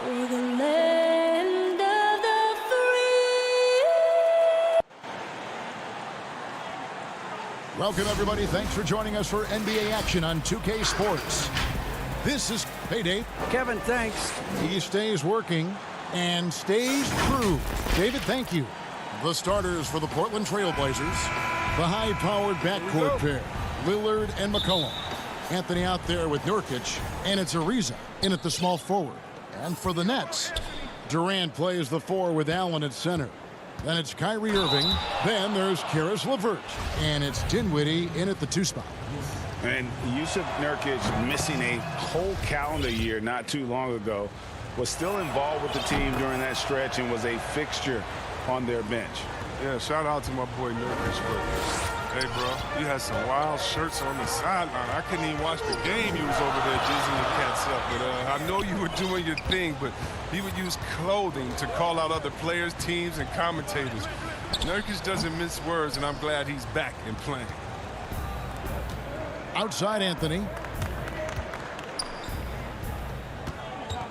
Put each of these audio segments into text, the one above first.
the land of the free. Welcome, everybody. Thanks for joining us for NBA action on 2K Sports. This is Payday. Kevin, thanks. He stays working and stays true. David, thank you. The starters for the Portland Trail Blazers. The high-powered backcourt pair, Lillard and McCollum. Anthony out there with Nurkic, and it's Ariza in at the small forward. And for the Nets, Durant plays the 4 with Allen at center. Then it's Kyrie Irving. Then there's Karis LeVert. And it's Dinwiddie in at the 2 spot. And Yusuf Nurkic, missing a whole calendar year not too long ago, was still involved with the team during that stretch and was a fixture on their bench. Yeah, shout out to my boy Nurkic. Hey, bro, you had some wild shirts on the sideline. I couldn't even watch the game. You was over there jizzing your cats up. But I know you were doing your thing, but he would use clothing to call out other players, teams, and commentators. Nurkic doesn't mince words, and I'm glad he's back and playing. Outside Anthony.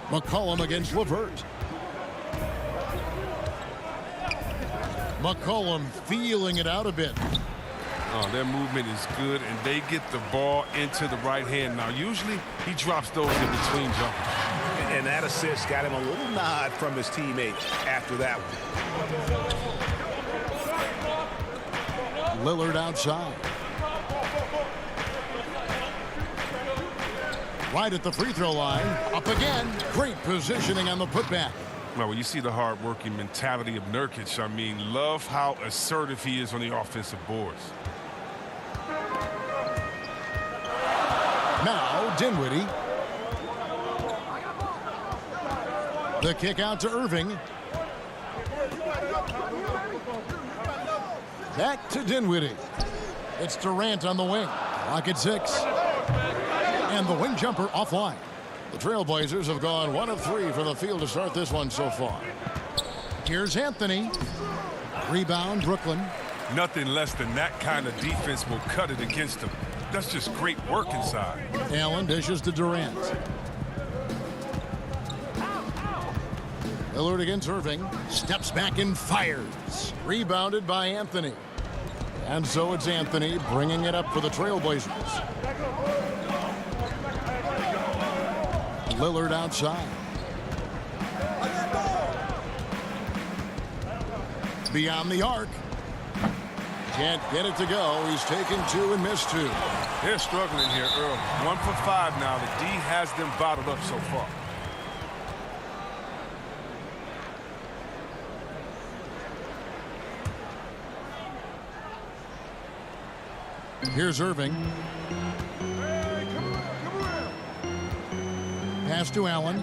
McCollum against LeVert. McCollum feeling it out a bit. Oh, their movement is good, and they get the ball into the right hand. Now, usually he drops those in between jumpers. And that assist got him a little nod from his teammate after that one. Lillard outside. Right at the free throw line. Up again. Great positioning on the putback. Now, when you see the hard-working mentality of Nurkic, I mean, love how assertive he is on the offensive boards. Now, Dinwiddie. The kick out to Irving. Back to Dinwiddie. It's Durant on the wing. Clock at 6. And the wing jumper offline. The Trailblazers have gone 1 of 3 from the field to start this one so far. Here's Anthony. Rebound, Brooklyn. Nothing less than that kind of defense will cut it against them. That's just great work inside. Allen dishes to Durant. Lillard against Irving. Steps back and fires. Rebounded by Anthony. And so it's Anthony bringing it up for the Trailblazers. Lillard outside. Beyond the arc. Can't get it to go. He's taken 2 and missed 2. They're struggling here early. 1 for 5 now. The D has them bottled up so far. Here's Irving. Pass to Allen.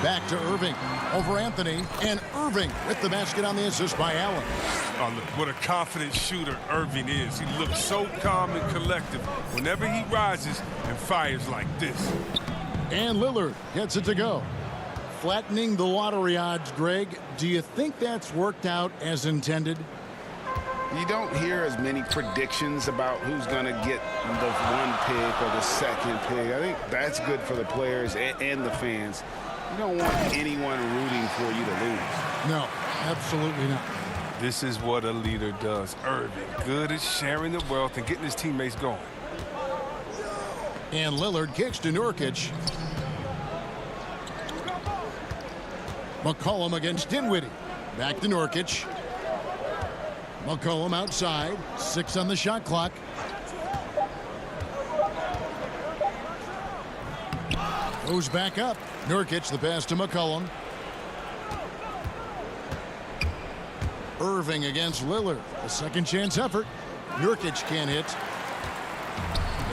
Back to Irving. Over Anthony. And Irving with the basket on the assist by Allen. Oh, look, what a confident shooter Irving is. He looks so calm and collective whenever he rises and fires like this. And Lillard gets it to go. Flattening the lottery odds, Greg. Do you think that's worked out as intended? You don't hear as many predictions about who's going to get the 1 pick or the 2nd pick. I think that's good for the players and the fans. You don't want anyone rooting for you to lose. No, absolutely not. This is what a leader does. Irving, good at sharing the wealth and getting his teammates going. And Lillard kicks to Nurkic. McCollum against Dinwiddie. Back to Nurkic. McCollum outside. 6 on the shot clock. Goes back up. Nurkic the pass to McCollum. Irving against Lillard. A second chance effort. Nurkic can't hit.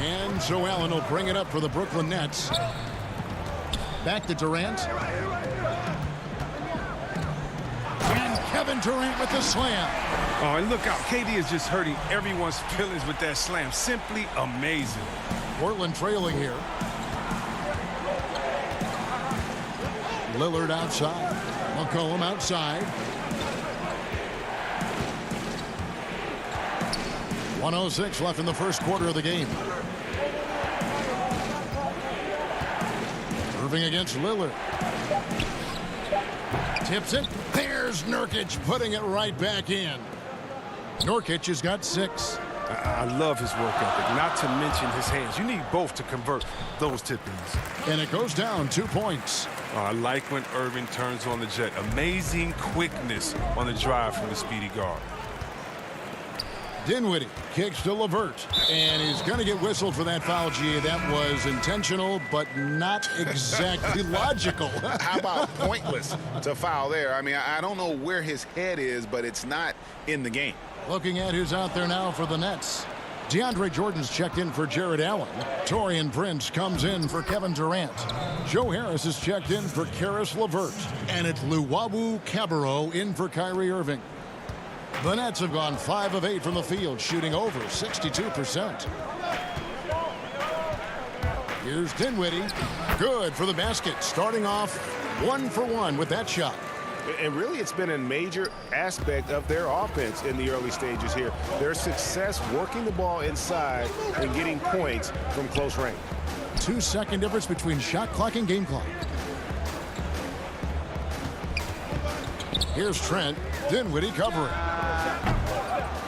And so Allen will bring it up for the Brooklyn Nets. Back to Durant. And Kevin Durant with the slam. Oh, and look out. KD is just hurting everyone's feelings with that slam. Simply amazing. Portland trailing here. Lillard outside. McCollum outside. 1:06 left in the first quarter of the game. Irving against Lillard. Tips it. There's Nurkic putting it right back in. Nurkic has got 6. I love his work ethic, not to mention his hands. You need both to convert those tip-ins. And it goes down 2 points. I like when Irving turns on the jet. Amazing quickness on the drive from the speedy guard. Dinwiddie kicks to LeVert, and he's going to get whistled for that foul, G. That was intentional, but not exactly logical. How about pointless to foul there? I mean, I don't know where his head is, but it's not in the game. Looking at who's out there now for the Nets. DeAndre Jordan's checked in for Jared Allen. Taurean Prince comes in for Kevin Durant. Joe Harris is checked in for Karis LeVert. And it's Luwawu Cabarrot in for Kyrie Irving. The Nets have gone 5 of 8 from the field, shooting over 62%. Here's Dinwiddie. Good for the basket, starting off 1 for 1 with that shot. And really, it's been a major aspect of their offense in the early stages here. Their success working the ball inside and getting points from close range. 2-second difference between shot clock and game clock. Here's Trent. Dinwiddie covering.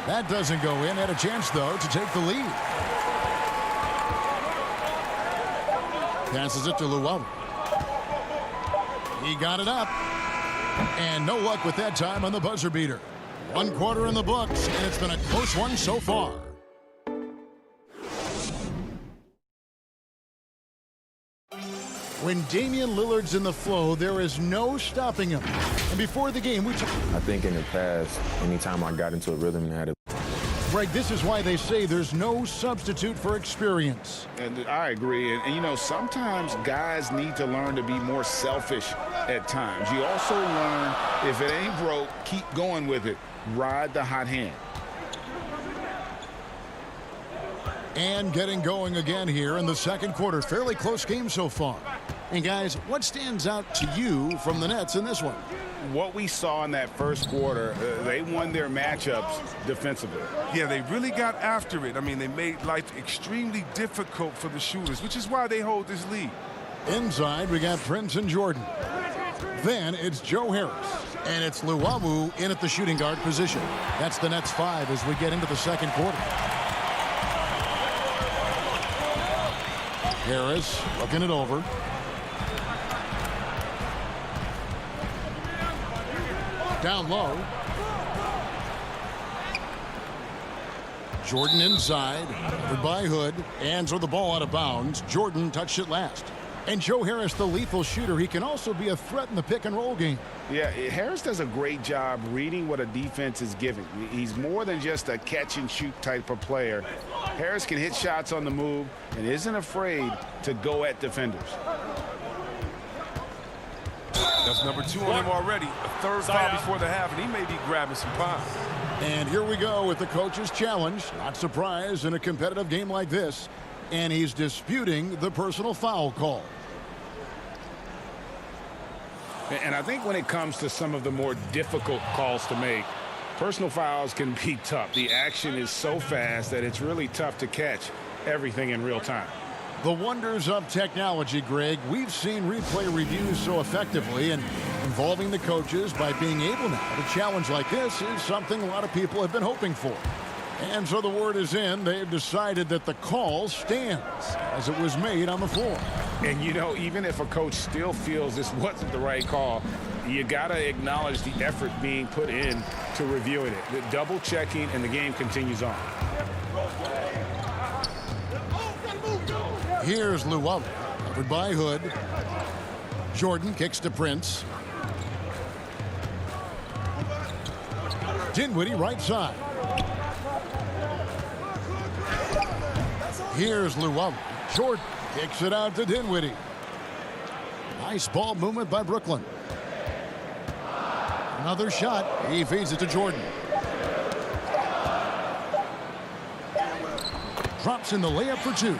That doesn't go in. Had a chance, though, to take the lead. Passes it to Luwawu. He got it up. And no luck with that time on the buzzer beater. 1 quarter in the books, and it's been a close one so far. When Damian Lillard's in the flow, there is no stopping him. And before the game, I think in the past, anytime I got into a rhythm and had a Greg, this is why they say there's no substitute for experience. And I agree. And, you know, sometimes guys need to learn to be more selfish at times. You also learn, if it ain't broke, keep going with it. Ride the hot hand. And getting going again here in the second quarter. Fairly close game so far. And, guys, what stands out to you from the Nets in this one? What we saw in that first quarter, they won their matchups defensively. Yeah, they really got after it. I mean, they made life extremely difficult for the shooters, which is why they hold this lead. Inside, we got Prince and Jordan. Then it's Joe Harris. And it's Luwawu in at the shooting guard position. That's the Nets 5 as we get into the second quarter. Harris looking it over. Down low. Jordan inside. Covered by Hood. And throw the ball out of bounds. Jordan touched it last. And Joe Harris, the lethal shooter. He can also be a threat in the pick-and-roll game. Yeah, Harris does a great job reading what a defense is giving. He's more than just a catch-and-shoot type of player. Harris can hit shots on the move and isn't afraid to go at defenders. That's number 2 on him already. A third foul before the half, and he may be grabbing some pies. And here we go with the coach's challenge. Not surprised in a competitive game like this. And he's disputing the personal foul call. And I think when it comes to some of the more difficult calls to make, personal fouls can be tough. The action is so fast that it's really tough to catch everything in real time. The wonders of technology, Greg. We've seen replay reviews so effectively, and involving the coaches by being able now to challenge like this is something a lot of people have been hoping for. And so the word is in. They've decided that the call stands as it was made on the floor. And, you know, even if a coach still feels this wasn't the right call, you got to acknowledge the effort being put in to reviewing it. The double checking, and the game continues on. Here's Luwawu, covered by Hood. Jordan kicks to Prince. Dinwiddie right side. Here's Luwawu. Jordan kicks it out to Dinwiddie. Nice ball movement by Brooklyn. Another shot. He feeds it to Jordan. Drops in the layup for 2.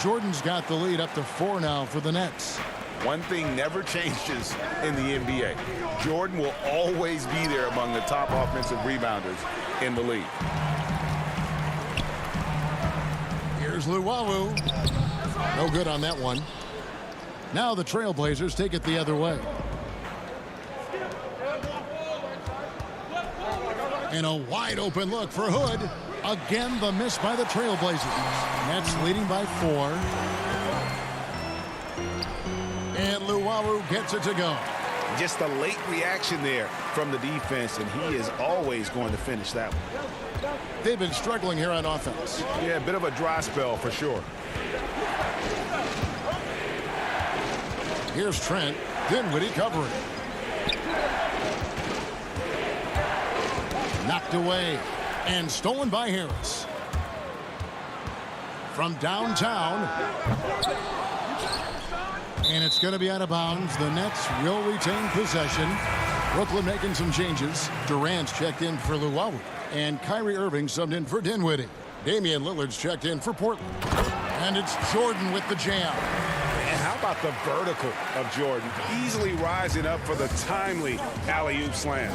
Jordan's got the lead up to 4 now for the Nets. One thing never changes in the NBA. Jordan will always be there among the top offensive rebounders in the league. Here's Luwawu. No good on that one. Now the Trailblazers take it the other way. And a wide open look for Hood. Again, the miss by the Trailblazers. Nets leading by 4. And Luwawu gets it to go. Just a late reaction there from the defense, and he is always going to finish that one. They've been struggling here on offense. Yeah, a bit of a dry spell for sure. Here's Trent. Dinwiddie covering. Knocked away and stolen by Harris. From downtown. And it's going to be out of bounds. The Nets will retain possession. Brooklyn making some changes. Durant's checked in for Luwawu. And Kyrie Irving subbed in for Dinwiddie. Damian Lillard's checked in for Portland. And it's Jordan with the jam. And how about the vertical of Jordan? Easily rising up for the timely alley-oop slam.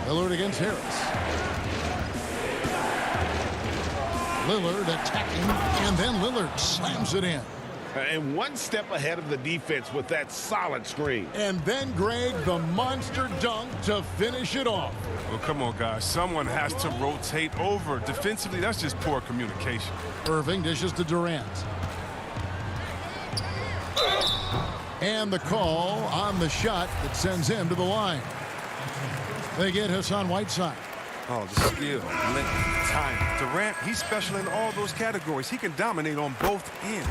Lillard against Harris. Lillard attacking, and then Lillard slams it in. And one step ahead of the defense with that solid screen. And then, Greg, the monster dunk to finish it off. Well, come on, guys. Someone has to rotate over. Defensively, that's just poor communication. Irving dishes to Durant. And the call on the shot that sends him to the line. They get Hassan Whiteside. Oh, the skill, length, time. Durant, he's special in all those categories. He can dominate on both ends.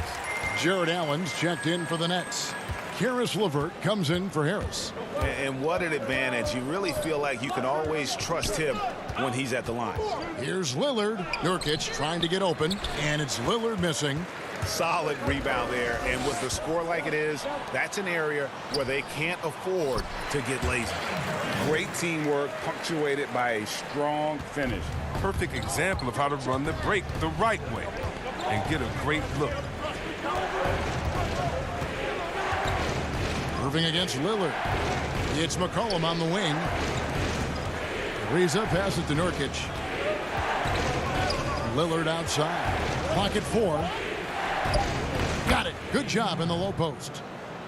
Jared Allen's checked in for the Nets. Karis LeVert comes in for Harris. And what an advantage. You really feel like you can always trust him when he's at the line. Here's Lillard. Nurkic trying to get open, and it's Lillard missing. Solid rebound there, and with the score like it is, that's an area where they can't afford to get lazy. Great teamwork punctuated by a strong finish. Perfect example of how to run the break the right way and get a great look. Irving against Lillard. It's McCollum on the wing. Ariza passes to Nurkic. Lillard outside. Clock at 4. Got it. Good job in the low post.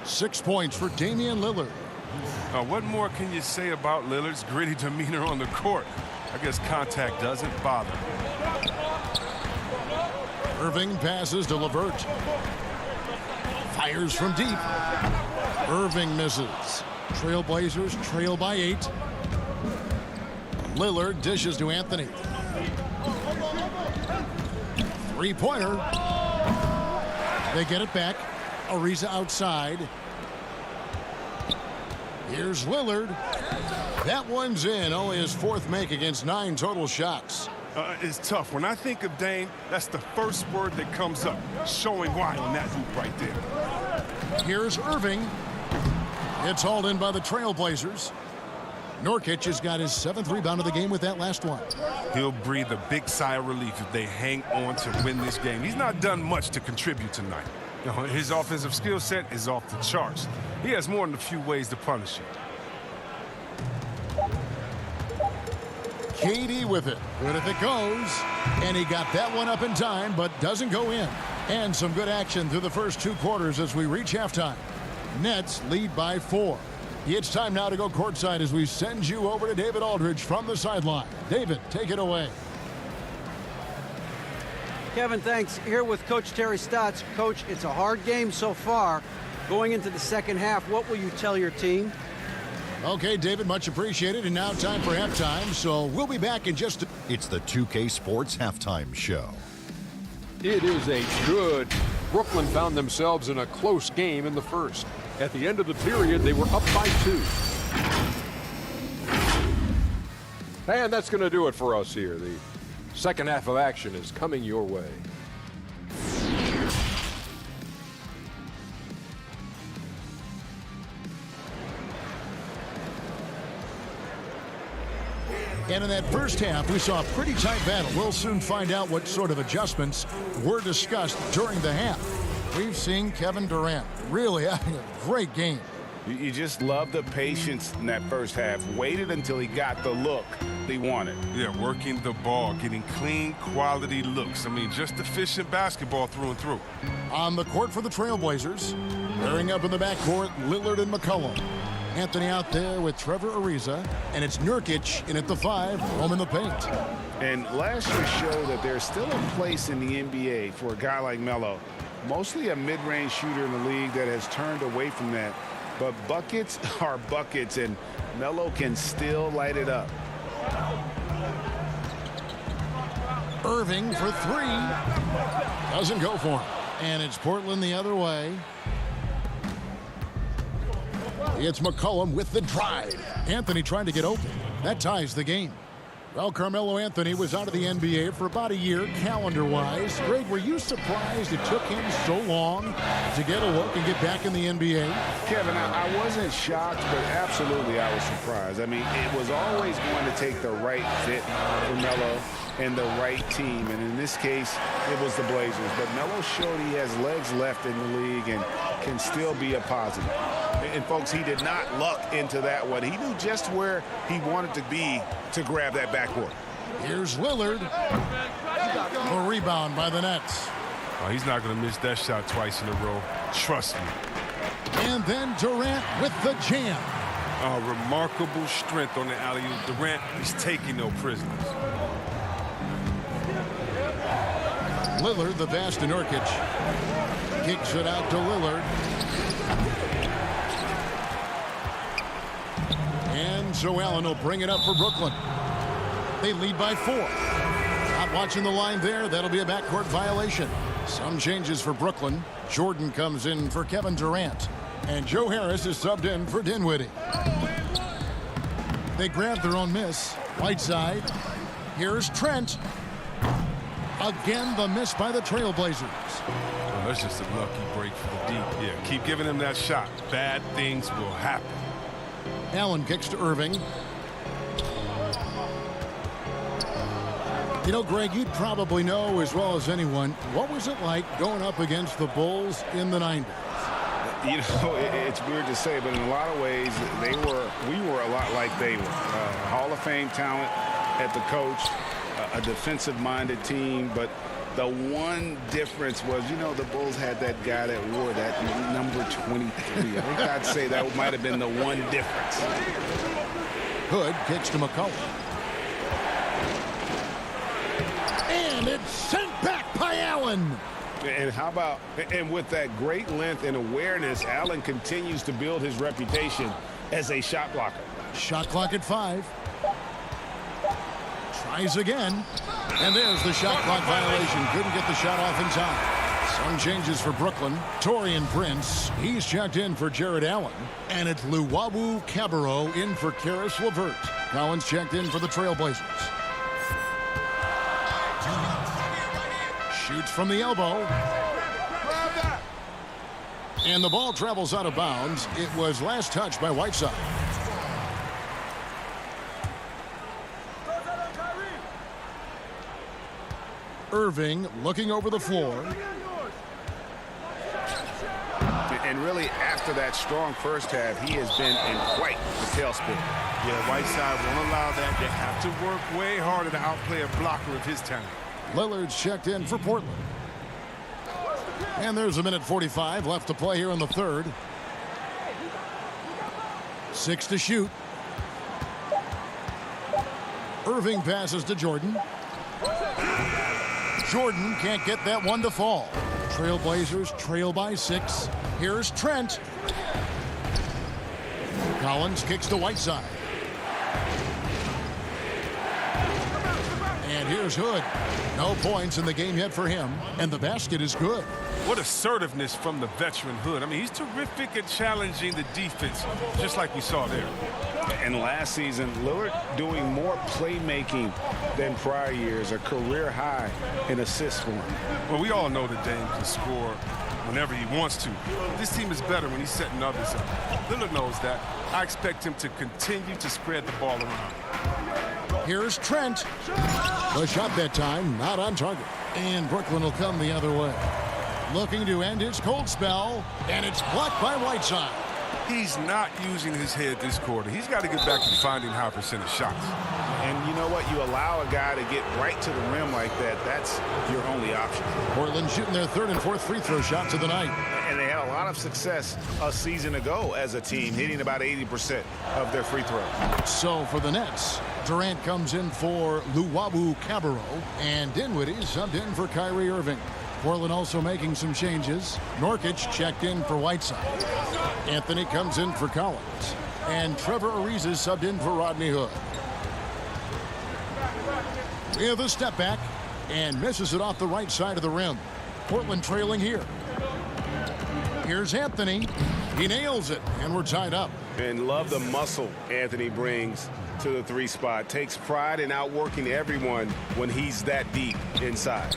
6 points for Damian Lillard. What more can you say about Lillard's gritty demeanor on the court? I guess contact doesn't bother. Irving passes to LeVert. Fires from deep. Irving misses. Trailblazers trail by 8. Lillard dishes to Anthony. Three-pointer. They get it back. Ariza outside. Here's Lillard. That one's in. Only his 4th make against 9 total shots. It's tough. When I think of Dame, that's the first word that comes up. Showing why on that hoop right there. Here's Irving. It's hauled in by the Trailblazers. Nurkic has got his 7th rebound of the game with that last one. He'll breathe a big sigh of relief if they hang on to win this game. He's not done much to contribute tonight. His offensive skill set is off the charts. He has more than a few ways to punish you. KD with it. Good if it goes. And he got that one up in time, but doesn't go in. And some good action through the first 2 quarters as we reach halftime. Nets lead by 4. It's time now to go courtside as we send you over to David Aldridge from the sideline. David, take it away. Kevin, thanks. Here with Coach Terry Stotts. Coach, it's a hard game so far. Going into the second half, what will you tell your team? Okay, David, much appreciated. And now time for halftime, so we'll be back in just a... It's the 2K Sports Halftime Show. It is a good. Brooklyn found themselves in a close game in the first. At the end of the period, they were up by 2. And that's going to do it for us here. The second half of action is coming your way. And in that first half, we saw a pretty tight battle. We'll soon find out what sort of adjustments were discussed during the half. We've seen Kevin Durant really having a great game. You just love the patience in that first half. Waited until he got the look he wanted. Yeah, working the ball, getting clean, quality looks. I mean, just efficient basketball through and through. On the court for the Trailblazers, pairing up in the backcourt, Lillard and McCollum. Anthony out there with Trevor Ariza, and it's Nurkic in at the 5, home in the paint. And last year showed that there's still a place in the NBA for a guy like Melo. Mostly a mid-range shooter in the league that has turned away from that. But buckets are buckets, and Melo can still light it up. Irving for 3. Doesn't go for him. And it's Portland the other way. It's McCollum with the drive. Anthony trying to get open. That ties the game. Well, Carmelo Anthony was out of the NBA for about a year, calendar-wise. Greg, were you surprised it took him so long to get a look and get back in the NBA? Kevin, I wasn't shocked, but absolutely I was surprised. I mean, it was always going to take the right fit for Melo and the right team. And in this case, it was the Blazers. But Melo showed he has legs left in the league and can still be a positive. And, folks, he did not luck into that one. He knew just where he wanted to be to grab that backboard. Here's Lillard. A rebound by the Nets. Oh, he's not going to miss that shot twice in a row. Trust me. And then Durant with the jam. Remarkable strength on the alley-oop. Durant is taking no prisoners. Lillard, the pass to Nurkic. Kicks it out to Lillard. And Joe Allen will bring it up for Brooklyn. They lead by 4. Not watching the line there. That'll be a backcourt violation. Some changes for Brooklyn. Jordan comes in for Kevin Durant. And Joe Harris is subbed in for Dinwiddie. They grab their own miss. Right side. Here's Trent. Again, the miss by the Trailblazers. Oh, that's just a lucky break for the deep. Yeah, keep giving him that shot. Bad things will happen. Allen kicks to Irving. You know, Greg, you'd probably know as well as anyone, what was it like going up against the Bulls in the 90s? You know, it's weird to say, but in a lot of ways, we were a lot like they were. Hall of Fame talent at the coach, a defensive-minded team, but the one difference was, you know, the Bulls had that guy that wore that number 23. I think I'd say that might have been the one difference. Hood kicks to McCollum. And it's sent back by Allen. And how about, and with that great length and awareness, Allen continues to build his reputation as a shot blocker. Shot clock at 5. Tries again. And there's the shot clock violation. Couldn't get the shot off in time. Some changes for Brooklyn. Taurean Prince, he's checked in for Jared Allen. And it's Luwawu Cabarro in for Karis LeVert. Collins checked in for the Trailblazers. Shoots from the elbow. And the ball travels out of bounds. It was last touched by Whiteside. Irving looking over the floor. And really, after that strong first half, he has been in quite the tailspin. Yeah, Whiteside won't allow that. They have to work way harder to outplay a blocker of his talent. Lillard's checked in for Portland. And there's a minute 45 left to play here in the third. 6 to shoot. Irving passes to Jordan. Jordan can't get that one to fall. Trailblazers trail by 6. Here's Trent. Collins kicks to Whiteside. And here's Hood. No points in the game yet for him, and the basket is good. What assertiveness from the veteran Hood. I mean, he's terrific at challenging the defense, just like we saw there. And last season, Lillard doing more playmaking than prior years, a career high in assists for him. Well, we all know that Dame can score whenever he wants to. This team is better when he's setting others up. Lillard knows that. I expect him to continue to spread the ball around. Here's Trent. The shot that time, not on target. And Brooklyn will come the other way. Looking to end his cold spell, and it's blocked by Whiteside. He's not using his head this quarter. He's got to get back to finding high percentage shots. And you know what? You allow a guy to get right to the rim like that, that's your only option. Portland shooting their third and fourth free throw shots of the night. And they had a lot of success a season ago as a team, hitting about 80% of their free throws. So for the Nets, Durant comes in for Luwawu Cabarro, and Dinwiddie subbed in for Kyrie Irving. Portland also making some changes. Nurkic checked in for Whiteside. Anthony comes in for Collins. And Trevor Ariza subbed in for Rodney Hood. We have a step back and misses it off the right side of the rim. Portland trailing here. Here's Anthony. He nails it, and we're tied up. And love the muscle Anthony brings to the three spot. Takes pride in outworking everyone when he's that deep inside.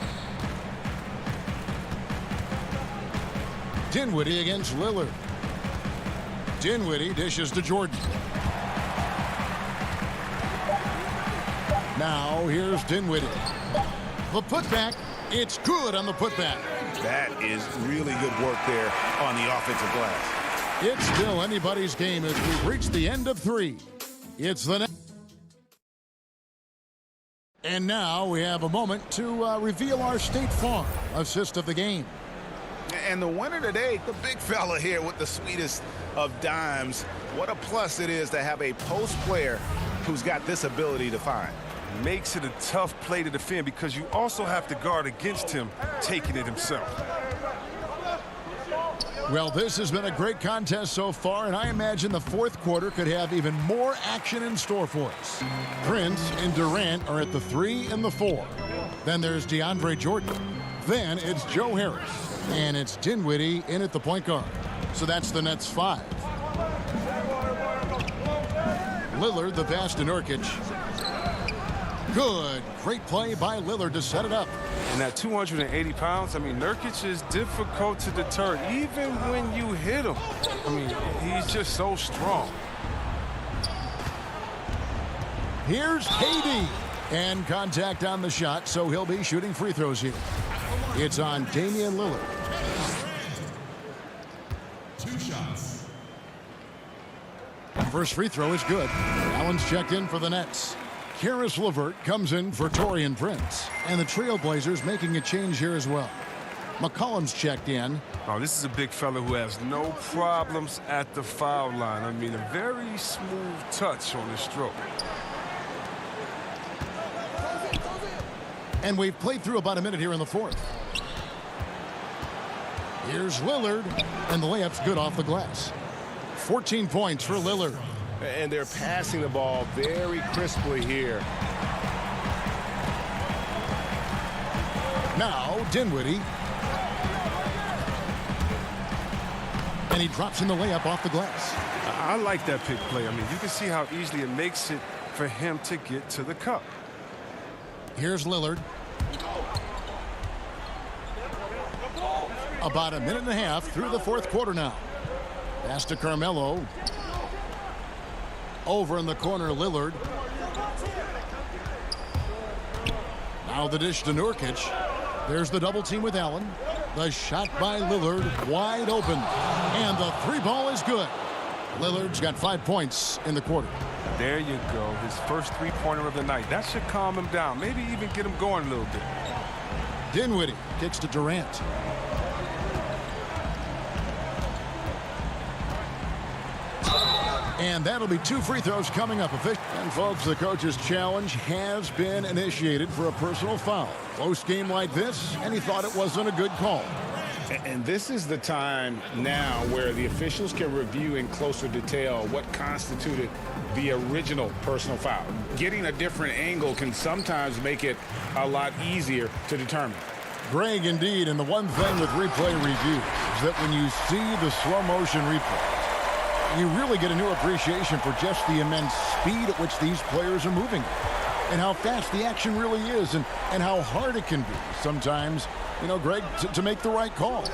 Dinwiddie against Lillard. Dinwiddie dishes to Jordan. Now here's Dinwiddie. The putback. It's good on the putback. That is really good work there on the offensive glass. It's still anybody's game as we've reached the end of three. It's the net. And now we have a moment to reveal our State Farm assist of the game. And the winner today, the big fella here with the sweetest of dimes. What a plus it is to have a post player who's got this ability to find. Makes it a tough play to defend because you also have to guard against him taking it himself. Well, this has been a great contest so far, and I imagine the fourth quarter could have even more action in store for us. Prince and Durant are at the 3 and the 4. Then there's DeAndre Jordan. Then it's Joe Harris. And it's Dinwiddie in at the point guard. So that's the Nets 5. Lillard, the pass to Nurkic. Good. Great play by Lillard to set it up. And at 280 pounds, I mean, Nurkic is difficult to deter even when you hit him. I mean, he's just so strong. Here's KD. And contact on the shot, so he'll be shooting free throws here. It's on Damian Lillard. 2 shots. First free throw is good. Allen's checked in for the Nets. Karis LeVert comes in for Taurean Prince. And the Trailblazers making a change here as well. McCollum's checked in. Oh, this is a big fella who has no problems at the foul line. I mean, a very smooth touch on the stroke. And we've played through about a minute here in the fourth. Here's Lillard, and the layup's good off the glass. 14 points for Lillard. And they're passing the ball very crisply here. Now Dinwiddie. And he drops in the layup off the glass. I like that pick play. I mean, you can see how easily it makes it for him to get to the cup. Here's Lillard. About a minute and a half through the fourth quarter now. Pass to Carmelo. Over in the corner, Lillard. Now the dish to Nurkic. There's the double team with Allen. The shot by Lillard, wide open. And the three ball is good. Lillard's got 5 points in the quarter. There you go. His first three-pointer of the night. That should calm him down. Maybe even get him going a little bit. Dinwiddie kicks to Durant. And that'll be 2 free throws coming up. And folks, the coach's challenge has been initiated for a personal foul. Close game like this, and he thought it wasn't a good call. And this is the time now where the officials can review in closer detail what constituted the original personal foul. Getting a different angle can sometimes make it a lot easier to determine. Greg, indeed, and the one thing with replay review is that when you see the slow motion replay, you really get a new appreciation for just the immense speed at which these players are moving and how fast the action really is and how hard it can be sometimes, you know, Greg, to make the right call.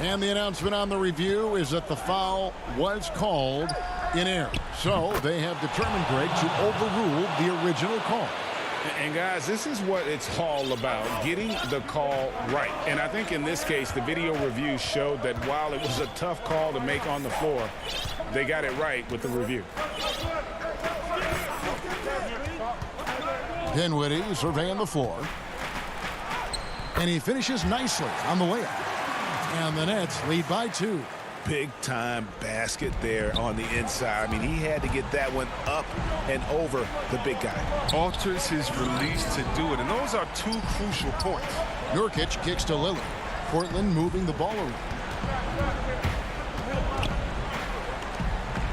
And the announcement on the review is that the foul was called in error. So they have determined, Greg, to overrule the original call. And guys, this is what it's all about, getting the call right. And I think in this case, the video review showed that while it was a tough call to make on the floor, they got it right with the review. Dinwiddie surveying the floor. And he finishes nicely on the layup. And the Nets lead by 2. Big-time basket there on the inside. I mean, he had to get that one up and over the big guy. Alters his release to do it, and those are 2 crucial points. Nurkic kicks to Lillard. Portland moving the ball around.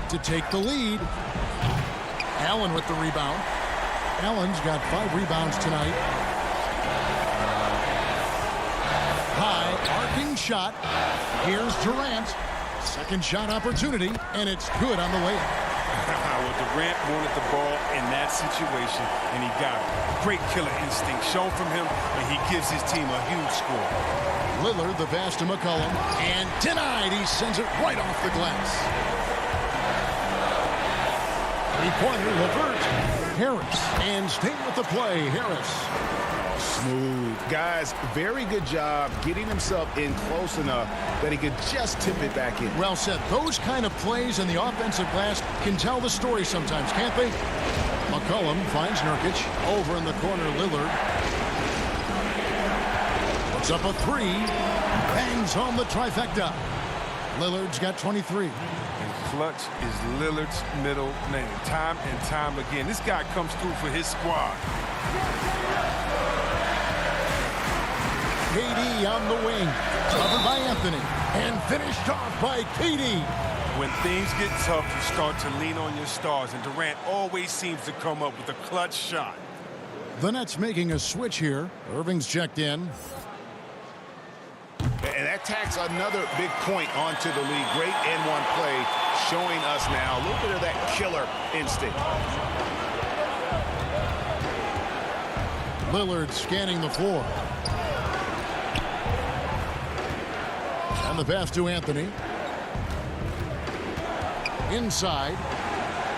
To take the lead. Allen with the rebound. Allen's got 5 rebounds tonight. High arcing shot. Here's Durant. Second shot opportunity, and it's good on the layup. Well, Durant wanted the ball in that situation, and he got it. Great killer instinct shown from him, and he gives his team a huge score. Lillard, the pass to McCollum, and denied. He sends it right off the glass. Three-pointer, Levert. Harris, and stay with the play, Harris. Smooth. Guys, very good job getting himself in close enough that he could just tip it back in. Well said. Those kind of plays in the offensive glass can tell the story sometimes, can't they? McCollum finds Nurkic. Over in the corner, Lillard. Puts up a 3. Bangs home the trifecta. Lillard's got 23. And clutch is Lillard's middle name. Time and time again. This guy comes through for his squad. KD on the wing, covered by Anthony, and finished off by KD. When things get tough, you start to lean on your stars, and Durant always seems to come up with a clutch shot. The Nets making a switch here. Irving's checked in. And that tacks another big point onto the league. Great N1 play showing us now a little bit of that killer instinct. Lillard scanning the floor. And the pass to Anthony. Inside.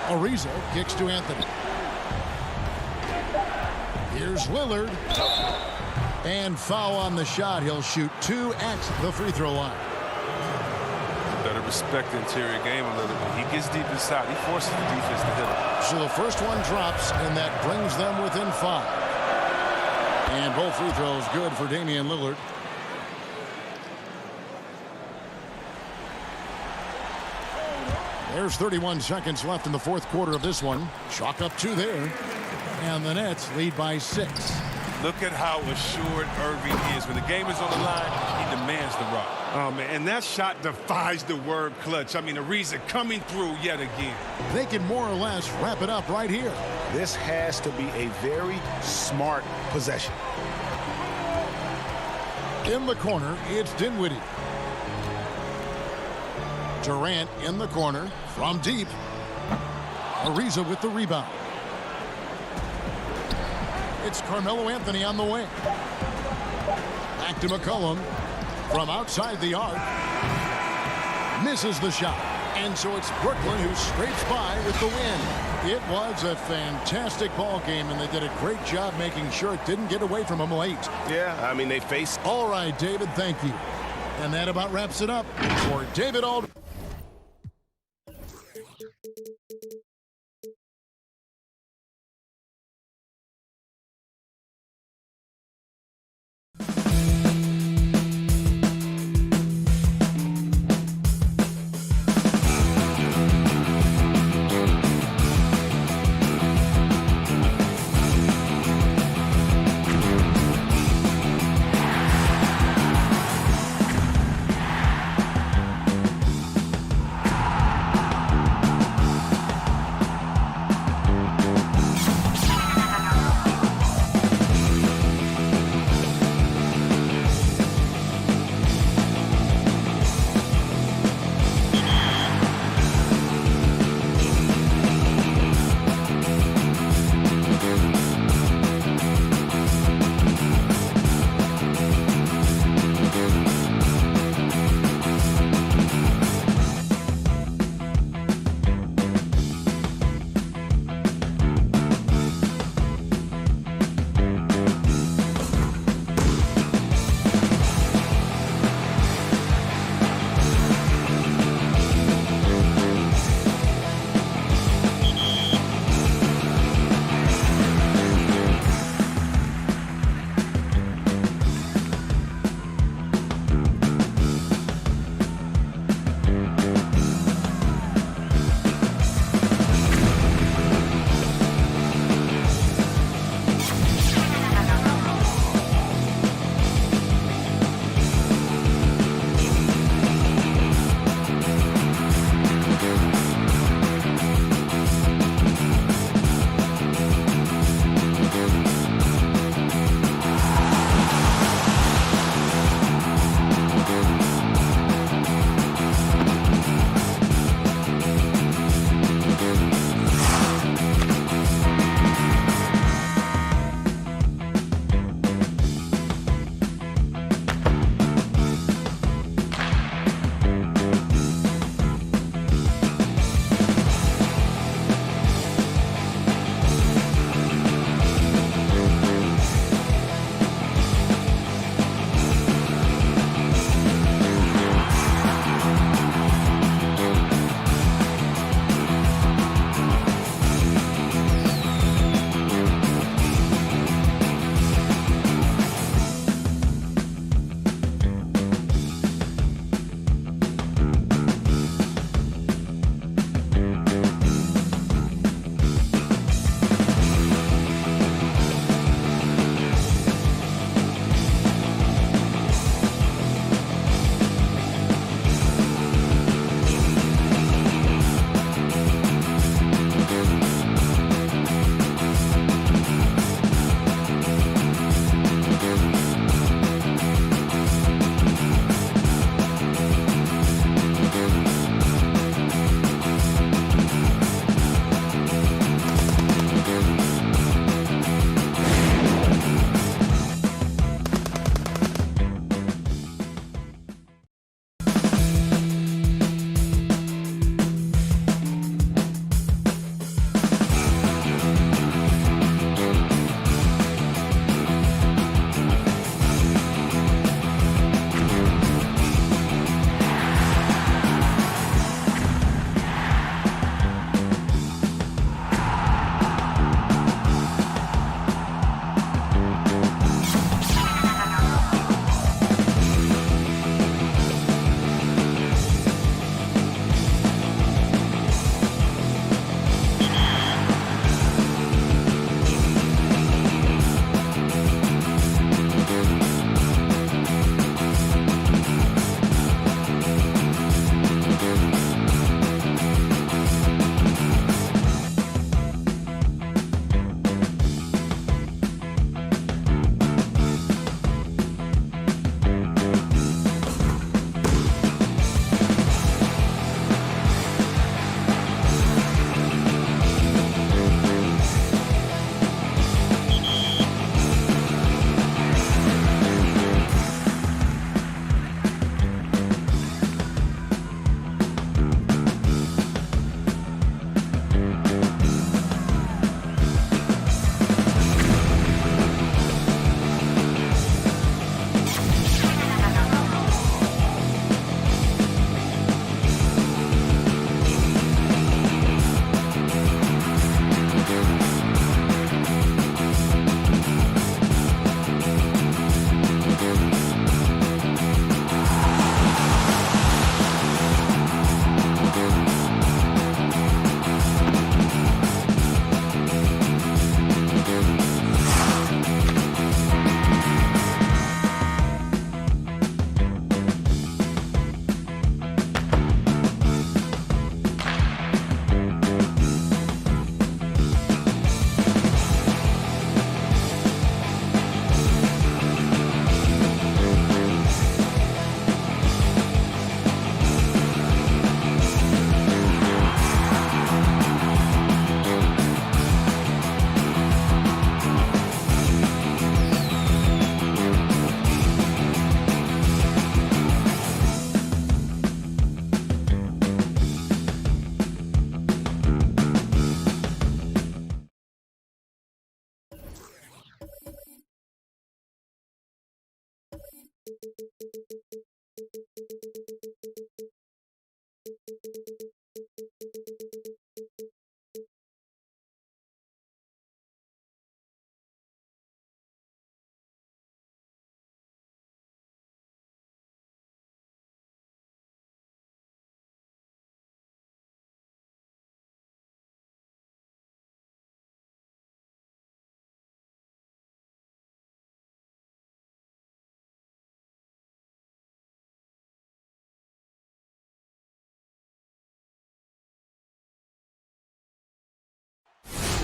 Ariza kicks to Anthony. Here's Lillard. And foul on the shot. He'll shoot 2 at the free throw line. Better respect the interior game a little bit. He gets deep inside. He forces the defense to hit him. So the first one drops, and that brings them within 5. And both free throws good for Damian Lillard. There's 31 seconds left in the fourth quarter of this one. Chalk up 2 there. And the Nets lead by 6. Look at how assured Irving is. When the game is on the line, he demands the rock. Oh, man, and that shot defies the word clutch. I mean, Ariza coming through yet again. They can more or less wrap it up right here. This has to be a very smart possession. In the corner, it's Dinwiddie. Durant in the corner from deep. Ariza with the rebound. It's Carmelo Anthony on the wing. Back to McCollum from outside the arc. Misses the shot. And so it's Brooklyn who scrapes by with the win. It was a fantastic ball game, and they did a great job making sure it didn't get away from them late. Yeah, I mean, they faced. All right, David, thank you. And that about wraps it up for David Aldridge.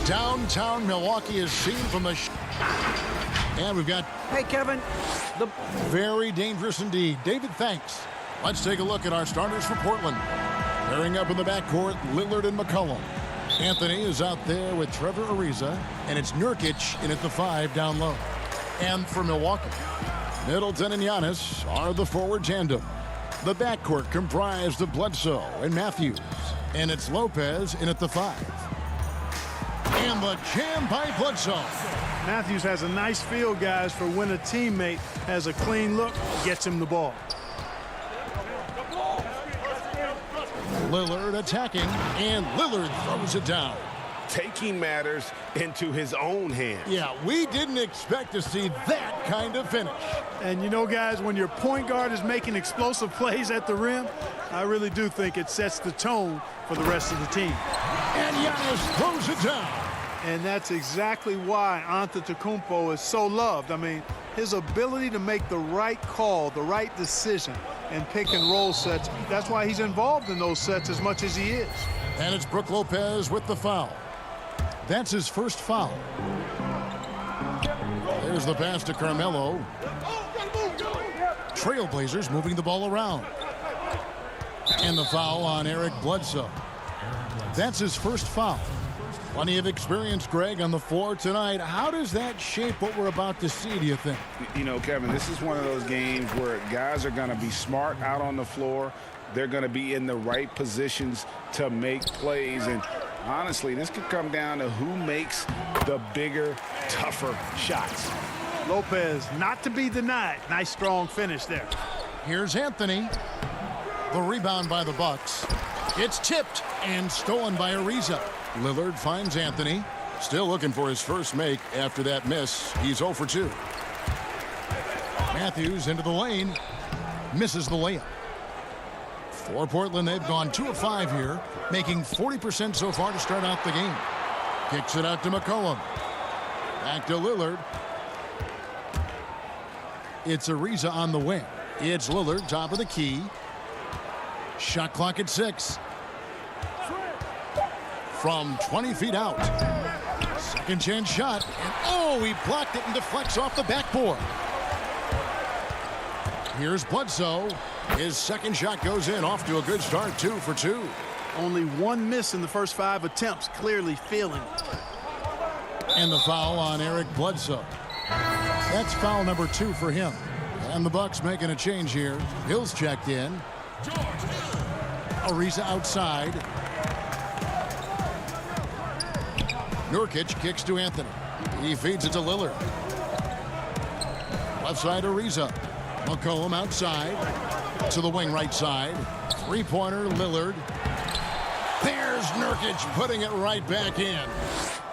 Downtown Milwaukee is seen from the... And we've got... Hey, Kevin. The Very dangerous indeed. David, thanks. Let's take a look at our starters for Portland. Pairing up in the backcourt, Lillard and McCollum. Anthony is out there with Trevor Ariza, and it's Nurkic in at the 5 down low. And for Milwaukee, Middleton and Giannis are the forward tandem. The backcourt comprised of Bledsoe and Matthews, and it's Lopez in at the 5. And the jam by Bledsoe. Matthews has a nice feel, guys, for when a teammate has a clean look, gets him the ball. Lillard attacking, and Lillard throws it down. Taking matters into his own hands. Yeah, we didn't expect to see that kind of finish. And you know, guys, when your point guard is making explosive plays at the rim, I really do think it sets the tone for the rest of the team. And Giannis throws it down. And that's exactly why Antetokounmpo is so loved. I mean, his ability to make the right call, the right decision, and pick and roll sets, that's why he's involved in those sets as much as he is. And it's Brook Lopez with the foul. That's his first foul. There's the pass to Carmelo. Trailblazers moving the ball around. And the foul on Eric Bledsoe. That's his first foul. Plenty of experience, Greg, on the floor tonight. How does that shape what we're about to see, do you think? You know, Kevin, this is one of those games where guys are going to be smart out on the floor. They're going to be in the right positions to make plays. And honestly, this could come down to who makes the bigger, tougher shots. Lopez, not to be denied. Nice, strong finish there. Here's Anthony. The rebound by the Bucks. It's tipped and stolen by Ariza. Lillard finds Anthony. Still looking for his first make after that miss. He's 0 for 2. Matthews into the lane. Misses the layup. For Portland, they've gone 2 of 5 here, making 40% so far to start out the game. Kicks it out to McCollum. Back to Lillard. It's Ariza on the wing. It's Lillard, top of the key. Shot clock at 6. From 20 feet out. Second chance shot. And oh, he blocked it and deflects off the backboard. Here's Bledsoe. His second shot goes in, off to a good start, 2 for 2. Only one miss in the first 5 attempts, clearly feeling it. And the foul on Eric Bledsoe. That's foul number 2 for him. And the Bucks making a change here. Hill's checked in. Ariza outside. Nurkic kicks to Anthony. He feeds it to Lillard. Left side Ariza. McCollum outside. To the wing right side. Three-pointer Lillard. There's Nurkic putting it right back in.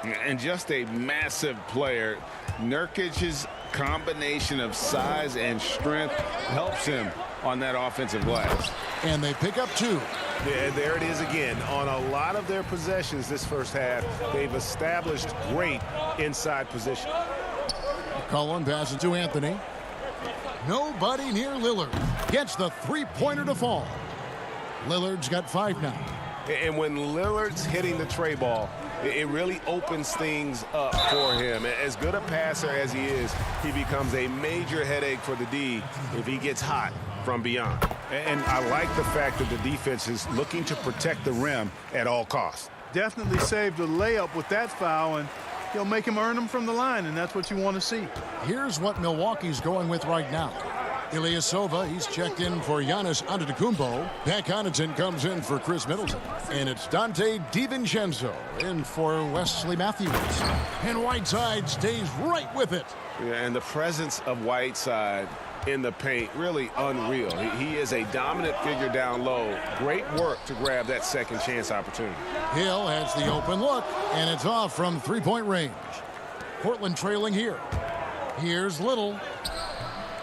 And just a massive player. Nurkic's combination of size and strength helps him on that offensive glass. And they pick up 2. Yeah, there it is again. On a lot of their possessions this first half, they've established great inside position. McCollum passes to Anthony. Nobody near Lillard. Gets the three-pointer to fall. Lillard's got 5 now. And when Lillard's hitting the tray ball, it really opens things up for him. As good a passer as he is, he becomes a major headache for the D if he gets hot from beyond. And I like the fact that the defense is looking to protect the rim at all costs. Definitely saved a layup with that foul, and he'll make him earn them from the line, and that's what you want to see. Here's what Milwaukee's going with right now. Ilyasova, he's checked in for Giannis Antetokounmpo. Pat Connaughton comes in for Chris Middleton. And it's Dante DiVincenzo in for Wesley Matthews. And Whiteside stays right with it. Yeah, and the presence of Whiteside in the paint. Really unreal. He is a dominant figure down low. Great work to grab that second chance opportunity. Hill has the open look, and it's off from three-point range. Portland trailing here. Here's Little.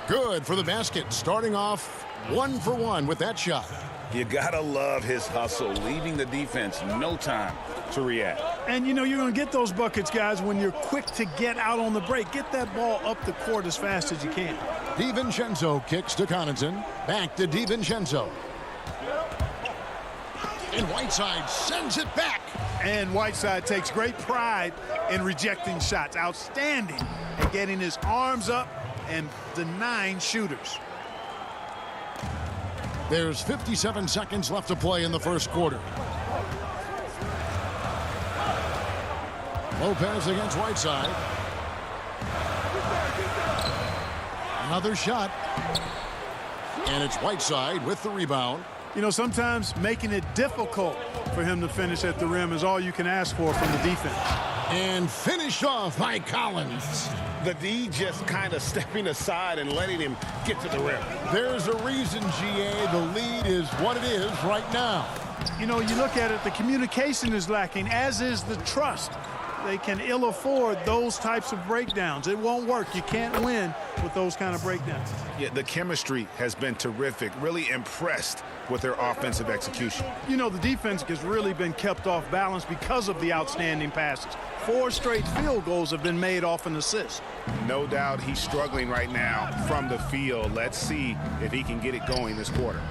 Good for the basket, starting off 1 for 1 with that shot. You gotta love his hustle, leaving the defense no time to react. And, you know, you're going to get those buckets, guys, when you're quick to get out on the break. Get that ball up the court as fast as you can. DiVincenzo kicks to Connaughton. Back to DiVincenzo. And Whiteside sends it back. And Whiteside takes great pride in rejecting shots. Outstanding at getting his arms up and denying shooters. There's 57 seconds left to play in the first quarter. Lopez against Whiteside. Another shot. And it's Whiteside with the rebound. You know, sometimes making it difficult for him to finish at the rim is all you can ask for from the defense. And finished off by Collins. The D just kind of stepping aside and letting him get to the rim. There's a reason, GA, the lead is what it is right now. You know, you look at it, the communication is lacking, as is the trust. They can ill afford those types of breakdowns. It won't work. You can't win with those kind of breakdowns. Yeah, the chemistry has been terrific. Really impressed with their offensive execution. You know, the defense has really been kept off balance because of the outstanding passes. 4 straight field goals have been made off an assist. No doubt he's struggling right now from the field. Let's see if he can get it going this quarter.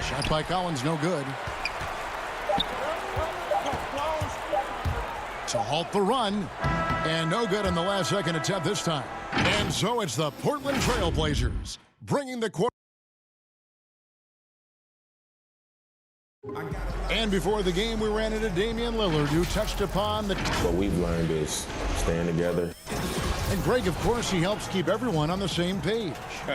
Shot by Collins, no good. To halt the run, and no good on the last second attempt this time. And so it's the Portland Trail Blazers bringing the quarter. And before the game, we ran into Damian Lillard, who touched upon the... What we've learned is staying together. And Greg, of course, he helps keep everyone on the same page.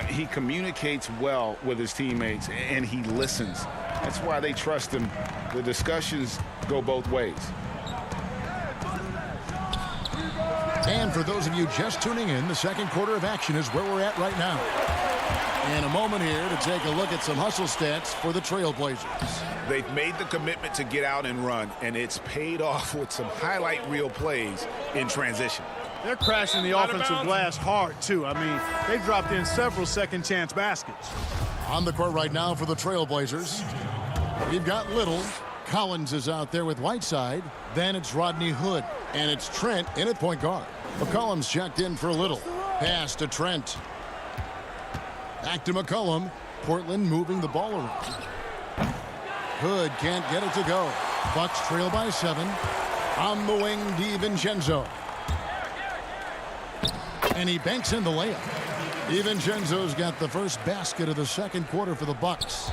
He communicates well with his teammates, and he listens. That's why they trust him. The discussions go both ways. And for those of you just tuning in, the second quarter of action is where we're at right now. And a moment here to take a look at some hustle stats for the Trailblazers. They've made the commitment to get out and run, and it's paid off with some highlight reel plays in transition. They're crashing the offensive glass hard, too. I mean, they've dropped in several second-chance baskets. On the court right now for the Trailblazers, we've got Little. Collins is out there with Whiteside. Then it's Rodney Hood. And it's Trent in at point guard. McCollum's checked in for Little. Pass to Trent. Back to McCollum. Portland moving the ball around. Hood can't get it to go. Bucks trail by 7. On the wing, DiVincenzo. And he banks in the layup. DiVincenzo's got the first basket of the second quarter for the Bucks.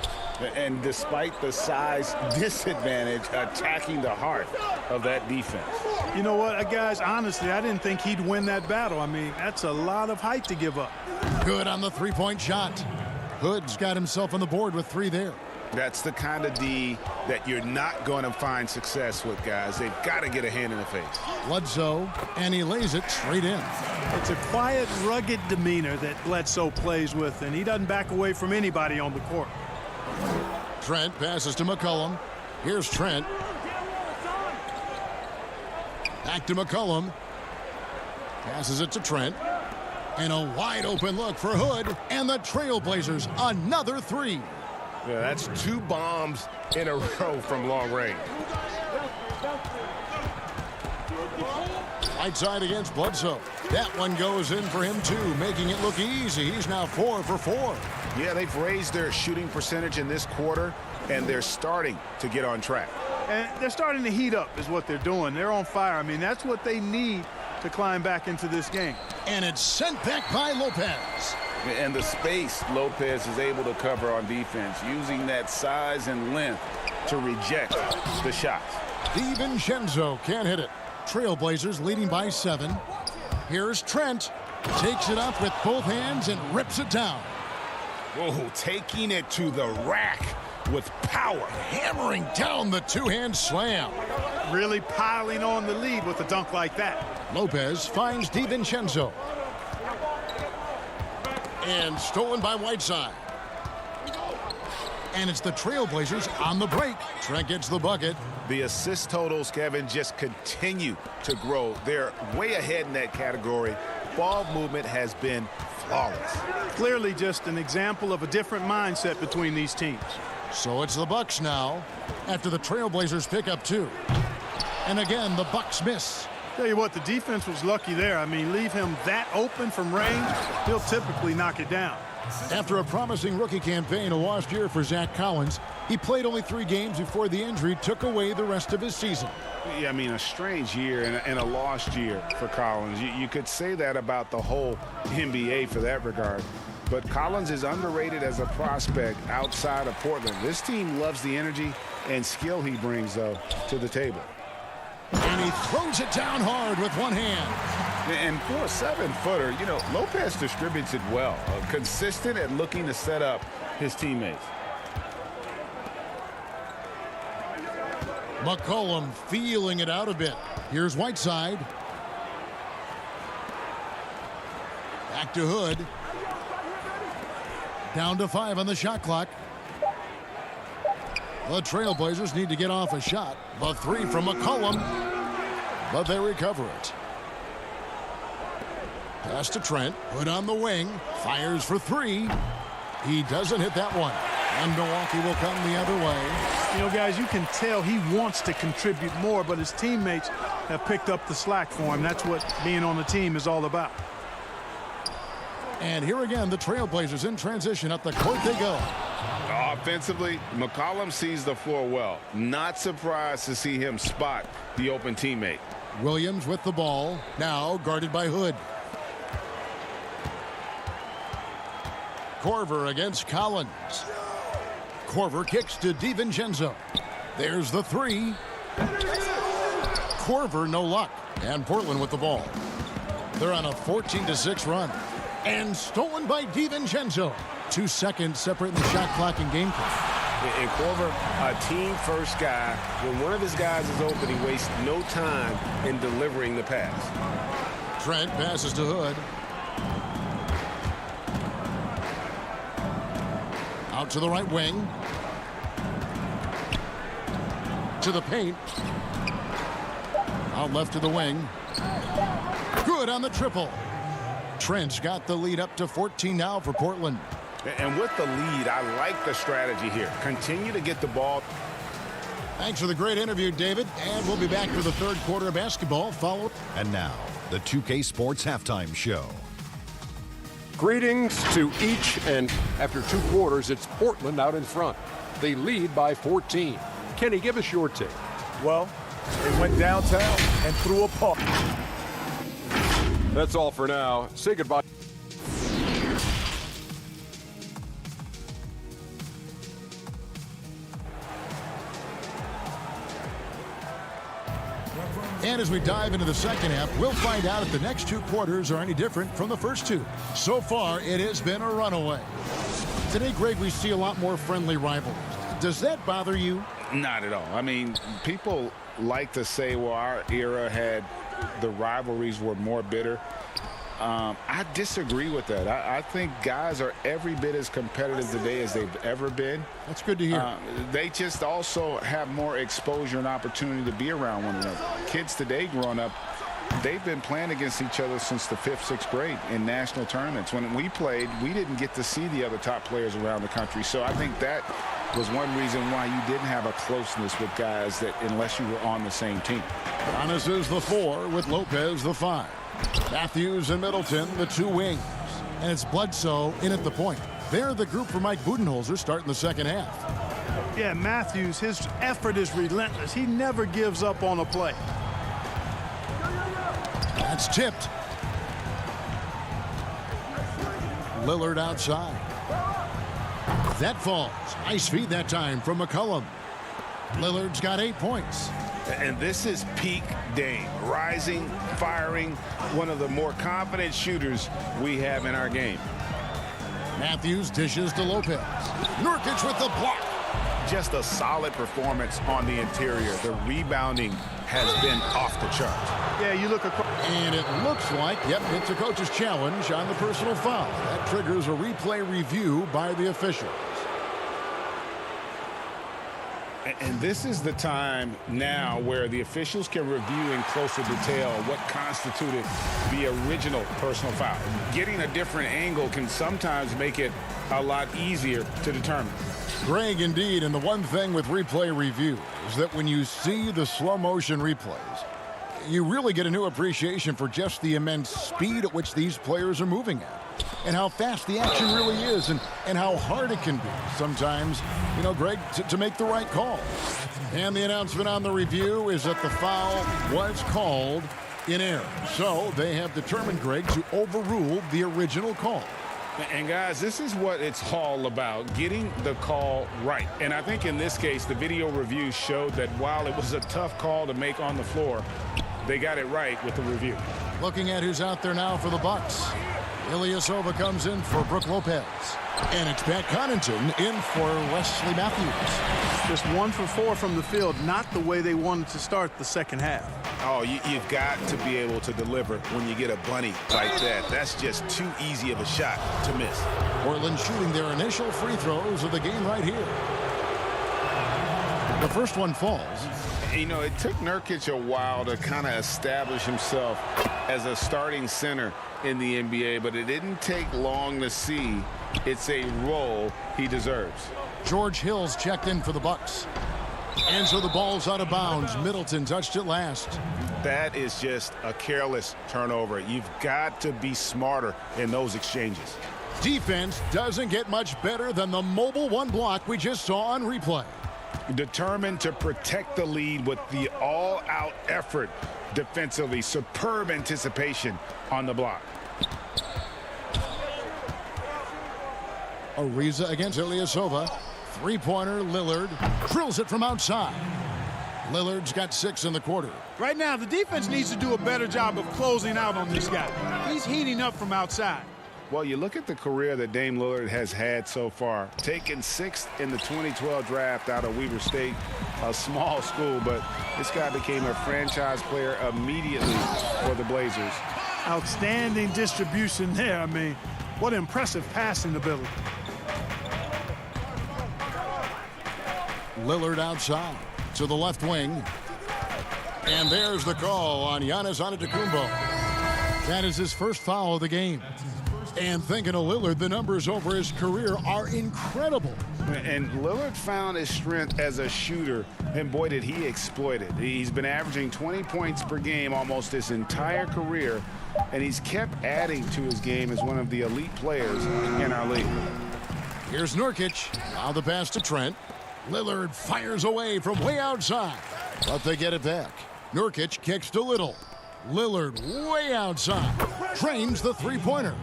And despite the size disadvantage, attacking the heart of that defense. You know what, guys, honestly, I didn't think he'd win that battle. I mean, that's a lot of height to give up. Good on the three-point shot. Hood's got himself on the board with 3 there. That's the kind of D that you're not going to find success with, guys. They've got to get a hand in the face. Bledsoe, and he lays it straight in. It's a quiet, rugged demeanor that Bledsoe plays with, and he doesn't back away from anybody on the court. Trent passes to McCollum. Here's Trent. Back to McCollum. Passes it to Trent. And a wide open look for Hood. And the Trailblazers, another 3. Yeah, that's 2 bombs in a row from long range. Whiteside against Bledsoe. That one goes in for him, too, making it look easy. He's now 4 for 4. Yeah, they've raised their shooting percentage in this quarter, and they're starting to get on track. And they're starting to heat up is what they're doing. They're on fire. I mean, that's what they need to climb back into this game. And it's sent back by Lopez. And the space Lopez is able to cover on defense, using that size and length to reject the shots. DiVincenzo can't hit it. Trailblazers leading by 7. Here's Trent. Takes it up with both hands and rips it down. Whoa, taking it to the rack with power. Hammering down the two-hand slam. Really piling on the lead with a dunk like that. Lopez finds DiVincenzo. And stolen by Whiteside. And it's the Trailblazers on the break. Trent gets the bucket. The assist totals, Kevin, just continue to grow. They're way ahead in that category. Ball movement has been flawless. Clearly just an example of a different mindset between these teams. So it's the Bucks now after the Trailblazers pick up 2. And again, the Bucks miss. Tell you what, the defense was lucky there. I mean, leave him that open from range, he'll typically knock it down. After a promising rookie campaign, a lost year for Zach Collins, he played only 3 games before the injury took away the rest of his season. Yeah, I mean, a strange year and a lost year for Collins. You could say that about the whole NBA for that regard. But Collins is underrated as a prospect outside of Portland. This team loves the energy and skill he brings, though, to the table. And he throws it down hard with one hand. And for a 7-footer, you know, Lopez distributes it well. Consistent at looking to set up his teammates. McCollum feeling it out a bit. Here's Whiteside. Back to Hood. Down to 5 on the shot clock. The Trailblazers need to get off a shot. The 3 from McCollum. But they recover it. Pass to Trent. Hood on the wing. Fires for 3. He doesn't hit that one. And Milwaukee will come the other way. You know, guys, you can tell he wants to contribute more, but his teammates have picked up the slack for him. That's what being on the team is all about. And here again, the Trailblazers in transition. Up the court they go. Offensively, McCollum sees the floor well. Not surprised to see him spot the open teammate. Williams with the ball. Now guarded by Hood. Corver against Collins. Corver kicks to DiVincenzo. There's the 3. Corver no luck. And Portland with the ball. They're on a 14-6 run. And stolen by DiVincenzo. 2 seconds separating the shot clock and game clock. And Corver, a team-first guy. When one of his guys is open, he wastes no time in delivering the pass. Trent passes to Hood. Out to the right wing. To the paint. Out left to the wing. Good on the triple. Trent's got the lead up to 14 now for Portland. And with the lead, I like the strategy here. Continue to get the ball. Thanks for the great interview, David. And we'll be back for the third quarter of basketball, followed. And now, the 2K Sports Halftime Show. Greetings to each, and after 2 quarters, it's Portland out in front. They lead by 14. Kenny, give us your take. Well, they went downtown and threw a party. That's all for now. Say goodbye. And as we dive into the second half, we'll find out if the next 2 quarters are any different from the first 2. So far, it has been a runaway. Today, Greg, we see a lot more friendly rivalries. Does that bother you? Not at all. I mean, people like to say, well, our era had the rivalries were more bitter. I disagree with that. I think guys are every bit as competitive today as they've ever been. That's good to hear. They just also have more exposure and opportunity to be around one another. Kids today growing up, they've been playing against each other since the 5th, 6th grade in national tournaments. When we played, we didn't get to see the other top players around the country. So I think that was one reason why you didn't have a closeness with guys that unless you were on the same team. Giannis is the 4 with Lopez the 5. Matthews and Middleton, the 2 wings. And it's Bledsoe in at the point. They're the group for Mike Budenholzer starting the second half. Yeah, Matthews, his effort is relentless. He never gives up on a play. That's tipped. Lillard outside. That falls. Nice feed that time from McCollum. Lillard's got 8 points. And this is peak Dame. Rising, firing, one of the more confident shooters we have in our game. Matthews dishes to Lopez. Nurkic with the block. Just a solid performance on the interior. The rebounding has been off the charts. Yeah, you look across. And it looks like, yep, it's a coach's challenge on the personal foul. That triggers a replay review by the officials. And this is the time now where the officials can review in closer detail what constituted the original personal foul. Getting a different angle can sometimes make it a lot easier to determine. Greg, indeed, and the one thing with replay review is that when you see the slow motion replays, you really get a new appreciation for just the immense speed at which these players are moving at. And how fast the action really is, and how hard it can be sometimes, you know, Greg, to make the right call. And the announcement on the review is that the foul was called in error. So they have determined, Greg, to overrule the original call. And guys, this is what it's all about, getting the call right. And I think in this case, the video review showed that while it was a tough call to make on the floor, they got it right with the review. Looking at who's out there now for the Bucks. Ilyasova comes in for Brooke Lopez. And it's Pat Connaughton in for Wesley Matthews. Just 1 for 4 from the field, not the way they wanted to start the second half. Oh, you've got to be able to deliver when you get a bunny like that. That's just too easy of a shot to miss. Portland shooting their initial free throws of the game right here. The first one falls. You know, it took Nurkic a while to kind of establish himself as a starting center in the NBA, but it didn't take long to see it's a role he deserves. George Hill's checked in for the Bucks. And so the ball's out of bounds. Middleton touched it last. That is just a careless turnover. You've got to be smarter in those exchanges. Defense doesn't get much better than the mobile one block we just saw on replay. Determined to protect the lead with the all-out effort defensively. Superb anticipation on the block. Ariza against Ilyasova. Three-pointer, Lillard drills it from outside. Lillard's got 6 in the quarter. Right now, the defense needs to do a better job of closing out on this guy. He's heating up from outside. Well, you look at the career that Dame Lillard has had so far. Taken 6th in the 2012 draft out of Weber State, a small school, but this guy became a franchise player immediately for the Blazers. Outstanding distribution there. I mean, what impressive passing ability. Lillard outside to the left wing. And there's the call on Giannis Antetokounmpo. That is his first foul of the game. And thinking of Lillard, the numbers over his career are incredible. And Lillard found his strength as a shooter, and boy, did he exploit it. He's been averaging 20 points per game almost his entire career, and he's kept adding to his game as one of the elite players in our league. Here's Nurkic. Now the pass to Trent. Lillard fires away from way outside, but they get it back. Nurkic kicks to Little. Lillard way outside. Drains the three-pointer.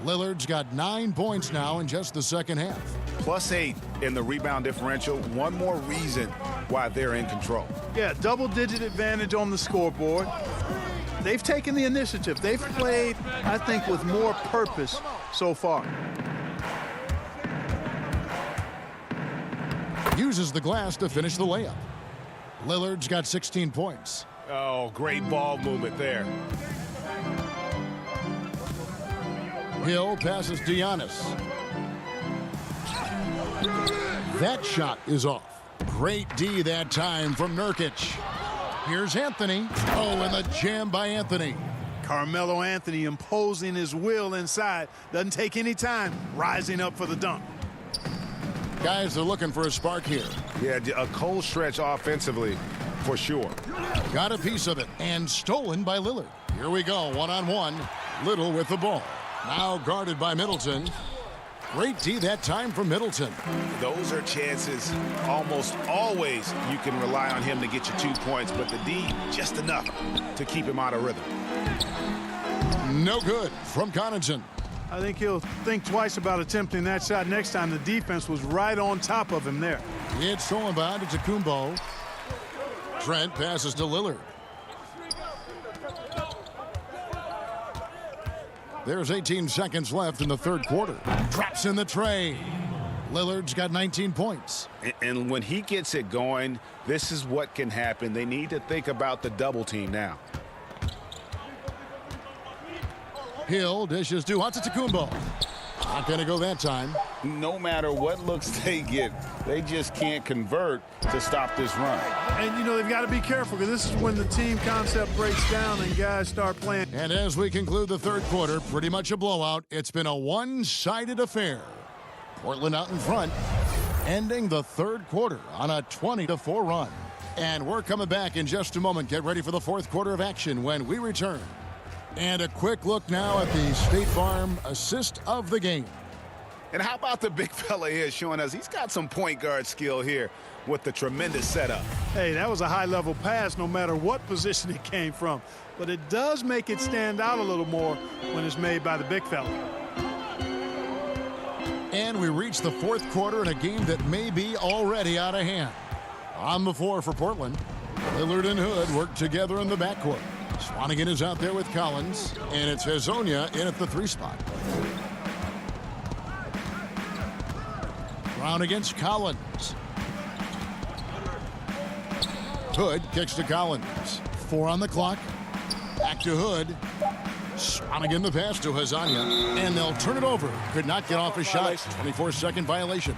Lillard's got 9 points now in just the second half. +8 in the rebound differential. One more reason why they're in control. Yeah, double-digit advantage on the scoreboard. They've taken the initiative. They've played, I think, with more purpose so far. Uses the glass to finish the layup. Lillard's got 16 points. Oh, great ball movement there. Hill passes to Giannis. That shot is off. Great D that time from Nurkic. Here's Anthony. Oh, and the jam by Anthony. Carmelo Anthony imposing his will inside. Doesn't take any time. Rising up for the dunk. Guys are looking for a spark here. Yeah, a cold stretch offensively for sure. Got a piece of it and stolen by Lillard. Here we go, one-on-one. Little with the ball. Now guarded by Middleton. Great D that time from Middleton. Those are chances almost always you can rely on him to get you 2 points, but the D just enough to keep him out of rhythm. No good from Connaughton. I think he'll think twice about attempting that shot next time. The defense was right on top of him there. It's stolen by Antetokounmpo. Trent passes to Lillard. There's 18 seconds left in the third quarter. Drops in the tray. Lillard's got 19 points. And when he gets it going, this is what can happen. They need to think about the double team now. Hill dishes to Antetokounmpo. Not going to go that time. No matter what looks they get, they just can't convert to stop this run. And, you know, they've got to be careful because this is when the team concept breaks down and guys start playing. And as we conclude the third quarter, pretty much a blowout. It's been a one-sided affair. Portland out in front, ending the third quarter on a 20-4 run. And we're coming back in just a moment. Get ready for the fourth quarter of action when we return. And a quick look now at the State Farm assist of the game. And how about the big fella here showing us he's got some point guard skill here with the tremendous setup. Hey, that was a high-level pass no matter what position it came from. But it does make it stand out a little more when it's made by the big fella. And we reach the fourth quarter in a game that may be already out of hand. On the floor for Portland, Lillard and Hood work together in the backcourt. Swanigan is out there with Collins, and it's Hezonja in at the 3 spot. Brown against Collins. Hood kicks to Collins. 4 on the clock. Back to Hood. Swanigan the pass to Hezonja, and they'll turn it over. Could not get off a shot. 24-second violation.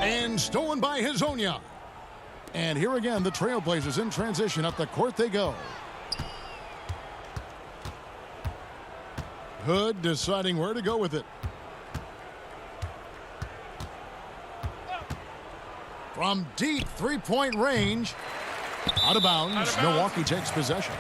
And stolen by Hezonja. And here again, the Trailblazers in transition. Up the court they go. Hood deciding where to go with it. From deep three-point range. Out of bounds. Milwaukee takes possession.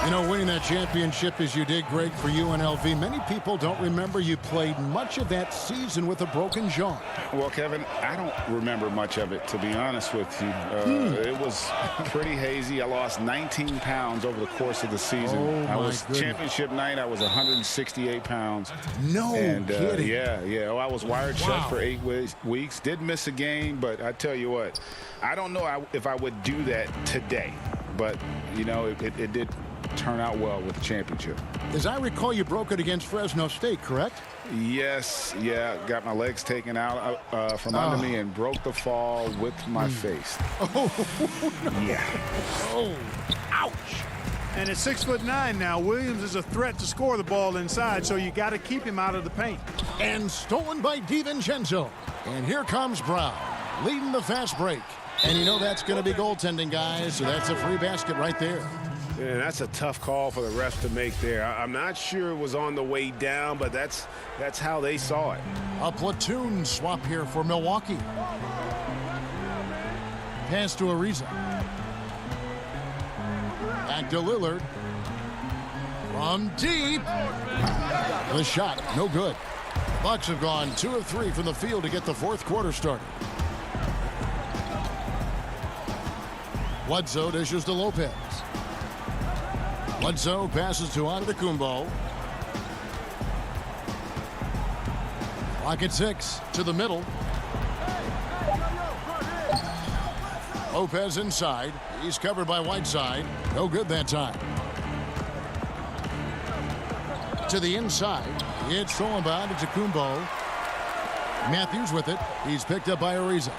You know, winning that championship as you did, Greg, for UNLV, many people don't remember you played much of that season with a broken jaw. Well, Kevin, I don't remember much of it, to be honest with you. It was pretty hazy. I lost 19 pounds over the course of the season. Oh, I was goodness. Championship night, I was 168 pounds. No kidding. Yeah. Oh, I was wired shut for 8 weeks. Did miss a game, but I tell you what, I don't know if I would do that today. But, you know, it did turn out well with the championship. As I recall, you broke it against Fresno State, correct? Yes, yeah. Got my legs taken out from under me and broke the fall with my face. Oh, no. Yeah. Oh, ouch. And at 6'9" now, Williams is a threat to score the ball inside, so you got to keep him out of the paint. And stolen by DiVincenzo. And here comes Brown, leading the fast break. And you know that's going to be goaltending, guys, so that's a free basket right there. Yeah, that's a tough call for the refs to make there. I'm not sure it was on the way down, but that's how they saw it. A platoon swap here for Milwaukee. Pass to Ariza. Back to Lillard. From deep. The shot, no good. Bucks have gone 2 of 3 from the field to get the fourth quarter started. Bledsoe dishes to Lopez. Bledsoe passes to Antetokounmpo. Clock at 6 to the middle. Lopez inside. He's covered by Whiteside. No good that time. To the inside. It's stolen by Antetokounmpo. Matthews with it. He's picked up by Ariza.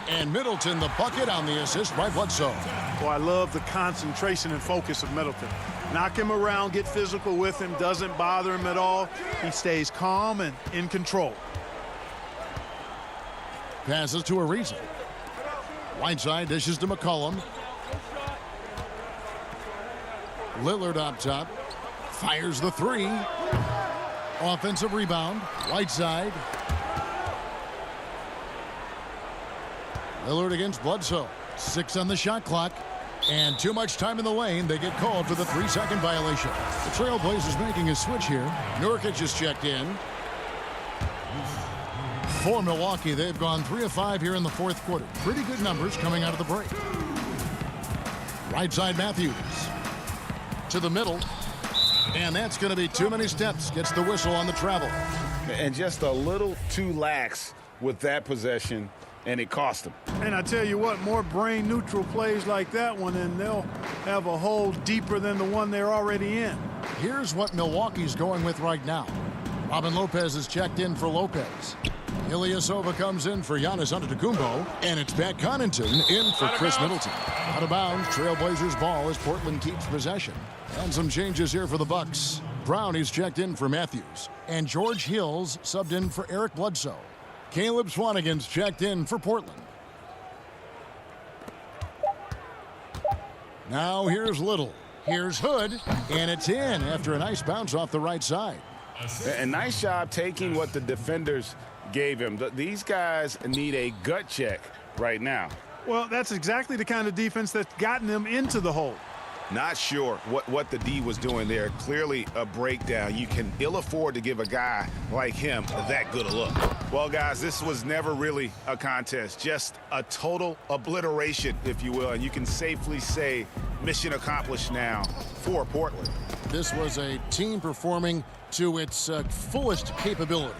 And Middleton the bucket on the assist by Bledsoe. Well, I love the concentration and focus of Middleton. Knock him around, get physical with him, doesn't bother him at all. He stays calm and in control. Passes to Ariza. Whiteside dishes to McCollum. Lillard up top. Fires the 3. Offensive rebound. Whiteside. Lillard against Bledsoe. 6 on the shot clock. And too much time in the lane. They get called for the 3-second violation. The Trailblazers making a switch here. Nurkic is checked in. For Milwaukee, they've gone 3 of 5 here in the fourth quarter. Pretty good numbers coming out of the break. Right side Matthews. To the middle. And that's going to be too many steps. Gets the whistle on the travel. And just a little too lax with that possession. and it cost them. And I tell you what, more brain-neutral plays like that one, and they'll have a hole deeper than the one they're already in. Here's what Milwaukee's going with right now. Robin Lopez is checked in for Lopez. Ilyasova comes in for Giannis Antetokounmpo, and it's Pat Connaughton in for Chris Middleton. Out of bounds, Trailblazers ball as Portland keeps possession. And some changes here for the Bucks. Brown is checked in for Matthews, and George Hill's subbed in for Eric Bledsoe. Caleb Swanigan's checked in for Portland. Now here's Little. Here's Hood, and it's in after a nice bounce off the right side. A nice job taking what the defenders gave him. These guys need a gut check right now. Well, that's exactly the kind of defense that's gotten them into the hole. Not sure what the D was doing there. Clearly a breakdown. You can ill afford to give a guy like him that good a look. Well, guys, this was never really a contest. Just a total obliteration, if you will. And you can safely say mission accomplished now for Portland. This was a team performing to its fullest capability.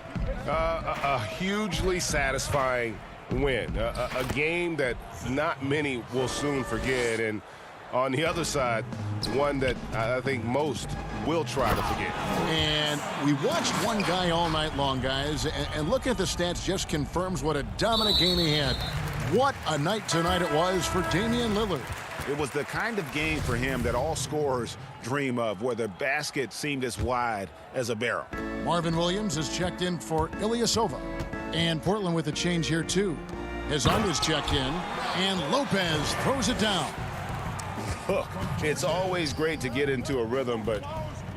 A hugely satisfying win. A game that not many will soon forget. And on the other side, one that I think most will try to forget. And we watched one guy all night long, guys, and looking at the stats just confirms what a dominant game he had. What a night tonight it was for Damian Lillard. It was the kind of game for him that all scorers dream of, where the basket seemed as wide as a barrel. Marvin Williams is checked in for Ilyasova. And Portland with a change here, too. Hazard is checked in, and Lopez throws it down. Look, it's always great to get into a rhythm, but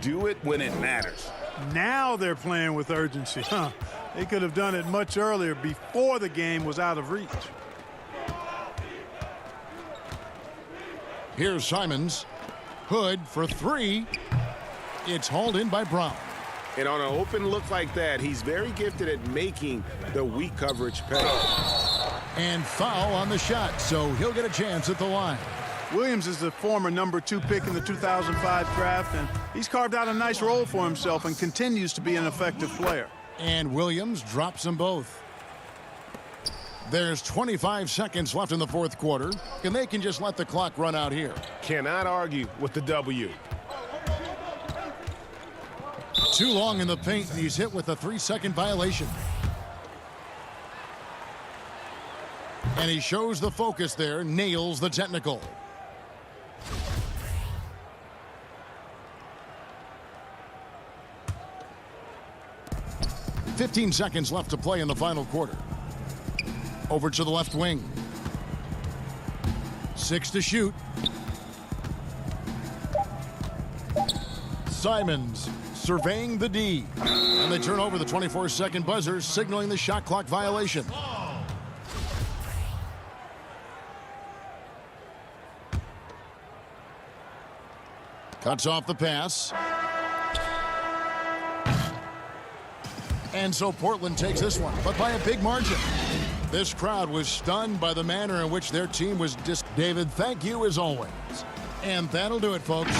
do it when it matters. Now they're playing with urgency. They could have done it much earlier, before the game was out of reach. Here's Simons. Hood for three. It's hauled in by Brown. And on an open look like that, he's very gifted at making the weak coverage pay. And foul on the shot, so he'll get a chance at the line. Williams is the former #2 pick in the 2005 draft, and he's carved out a nice role for himself and continues to be an effective player. And Williams drops them both. There's 25 seconds left in the fourth quarter, and they can just let the clock run out here. Cannot argue with the W. Too long in the paint, and he's hit with a 3-second violation. And he shows the focus there, nails the technical. "15 seconds left to play in the final quarter. Over to the left wing. 6 to shoot. Simons surveying the D. And they turn over the 24-second buzzer, signaling the shot clock violation. Cuts off the pass. And so Portland takes this one, but by a big margin. This crowd was stunned by the manner in which their team was David, thank you as always. And that'll do it, folks.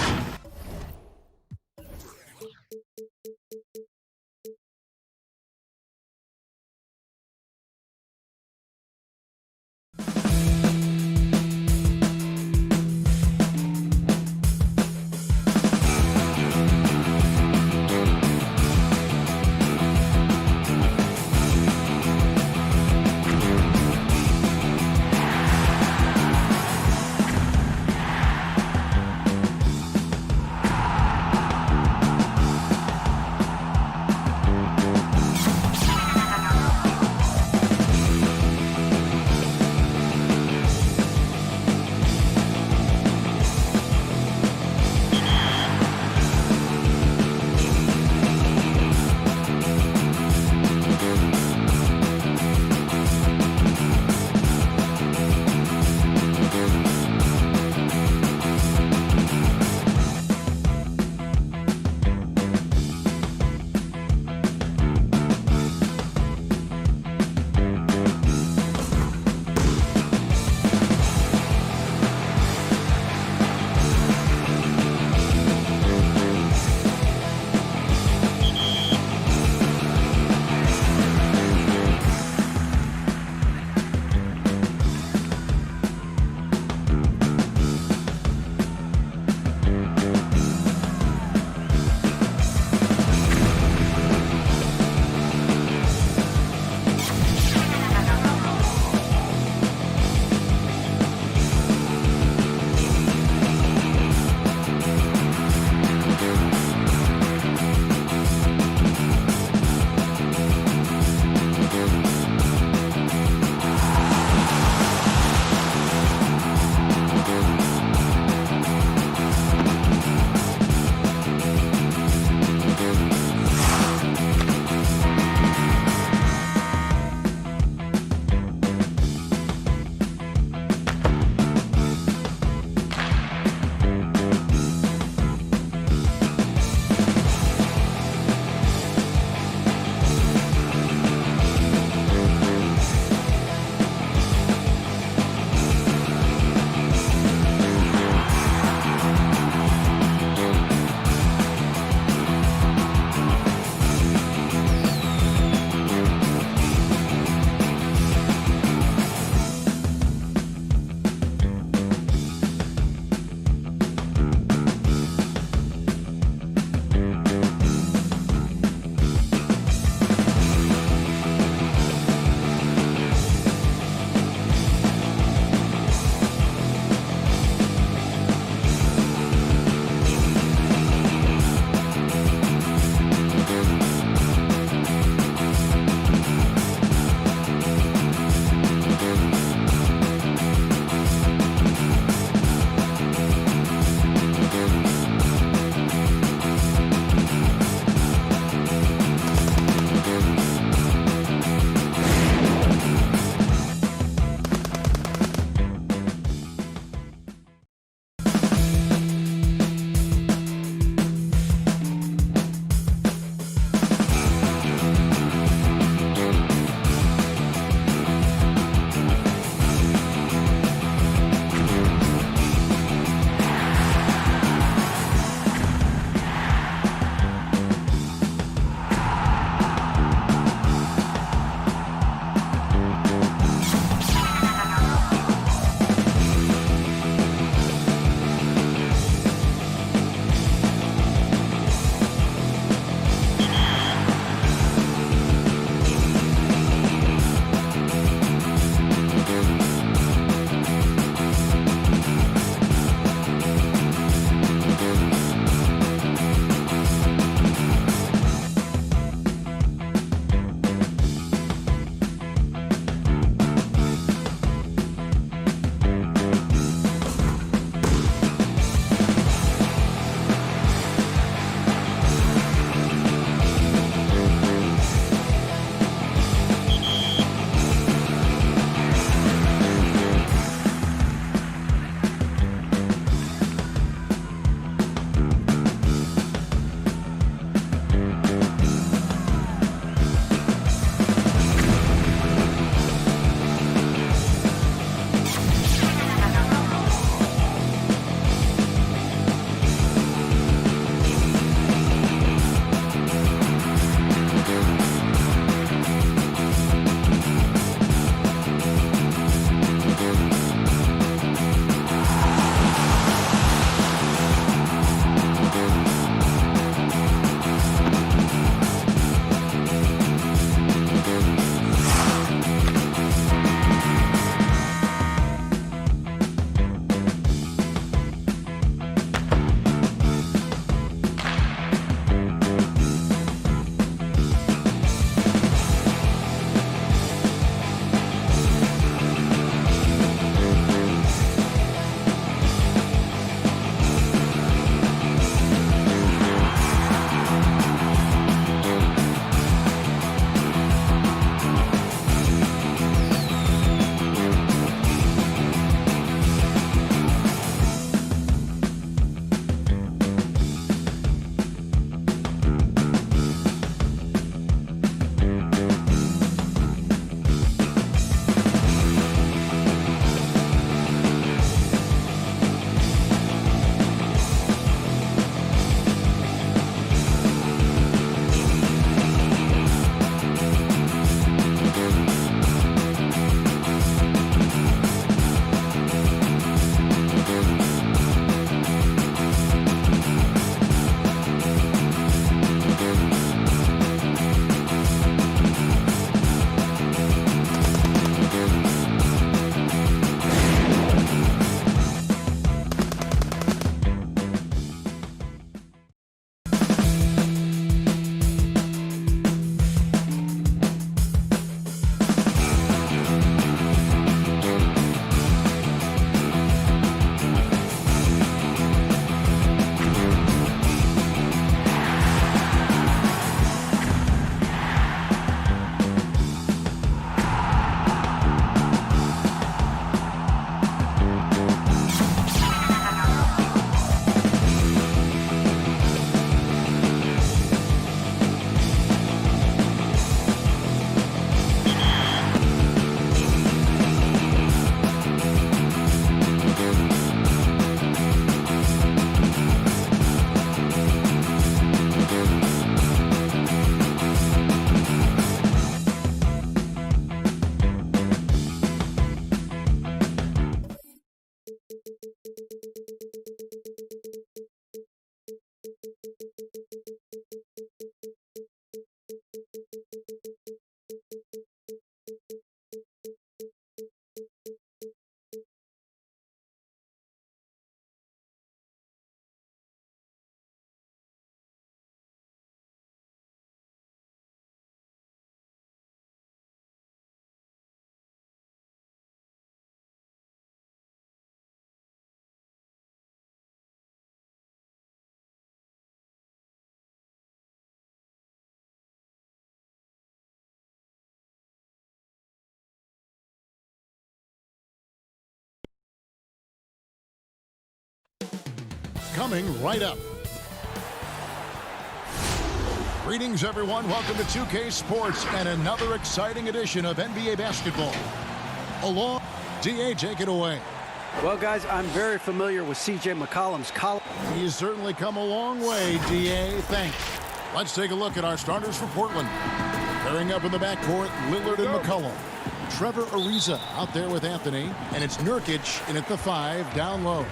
Coming right up. Greetings, everyone. Welcome to 2K Sports and another exciting edition of NBA basketball. Along, DA, take it away. Well, guys, I'm very familiar with C.J. McCollum's column. He's certainly come a long way, DA. Thanks. Let's take a look at our starters for Portland. Pairing up in the backcourt, Lillard and McCollum. Trevor Ariza out there with Anthony, and it's Nurkic in at the 5 down low.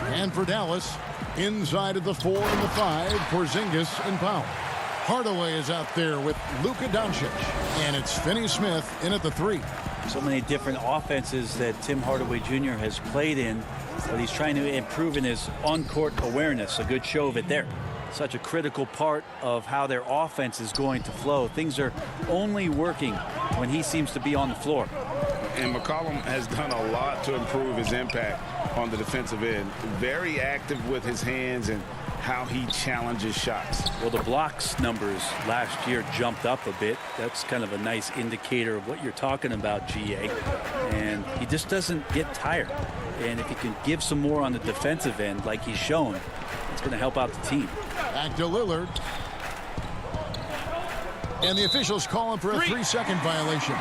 And for Dallas, inside of the 4 and the 5, Porzingis and Powell. Hardaway is out there with Luka Doncic, and it's Finney-Smith in at the 3. So many different offenses that Tim Hardaway Jr. has played in, but he's trying to improve in his on-court awareness. A good show of it there. Such a critical part of how their offense is going to flow. Things are only working when he seems to be on the floor. And McCollum has done a lot to improve his impact on the defensive end. Very active with his hands and how he challenges shots. Well, the blocks numbers last year jumped up a bit. That's kind of a nice indicator of what you're talking about, GA. And he just doesn't get tired. And if he can give some more on the defensive end like he's shown, it's going to help out the team. Back to Lillard. And the officials call him for a 3-second violation.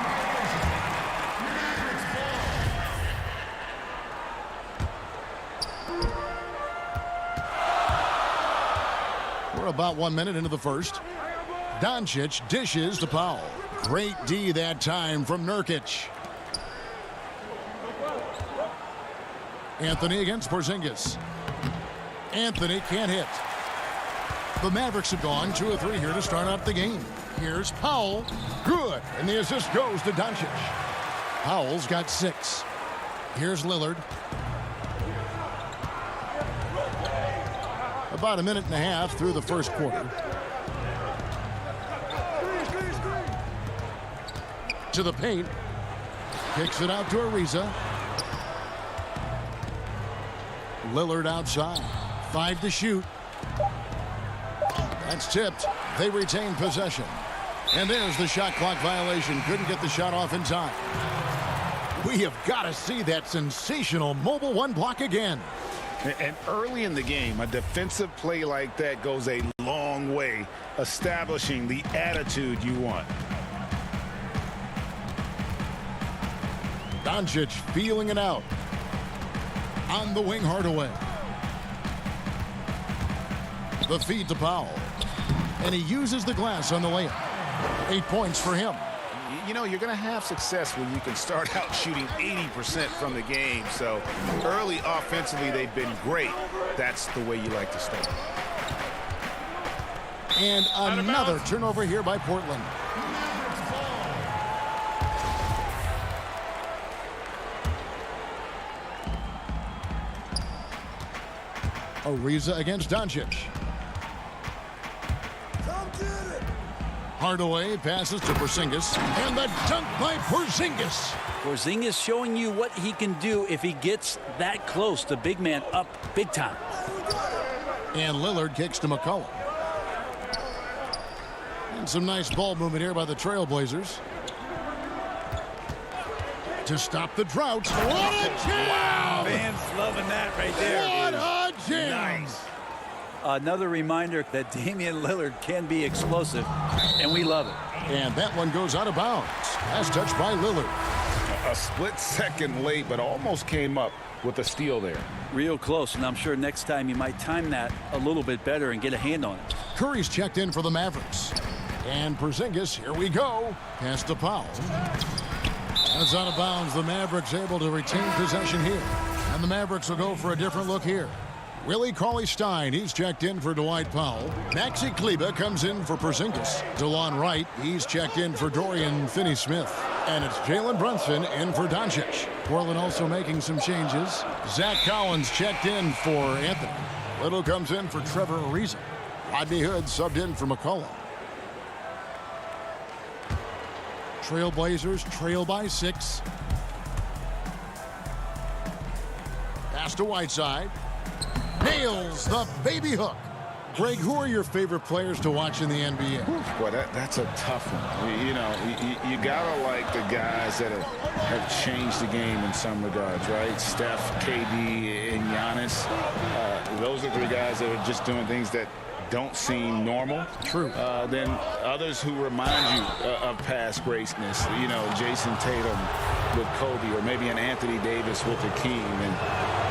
We're about 1 minute into the first. Doncic dishes to Powell. Great D that time from Nurkic. Anthony against Porzingis. Anthony can't hit. The Mavericks have gone 2 of 3 here to start out the game. Here's Powell. Good. And the assist goes to Doncic. Powell's got 6. Here's Lillard. About a minute and a half through the first quarter. To the paint. Kicks it out to Ariza. Lillard outside. 5 to shoot. That's tipped. They retain possession. And there's the shot clock violation. Couldn't get the shot off in time. We have got to see that sensational mobile 1 block again. And early in the game, a defensive play like that goes a long way, establishing the attitude you want. Doncic feeling it out. On the wing, Hardaway. The feed to Powell. And he uses the glass on the layup. 8 points for him. You know, you're going to have success when you can start out shooting 80% from the game. So early offensively, they've been great. That's the way you like to start. And another turnover here by Portland. Ariza against Doncic. Hardaway passes to Porzingis, and the dunk by Porzingis. Porzingis showing you what he can do if he gets that close. The big man up big time. And Lillard kicks to McCollum. And some nice ball movement here by the Trailblazers. To stop the drought. What a jam! Fans loving that right there. What a jam! Nice. Another reminder that Damian Lillard can be explosive, and we love it. And that one goes out of bounds. Last touch by Lillard. A split second late, but almost came up with a steal there. Real close, and I'm sure next time you might time that a little bit better and get a hand on it. Curry's checked in for the Mavericks. And Porzingis, here we go. Pass to Powell. That's out of bounds. The Mavericks able to retain possession here. And the Mavericks will go for a different look here. Willie Cauley-Stein, he's checked in for Dwight Powell. Maxi Kleber comes in for Porzingis. DeLon Wright, he's checked in for Dorian Finney-Smith. And it's Jalen Brunson in for Doncic. Portland also making some changes. Zach Collins checked in for Anthony. Little comes in for Trevor Ariza. Rodney Hood subbed in for McCollum. Trailblazers trail by 6. Pass to Whiteside. Nails the baby hook. Greg, who are your favorite players to watch in the NBA? Boy, that's a tough one. You know, you gotta like the guys that have changed the game in some regards, right? Steph, KD, and Giannis. Those are 3 guys that are just doing things that don't seem normal. True. Then others who remind you of past greatness. You know, Jason Tatum with Kobe, or maybe an Anthony Davis with the King. And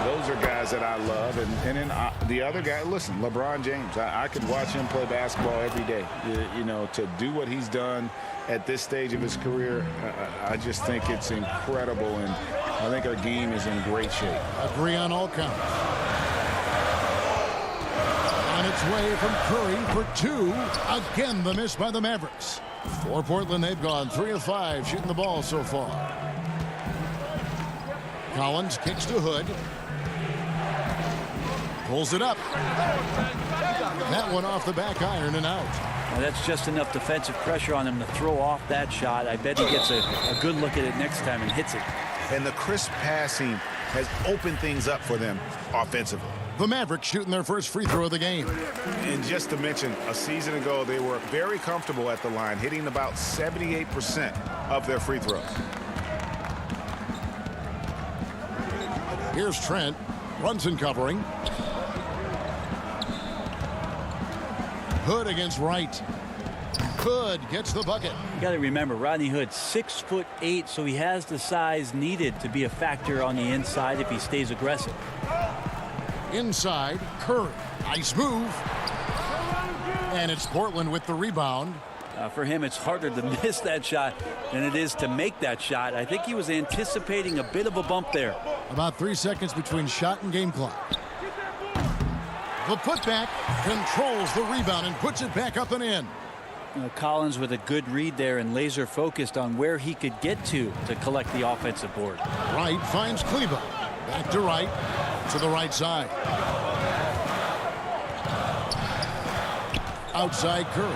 those are guys that I love. And then the other guy, listen, LeBron James. I could watch him play basketball every day. You know, to do what he's done at this stage of his career, I just think it's incredible. And I think our game is in great shape. Agree on all counts. On its way from Curry for 2. Again, the miss by the Mavericks. For Portland, they've gone 3 of 5 shooting the ball so far. Collins kicks to Hood. Pulls it up. That one off the back iron and out. Well, that's just enough defensive pressure on him to throw off that shot. I bet he gets a good look at it next time and hits it. And the crisp passing has opened things up for them offensively. The Mavericks shooting their first free throw of the game. And just to mention, a season ago, they were very comfortable at the line, hitting about 78% of their free throws. Here's Trent. Brunson covering. Hood against Wright. Hood gets the bucket. You got to remember, Rodney Hood, 6'8", so he has the size needed to be a factor on the inside if he stays aggressive. Inside, Curry. Nice move. And it's Portland with the rebound. For him, it's harder to miss that shot than it is to make that shot. I think he was anticipating a bit of a bump there. About 3 seconds between shot and game clock. The putback controls the rebound and puts it back up and in. Collins with a good read there and laser focused on where he could get to collect the offensive board. Wright finds Kleber. Back to Wright. To the right side. Outside Curry.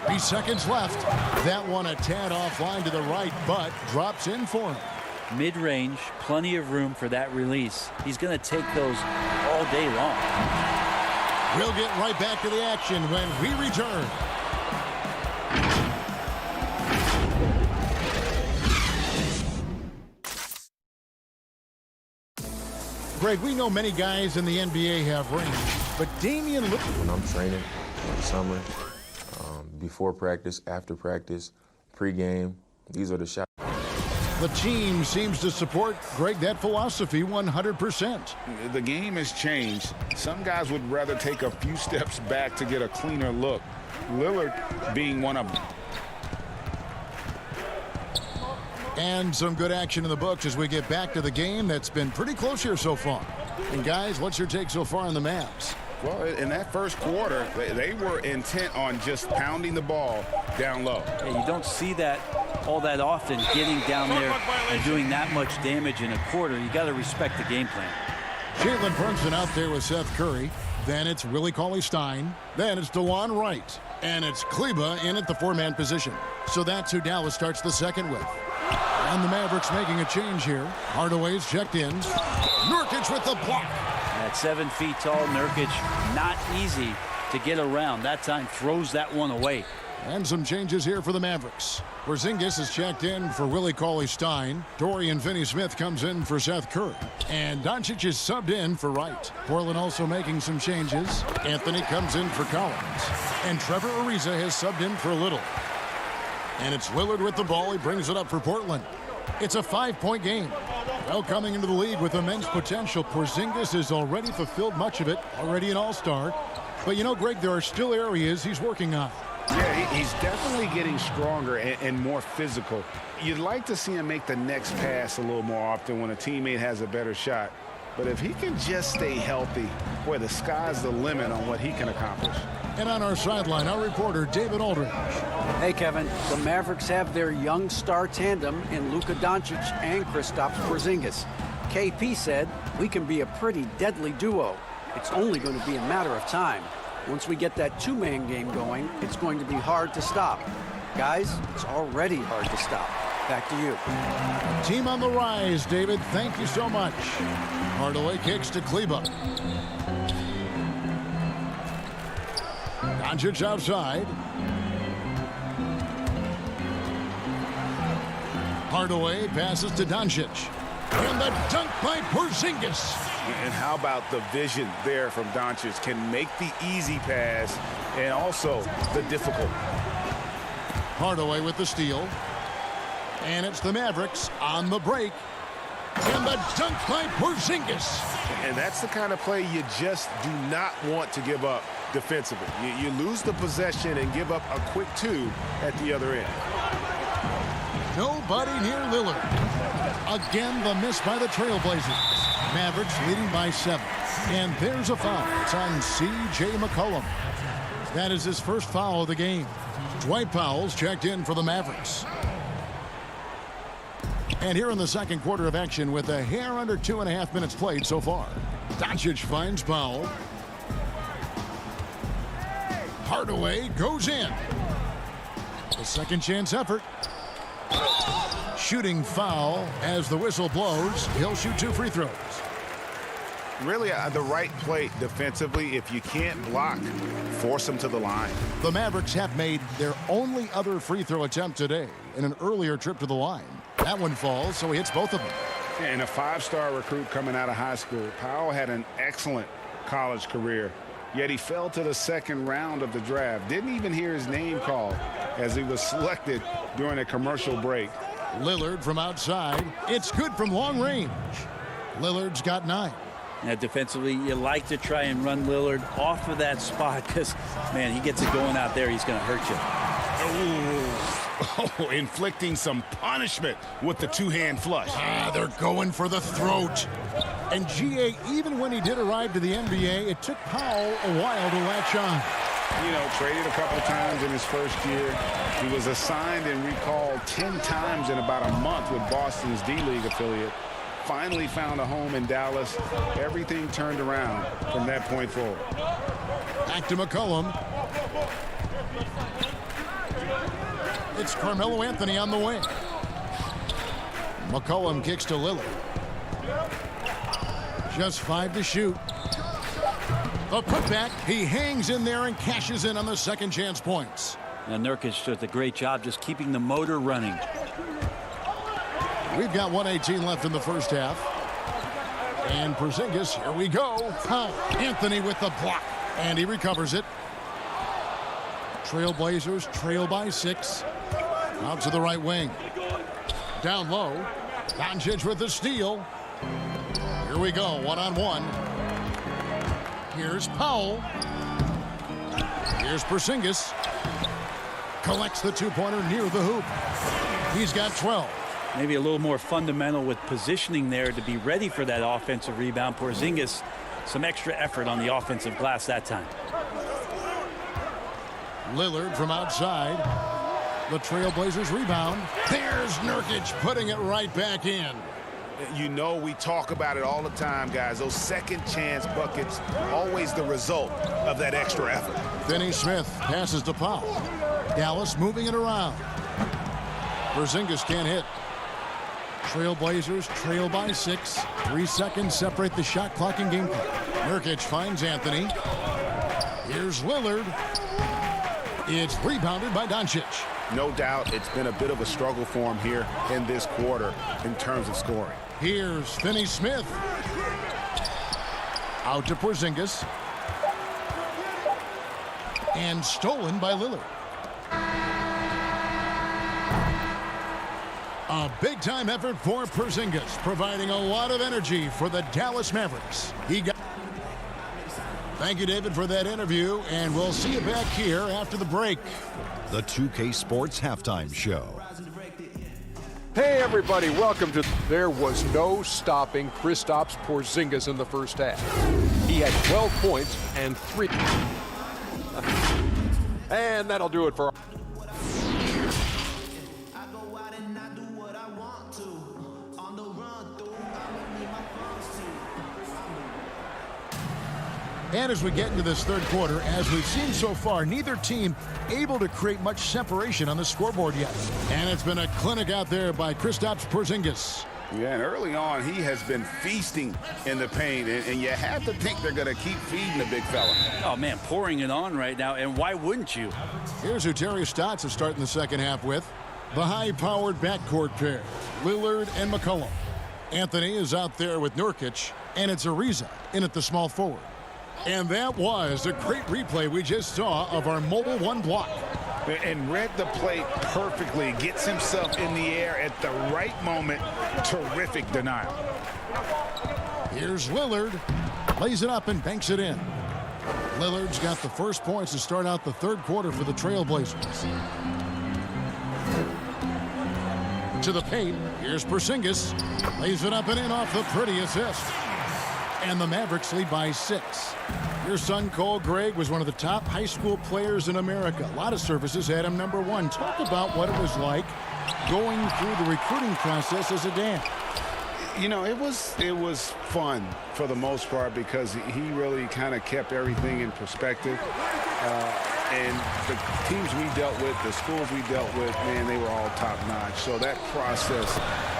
3 seconds left. That one a tad offline to the right, but drops in for him. Mid-range, plenty of room for that release. He's going to take those all day long. We'll get right back to the action when we return. Greg, we know many guys in the NBA have range, but Damian look. When I'm training in the summer, before practice, after practice, pregame, these are the shots. The team seems to support, Greg, that philosophy 100%. The game has changed. Some guys would rather take a few steps back to get a cleaner look. Lillard being one of them. And some good action in the books as we get back to the game that's been pretty close here so far. And guys, what's your take so far on the Mavs? Well, in that first quarter, they were intent on just pounding the ball down low. Yeah, you don't see that all that often, getting down there and doing that much damage in a quarter. You got to respect the game plan. Jalen Brunson out there with Seth Curry. Then it's Willie Cauley-Stein. Then it's DeLon Wright. And it's Kleber in at the 4-man position. So that's who Dallas starts the second with. And the Mavericks making a change here. Hardaway's checked in. Nurkic with the block. At 7 feet tall, Nurkic, not easy to get around. That time throws that one away. And some changes here for the Mavericks. Porzingis is checked in for Willie Cauley-Stein. Dorian Finney-Smith comes in for Seth Curry. And Doncic is subbed in for Wright. Portland also making some changes. Anthony comes in for Collins. And Trevor Ariza has subbed in for Little. And it's Lillard with the ball. He brings it up for Portland. It's a 5-point game. Well, coming into the league with immense potential, Porzingis has already fulfilled much of it, already an all-star. But you know, Greg, there are still areas he's working on. Yeah, he's definitely getting stronger and more physical. You'd like to see him make the next pass a little more often when a teammate has a better shot. But if he can just stay healthy, boy, the sky's the limit on what he can accomplish. And on our sideline, our reporter, David Aldridge. Hey, Kevin, the Mavericks have their young star tandem in Luka Doncic and Kristaps Porzingis. KP said, we can be a pretty deadly duo. It's only going to be a matter of time. Once we get that two-man game going, it's going to be hard to stop. Guys, it's already hard to stop. Back to you. Team on the rise, David. Thank you so much. Hardaway kicks to Kleba. Doncic outside. Hardaway passes to Doncic. And the dunk by Porzingis. And how about the vision there from Doncic? Can make the easy pass and also the difficult. Hardaway with the steal. And it's the Mavericks on the break. And the dunk by Porzingis. And that's the kind of play you just do not want to give up defensively. You lose the possession and give up a quick two at the other end. Nobody near Lillard. Again, the miss by the Trailblazers. Mavericks leading by 7. And there's a foul. It's on C.J. McCollum. That is his first foul of the game. Dwight Powell's checked in for the Mavericks. And here in the second quarter of action with a hair under 2.5 minutes played so far. Doncic finds Powell. Hardaway goes in. The second chance effort. Shooting foul as the whistle blows. He'll shoot 2 free throws. Really the right play defensively. If you can't block, force him to the line. The Mavericks have made their only other free throw attempt today in an earlier trip to the line. That one falls, so he hits both of them. And a 5-star recruit coming out of high school. Powell had an excellent college career, yet he fell to the second round of the draft. Didn't even hear his name called as he was selected during a commercial break. Lillard from outside. It's good from long range. Lillard's got 9. Now, defensively, you like to try and run Lillard off of that spot because, man, he gets it going out there, he's going to hurt you. Oh, inflicting some punishment with the two-hand flush. They're going for the throat. And G.A., even when he did arrive to the NBA, it took Powell a while to latch on. You know, traded a couple times in his first year. He was assigned and recalled 10 times in about a month with Boston's D-League affiliate. Finally found a home in Dallas. Everything turned around from that point forward. Back to McCollum. It's Carmelo Anthony on the wing. McCollum kicks to Lillard. Just 5 to shoot. The putback. He hangs in there and cashes in on the second chance points. Now, Nurkic does a great job just keeping the motor running. We've got 1:18 left in the first half. And Porzingis, here we go. Anthony with the block. And he recovers it. Trailblazers trail by 6. Out to the right wing. Down low. Doncic with the steal. Here we go, 1-on-1. Here's Powell. Here's Porzingis. Collects the two-pointer near the hoop. He's got 12. Maybe a little more fundamental with positioning there to be ready for that offensive rebound. Porzingis, some extra effort on the offensive glass that time. Lillard from outside. The Trailblazers rebound. There's Nurkic putting it right back in. You know, we talk about it all the time, guys. Those second chance buckets, always the result of that extra effort. Finney Smith passes to Powell. Dallas moving it around. Porzingis can't hit. Trailblazers trail by 6. 3 seconds separate the shot clock and game clock. Nurkic finds Anthony. Here's Lillard. It's rebounded by Doncic. No doubt it's been a bit of a struggle for him here in this quarter in terms of scoring. Here's Finney Smith. Out to Porzingis. And stolen by Lillard. A big-time effort for Porzingis, providing a lot of energy for the Dallas Mavericks. Thank you, David, for that interview, and we'll see you back here after the break. The 2K Sports Halftime Show. Hey, everybody, welcome to... There was no stopping Kristaps Porzingis in the first half. He had 12 points and 3. And that'll do it for... And as we get into this third quarter, as we've seen so far, neither team able to create much separation on the scoreboard yet. And it's been a clinic out there by Kristaps Porzingis. Yeah, and early on, he has been feasting in the paint, and you have to think they're going to keep feeding the big fella. Oh, man, pouring it on right now, and why wouldn't you? Here's who Terry Stotts is starting the second half with. The high-powered backcourt pair, Lillard and McCollum. Anthony is out there with Nurkic, and it's Ariza in at the small forward. And that was a great replay we just saw of our Mobile One block. And read the play perfectly. Gets himself in the air at the right moment. Terrific denial. Here's Lillard. Lays it up and banks it in. Lillard's got the first points to start out the third quarter for the Trailblazers. To the paint. Here's Porzingis. Lays it up and in off the pretty assist. And the Mavericks lead by 6. Your son, Cole Gregg, was one of the top high school players in America. A lot of services had him #1. Talk about what it was like going through the recruiting process as a dad. You know, it was fun for the most part because he really kind of kept everything in perspective. And the teams we dealt with, the schools we dealt with, man, they were all top-notch. So that process,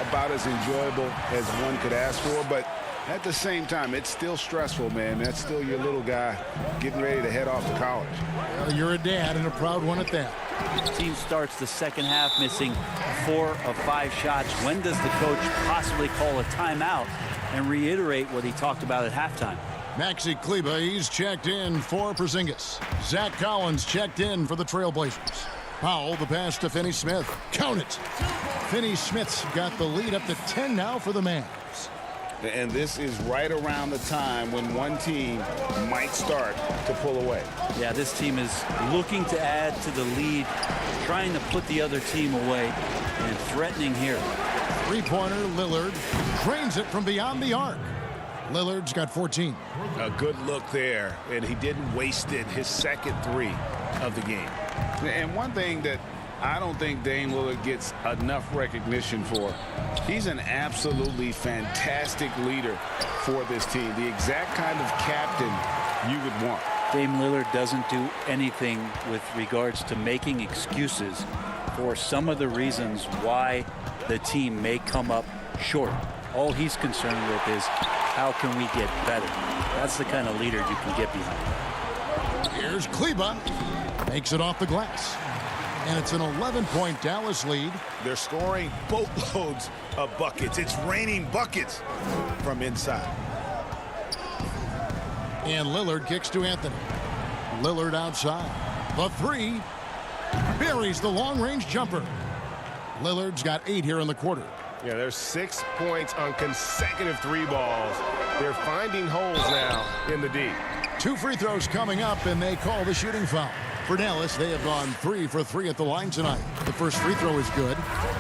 about as enjoyable as one could ask for. But at the same time, it's still stressful, man. That's still your little guy getting ready to head off to college. Well, you're a dad and a proud one at that. The team starts the second half missing 4 of 5 shots. When does the coach possibly call a timeout and reiterate what he talked about at halftime? Maxi Kleber, he's checked in for Porzingis. Zach Collins checked in for the Trailblazers. Powell, the pass to Finney-Smith. Count it. Finney-Smith's got the lead up to 10 now for the Mavs. And this is right around the time when one team might start to pull away. Yeah, this team is looking to add to the lead, trying to put the other team away, and threatening here. Three-pointer, Lillard drains it from beyond the arc. Lillard's got 14. A good look there, and he didn't waste it. His second 3 of the game. And one thing that I don't think Dame Lillard gets enough recognition for, he's an absolutely fantastic leader for this team. The exact kind of captain you would want. Dame Lillard doesn't do anything with regards to making excuses for some of the reasons why the team may come up short. All he's concerned with is how can we get better. That's the kind of leader you can get behind. Here's Kleber. Makes it off the glass. And it's an 11-point Dallas lead. They're scoring boatloads of buckets. It's raining buckets from inside. And Lillard kicks to Anthony. Lillard outside. The 3 buries the long-range jumper. Lillard's got 8 here in the quarter. Yeah, there's 6 points on consecutive 3 balls. They're finding holes now in the D. 2 free throws coming up, and they call the shooting foul. For Dallas, they have gone 3 for 3 at the line tonight. The first free throw is good,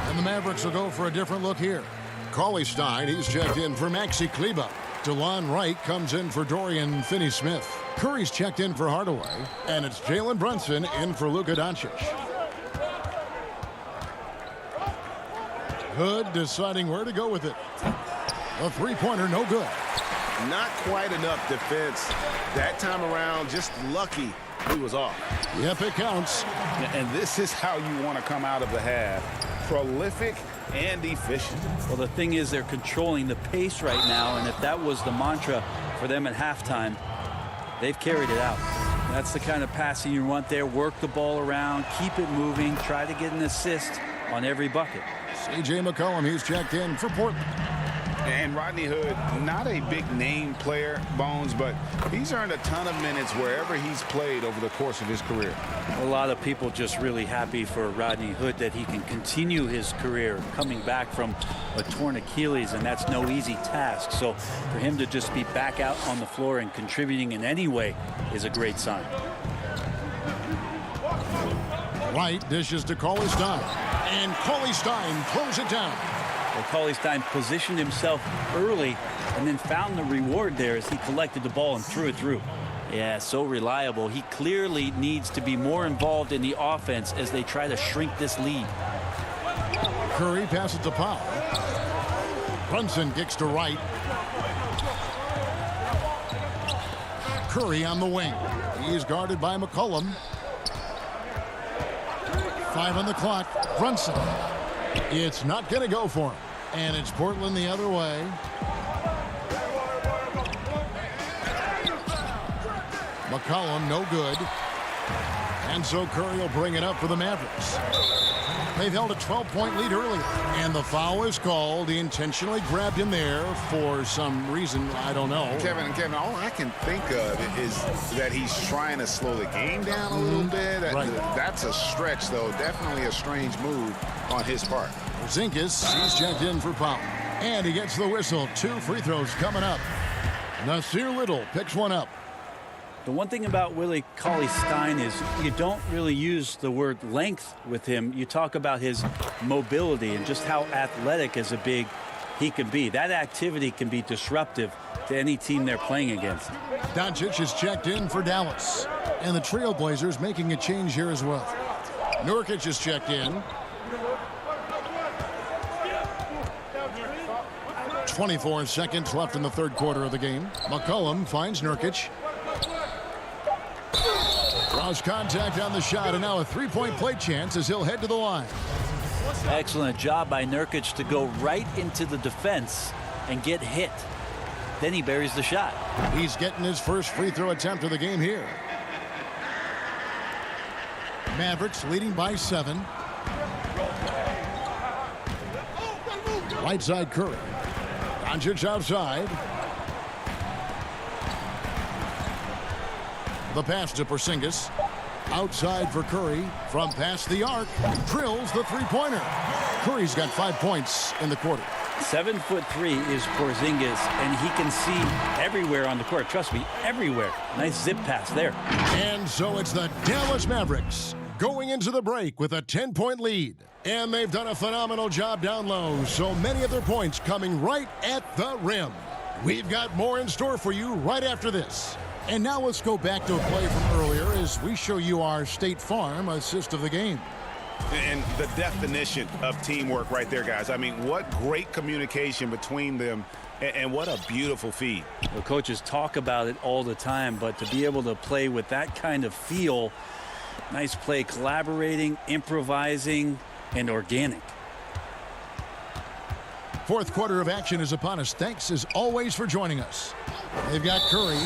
and the Mavericks will go for a different look here. Cauley Stein, he's checked in for Maxi Kleber. DeLon Wright comes in for Dorian Finney-Smith. Curry's checked in for Hardaway, and it's Jalen Brunson in for Luka Doncic. Hood deciding where to go with it. A three-pointer, no good. Not quite enough defense. That time around, just lucky he was off. Yep, it counts. And this is how you want to come out of the half. Prolific and efficient. Well, the thing is they're controlling the pace right now, and if that was the mantra for them at halftime, they've carried it out. That's the kind of passing you want there. Work the ball around, keep it moving, try to get an assist on every bucket. C.J. McCollum, he's checked in for Portland. And Rodney Hood, not a big name player, Bones, but he's earned a ton of minutes wherever he's played over the course of his career. A lot of people just really happy for Rodney Hood that he can continue his career coming back from a torn Achilles, and that's no easy task. So for him to just be back out on the floor and contributing in any way is a great sign. White dishes to Cauley Stein. And Cauley Stein pulls it down. Well, Cauley Stein positioned himself early and then found the reward there as he collected the ball and threw it through. Yeah, so reliable. He clearly needs to be more involved in the offense as they try to shrink this lead. Curry passes to Powell. Brunson kicks to right. Curry on the wing. He's guarded by McCollum. 5 on the clock. Brunson. It's not going to go for him. And it's Portland the other way. McCollum, no good. And so Curry will bring it up for the Mavericks. They've held a 12-point lead earlier. And the foul is called. He intentionally grabbed him there for some reason. I don't know. Kevin, all I can think of is that he's trying to slow the game down a little bit. Right. That's a stretch, though. Definitely a strange move on his part. Porzingis, he's checked in for Powell. And he gets the whistle. 2 free throws coming up. Nasir Little picks one up. The one thing about Willie Cauley-Stein is you don't really use the word length with him. You talk about his mobility and just how athletic as a big he can be. That activity can be disruptive to any team they're playing against. Doncic is checked in for Dallas. And the Trailblazers making a change here as well. Nurkic is checked in. 24 seconds left in the third quarter of the game. McCollum finds Nurkic. Draws contact on the shot, and now a three-point play chance as he'll head to the line. Excellent job by Nurkic to go right into the defense and get hit. Then he buries the shot. He's getting his first free throw attempt of the game here. Mavericks leading by 7. Right side Curry. Doncic outside. The pass to Porzingis. Outside for Curry. From past the arc. Drills the three-pointer. Curry's got 5 points in the quarter. 7'3" is Porzingis, and he can see everywhere on the court. Trust me, everywhere. Nice zip pass there. And so it's the Dallas Mavericks going into the break with a 10-point lead. And they've done a phenomenal job down low. So many of their points coming right at the rim. We've got more in store for you right after this. And now let's go back to a play from earlier as we show you our State Farm assist of the game. And the definition of teamwork right there, guys. I mean, what great communication between them, and what a beautiful feed. The coaches talk about it all the time, but to be able to play with that kind of feel, nice play, collaborating, improvising, and organic. Fourth quarter of action is upon us. Thanks as always for joining us. They've got Curry.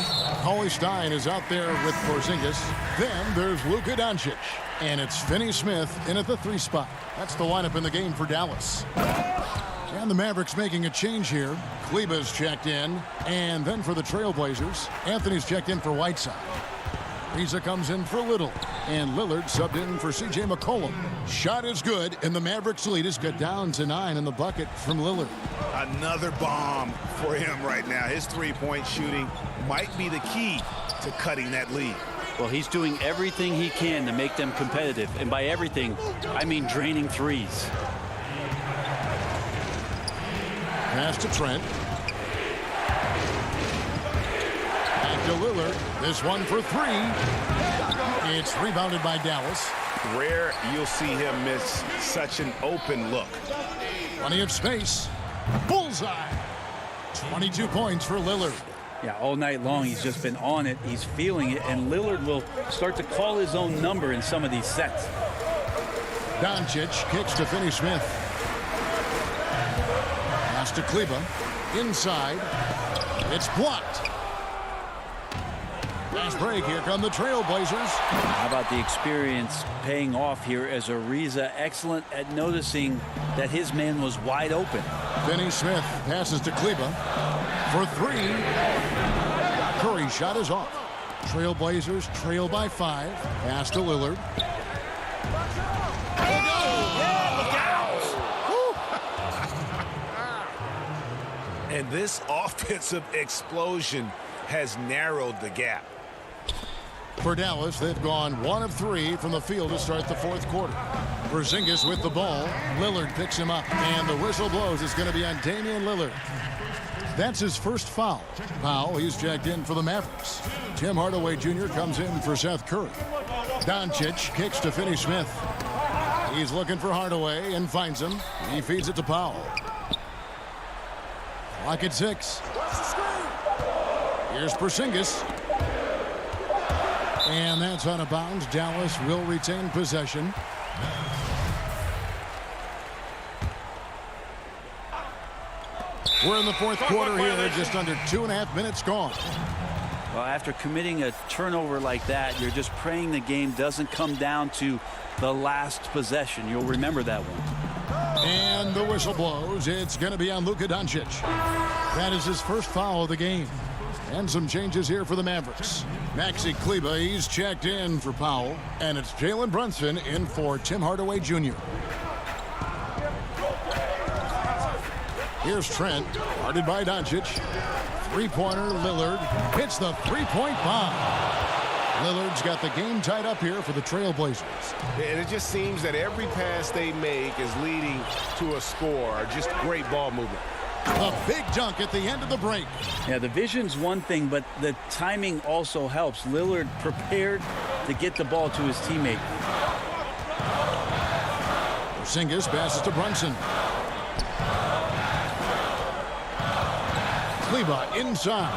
Cauley Stein is out there with Porzingis. Then there's Luka Doncic. And it's Finney Smith in at the 3 spot. That's the lineup in the game for Dallas. And the Mavericks making a change here. Kleba's checked in. And then for the Trailblazers, Anthony's checked in for Whiteside. Reza comes in for Little. And Lillard subbed in for C.J. McCollum. Shot is good, and the Mavericks lead has got down to 9 in the bucket from Lillard. Another bomb for him right now. His three-point shooting might be the key to cutting that lead. Well, he's doing everything he can to make them competitive. And by everything, I mean draining threes. Pass to Trent. Back to Lillard. This one for 3. It's rebounded by Dallas. Rare you'll see him miss such an open look. Plenty of space. Bullseye. 22 points for Lillard. Yeah, all night long he's just been on it. He's feeling it, and Lillard will start to call his own number in some of these sets. Doncic kicks to Finney Smith. Pass to Kleba. Inside. It's blocked. Last break. Here come the Trailblazers. How about the experience paying off here as Ariza excellent at noticing that his man was wide open. Finney Smith passes to Kleba for 3. Curry shot is off. Trailblazers trail by 5. Pass to Lillard. And this offensive explosion has narrowed the gap. For Dallas, they've gone 1 of 3 from the field to start the fourth quarter. Porzingis with the ball. Lillard picks him up, and the whistle blows. It's going to be on Damian Lillard. That's his first foul. Powell, he's checked in for the Mavericks. Tim Hardaway Jr. comes in for Seth Curry. Doncic kicks to Finney Smith. He's looking for Hardaway and finds him. He feeds it to Powell. Clock at 6. Here's Porzingis. And that's out of bounds. Dallas will retain possession. We're in the fourth quarter here. Just under 2.5 minutes gone. Well, after committing a turnover like that, you're just praying the game doesn't come down to the last possession. You'll remember that one. And the whistle blows. It's going to be on Luka Doncic. That is his first foul of the game. And some changes here for the Mavericks. Maxi Kleber, he's checked in for Powell. And it's Jalen Brunson in for Tim Hardaway Jr. Here's Trent, guarded by Doncic. Three-pointer, Lillard hits the three-point bomb. Lillard's got the game tied up here for the Trailblazers. And it just seems that every pass they make is leading to a score. Just great ball movement. A big dunk at the end of the break. Yeah, the vision's one thing, but the timing also helps. Lillard prepared to get the ball to his teammate. Porzingis passes to Brunson. Kleber inside.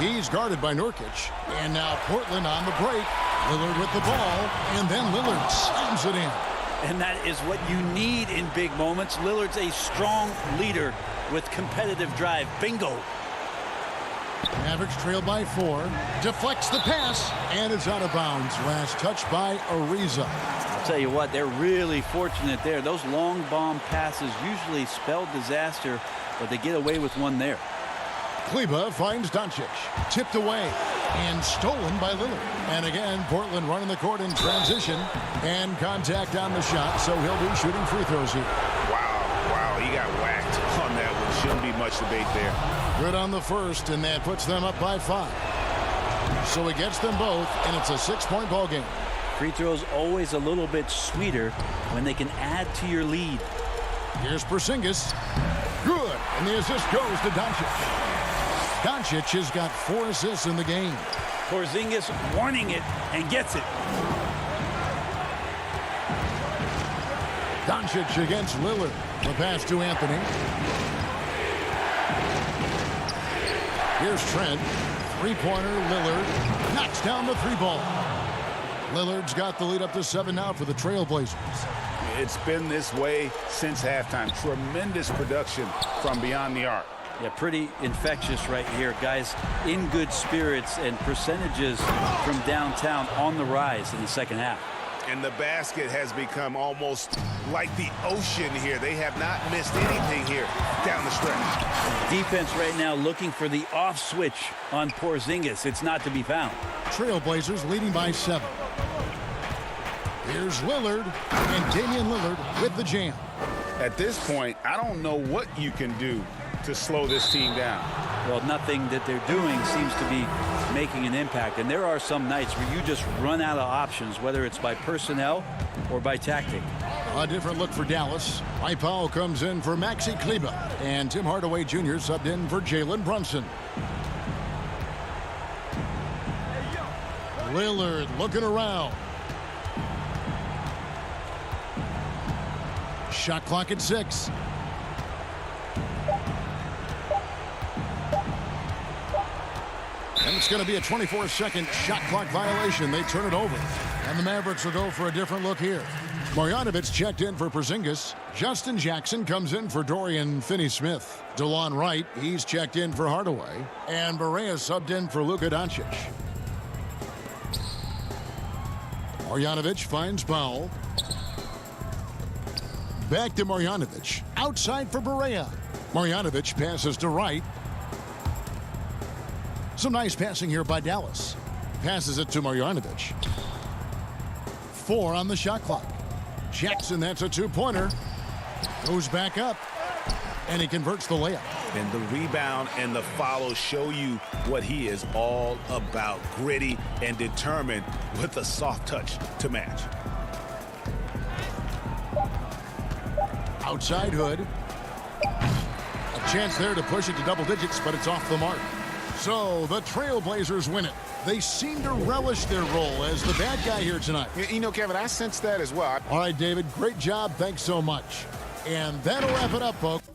He's guarded by Nurkic. And now Portland on the break. Lillard with the ball. And then Lillard slams it in. And that is what you need in big moments. Lillard's a strong leader with competitive drive. Bingo. Mavericks trail by 4. Deflects the pass. And it's out of bounds. Last touch by Ariza. I'll tell you what, they're really fortunate there. Those long bomb passes usually spell disaster, but they get away with one there. Kleber finds Doncic. Tipped away and stolen by Lillard. And again, Portland running the court in transition. And contact on the shot, so he'll be shooting free throws here. Wow, he got whacked on that one. Shouldn't be much debate there. Good on the first, and that puts them up by 5. So he gets them both, and it's a 6-point ball game. Free throws always a little bit sweeter when they can add to your lead. Here's Porzingis. Good, and the assist goes to Doncic. Doncic has got 4 assists in the game. Porzingis wanting it and gets it. Doncic against Lillard. The pass to Anthony. Here's Trent. Three-pointer, Lillard. Knocks down the 3-ball. Lillard's got the lead up to 7 now for the Trailblazers. It's been this way since halftime. Tremendous production from beyond the arc. Yeah, pretty infectious right here. Guys in good spirits and percentages from downtown on the rise in the second half. And the basket has become almost like the ocean here. They have not missed anything here down the stretch. Defense right now looking for the off switch on Porzingis. It's not to be found. Trailblazers leading by 7. Here's Lillard, and Damian Lillard with the jam. At this point, I don't know what you can do to slow this team down. Well, nothing that they're doing seems to be making an impact. And there are some nights where you just run out of options, whether it's by personnel or by tactic. A different look for Dallas. Mike Powell comes in for Maxi Kleber. And Tim Hardaway Jr. subbed in for Jalen Brunson. Lillard looking around. Shot clock at 6. And it's going to be a 24-second shot clock violation. They turn it over. And the Mavericks will go for a different look here. Marjanovic checked in for Porzingis. Justin Jackson comes in for Dorian Finney-Smith. DeLon Wright, he's checked in for Hardaway. And Barea subbed in for Luka Doncic. Marjanovic finds Powell. Back to Marjanovic. Outside for Barea. Marjanovic passes to Wright. Some nice passing here by Dallas. Passes it to Marjanovic. 4 on the shot clock. Jackson, that's a 2-pointer. Goes back up. And he converts the layup. And the rebound and the follow show you what he is all about. Gritty and determined with a soft touch to match. Outside Hood. A chance there to push it to double digits, but it's off the mark. So the Trailblazers win it. They seem to relish their role as the bad guy here tonight. You know, Kevin, I sense that as well. All right, David, great job. Thanks so much. And that'll wrap it up, folks.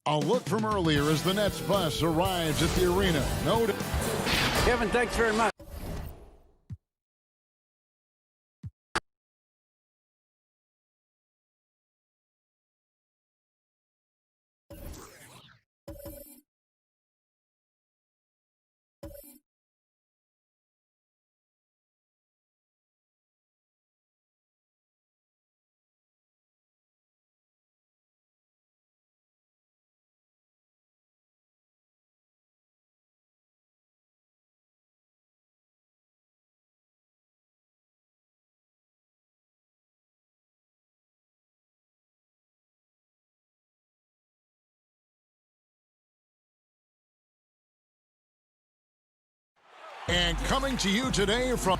A look from earlier as the Nets bus arrives at the arena. No. Kevin, thanks very much. And coming to you today from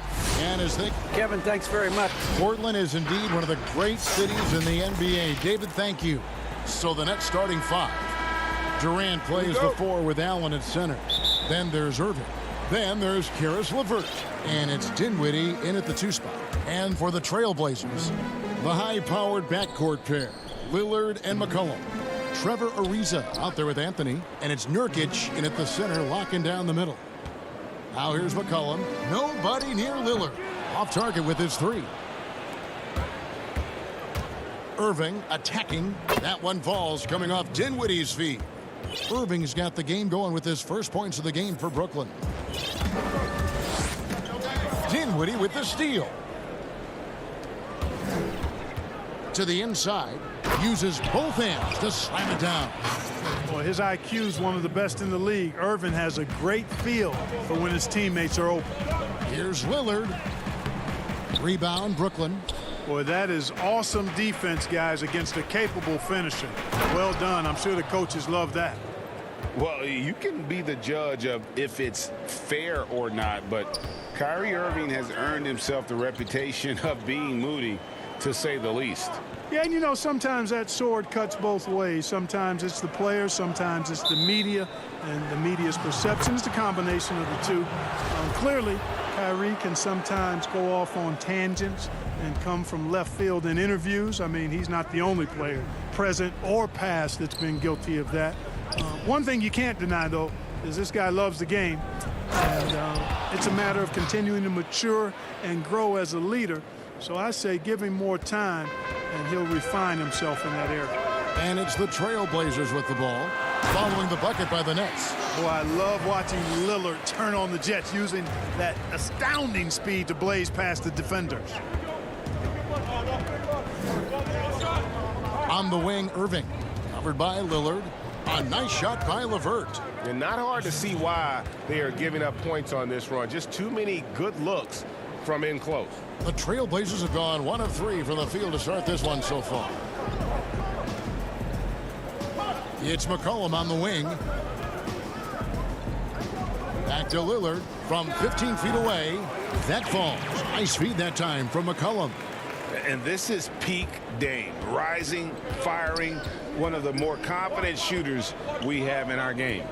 Kevin, thanks very much. Portland is indeed one of the great cities in the NBA. David, thank you. So the Nets starting 5. Durant plays the 4 with Allen at center. Then there's Irving. Then there's Caris LeVert. And it's Dinwiddie in at the 2 spot. And for the Trailblazers, the high-powered backcourt pair, Lillard and McCollum. Trevor Ariza out there with Anthony. And it's Nurkic in at the center, locking down the middle. Now here's McCollum. Nobody near Lillard. Off target with his 3. Irving attacking. That one falls, coming off Dinwiddie's feet. Irving's got the game going with his first points of the game for Brooklyn. Dinwiddie with the steal. To the inside. Uses both hands to slam it down. Well, his IQ is one of the best in the league. Irving has a great feel for when his teammates are open. Here's Lillard. Rebound, Brooklyn. Boy, that is awesome defense, guys, against a capable finisher. Well done. I'm sure the coaches love that. Well, you can be the judge of if it's fair or not, but Kyrie Irving has earned himself the reputation of being moody, to say the least. Yeah, and you know, sometimes that sword cuts both ways. Sometimes it's the players, sometimes it's the media, and the media's perception is the combination of the two. Clearly, Kyrie can sometimes go off on tangents and come from left field in interviews. I mean, he's not the only player, present or past, that's been guilty of that. One thing you can't deny, though, is this guy loves the game, and it's a matter of continuing to mature and grow as a leader. So I say give him more time, and he'll refine himself in that area. And it's the Trailblazers with the ball, following the bucket by the Nets. Boy, I love watching Lillard turn on the Jets, using that astounding speed to blaze past the defenders. On the wing, Irving, covered by Lillard. A nice shot by LeVert. And not hard to see why they are giving up points on this run. Just too many good looks from in close. The Trailblazers have gone 1 of 3 from the field to start this one so far. It's McCollum on the wing. Back to Lillard from 15 feet away. That falls. Nice feed that time from McCollum. And this is peak Dame. Rising, firing, one of the more confident shooters we have in our game.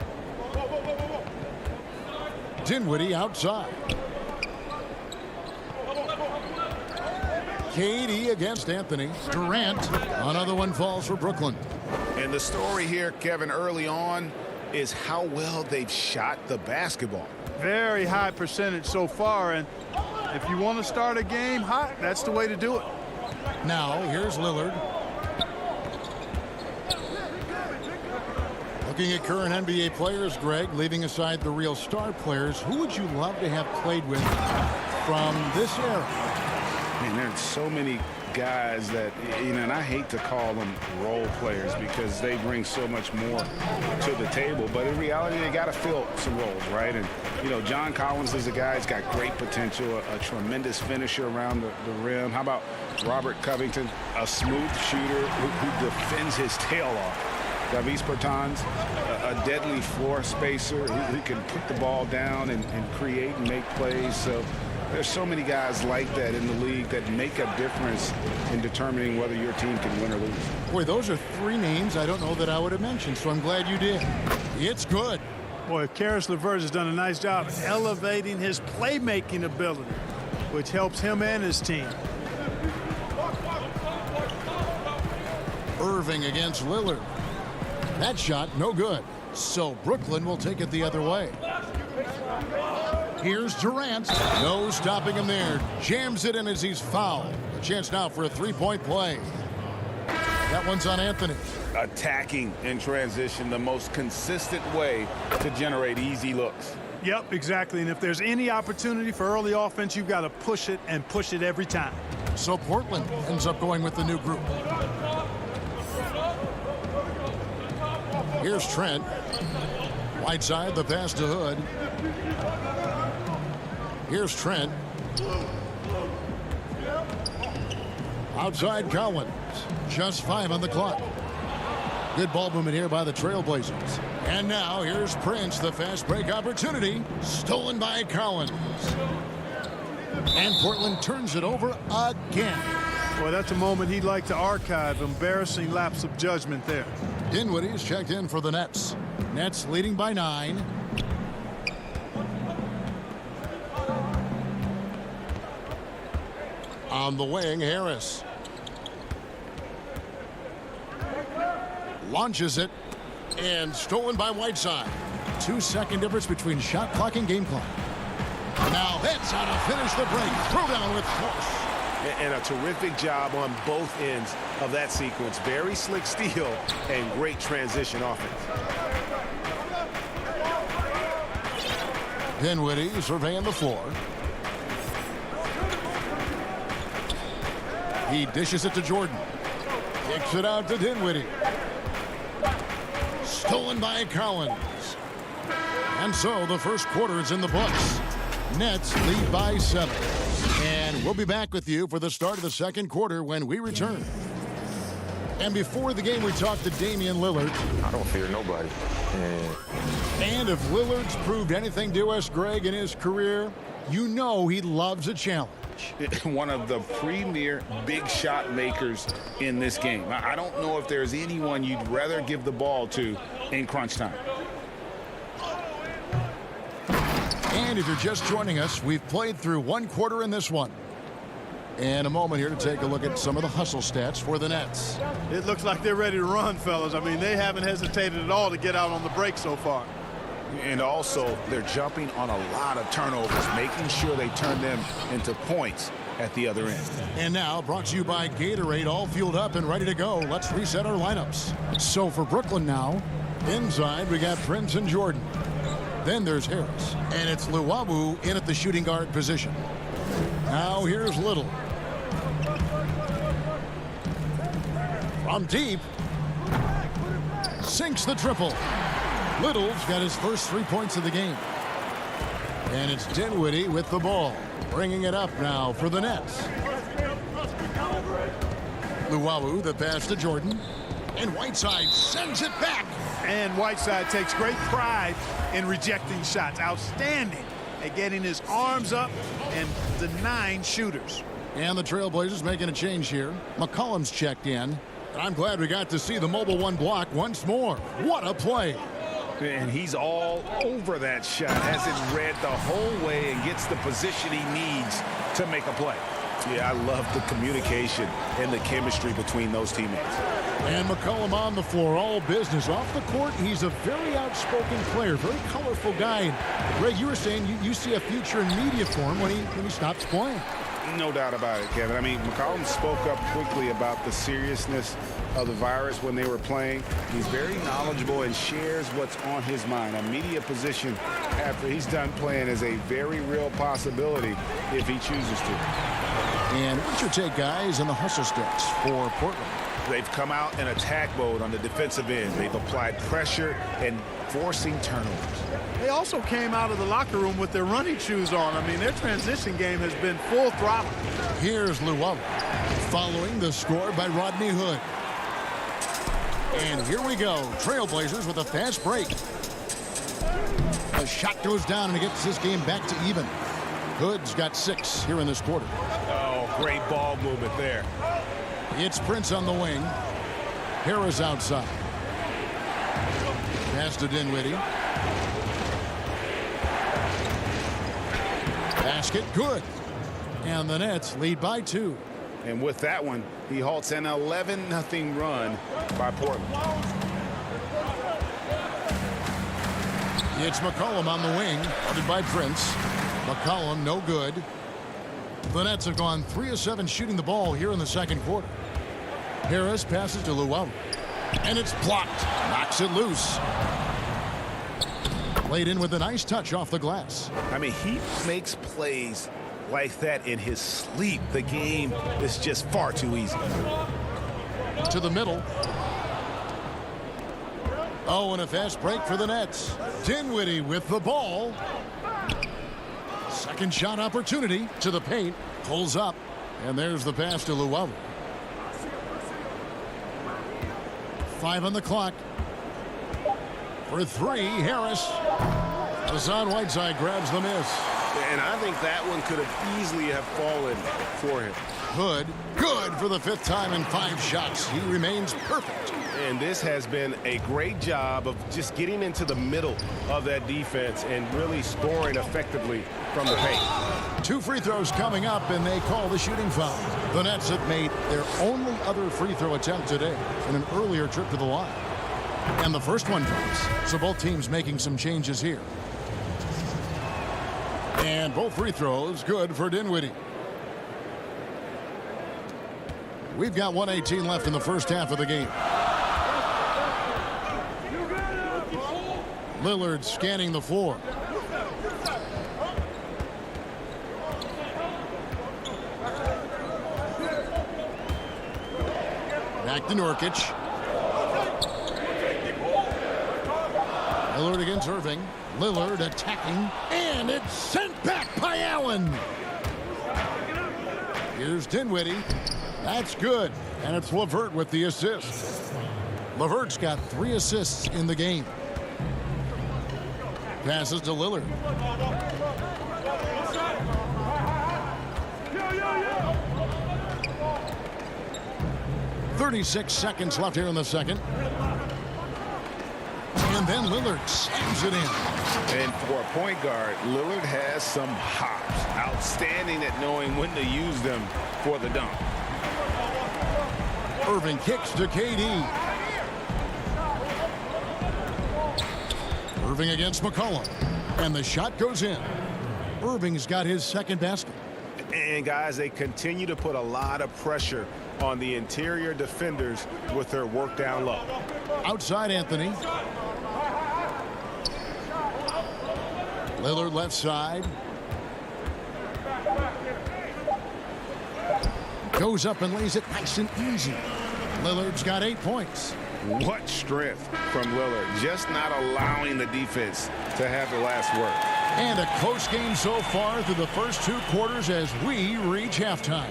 Dinwiddie outside. KD against Anthony. Durant. Another one falls for Brooklyn. And the story here, Kevin, early on is how well they've shot the basketball. Very high percentage so far, and if you want to start a game hot, that's the way to do it. Now, here's Lillard. Looking at current NBA players, Greg, leaving aside the real star players, who would you love to have played with from this era? Man, there's so many guys that, you know, and I hate to call them role players because they bring so much more to the table. But in reality, they got to fill some roles, right? And, you know, John Collins is a guy who's got great potential, a tremendous finisher around the rim. How about Robert Covington, a smooth shooter who defends his tail off? Davis Bertans, a deadly floor spacer who can put the ball down and create and make plays. So there's so many guys like that in the league that make a difference in determining whether your team can win or lose. Boy, those are 3 names I don't know that I would have mentioned, so I'm glad you did. It's good. Boy, Caris LeVert has done a nice job elevating his playmaking ability, which helps him and his team. Irving against Lillard. That shot, no good. So Brooklyn will take it the other way. Here's Durant. No stopping him there. Jams it in as he's fouled. A chance now for a three-point play. That one's on Anthony. Attacking in transition, the most consistent way to generate easy looks. Yep, exactly. And if there's any opportunity for early offense, you've got to push it and push it every time. So Portland ends up going with the new group. Here's Trent. Whiteside, the pass to Hood. Here's Trent. Outside Collins. Just 5 on the clock. Good ball movement here by the Trailblazers. And now here's Prince, the fast break opportunity. Stolen by Collins. And Portland turns it over again. Boy, that's a moment he'd like to archive. Embarrassing lapse of judgment there. Dinwiddie's checked in for the Nets. Nets leading by 9. On the wing, Harris. Launches it. And stolen by Whiteside. 2-second difference between shot clock and game clock. Now that's how to finish the break. Throw down with force. And a terrific job on both ends of that sequence. Very slick steal and great transition offense. Dinwiddie surveying the floor. He dishes it to Jordan. Kicks it out to Dinwiddie. Stolen by Collins. And so the first quarter is in the books. Nets lead by 7. And we'll be back with you for the start of the second quarter when we return. And before the game, we talked to Damian Lillard. I don't fear nobody. And if Lillard's proved anything to us, Greg, in his career, you know he loves a challenge. One of the premier big shot makers in this game. I don't know if there's anyone you'd rather give the ball to in crunch time. And if you're just joining us, we've played through one quarter in this one. And a moment here to take a look at some of the hustle stats for the Nets. It looks like they're ready to run, fellas. I mean, they haven't hesitated at all to get out on the break so far. And also, they're jumping on a lot of turnovers, making sure they turn them into points at the other end. And now, brought to you by Gatorade, all fueled up and ready to go. Let's reset our lineups. So for Brooklyn now, inside we got Prince and Jordan. Then there's Harris. And it's Luwawu in at the shooting guard position. Now here's Little. From deep. Sinks the triple. Little's got his first 3 points of the game. And it's Dinwiddie with the ball. Bringing it up now for the Nets. Luwawu, the pass to Jordan. And Whiteside sends it back. And Whiteside takes great pride in rejecting shots. Outstanding at getting his arms up and denying shooters. And the Trailblazers making a change here. McCollum's checked in. And I'm glad we got to see the mobile one block once more. What a play. And he's all over that shot. Has it read the whole way and gets the position he needs to make a play. Yeah, I love the communication and the chemistry between those teammates. And McCollum on the floor, all business. Off the court, he's a very outspoken player, very colorful guy. And Greg, you were saying you see a future in media for him when he stops playing. No doubt about it, Kevin. I mean, McCollum spoke up quickly about the seriousness of the virus when they were playing. He's very knowledgeable and shares what's on his mind. A media position after he's done playing is a very real possibility if he chooses to. And what's your take, guys, on the hustle stats for Portland? They've come out in attack mode on the defensive end. They've applied pressure and forcing turnovers. They also came out of the locker room with their running shoes on. I mean, their transition game has been full throttle. Here's Luwawu, following the score by Rodney Hood. And here we go. Trailblazers with a fast break. A shot goes down and it gets this game back to even. Hood's got 6 here in this quarter. Oh, great ball movement there. It's Prince on the wing. Harris outside. Pass to Dinwiddie. Basket good. And the Nets lead by 2. And with that one, he halts an 11-0 run by Portland. It's McCollum on the wing, guarded by Prince. McCollum, no good. The Nets have gone 3 of 7 shooting the ball here in the second quarter. Harris passes to Llewellyn. And it's blocked. Knocks it loose. Played in with a nice touch off the glass. I mean, he makes plays like that in his sleep. The game is just far too easy. To the middle. Oh, and a fast break for the Nets. Dinwiddie with the ball. Second shot opportunity to the paint. Pulls up. And there's the pass to Llewellyn. 5 on the clock. For 3, Harris. Hassan Whiteside grabs the miss. And I think that one could have easily have fallen for him. Good for the 5th time in 5 shots. He remains perfect. And this has been a great job of just getting into the middle of that defense and really scoring effectively from the paint. 2 free throws coming up, and they call the shooting foul. The Nets have made their only other free throw attempt today in an earlier trip to the line. And the first one drops, so both teams making some changes here. And both free throws good for Dinwiddie. We've got 1:18 left in the first half of the game. Lillard scanning the floor. Back to Nurkic. Lillard against Irving. Lillard attacking, and it's sent back by Allen. Here's Dinwiddie. That's good, and it's LeVert with the assist. LeVert's got 3 assists in the game. Passes to Lillard. 36 seconds left here in the second. And then Lillard slams it in. And for a point guard, Lillard has some hops. Outstanding at knowing when to use them for the dunk. Irving kicks to KD. Irving against McCollum. And the shot goes in. Irving's got his second basket. And guys, they continue to put a lot of pressure on the interior defenders with their work down low. Outside Anthony. Lillard left side. Goes up and lays it nice and easy. Lillard's got 8 points. What strength from Lillard. Just not allowing the defense to have the last word. And a close game so far through the first 2 quarters as we reach halftime.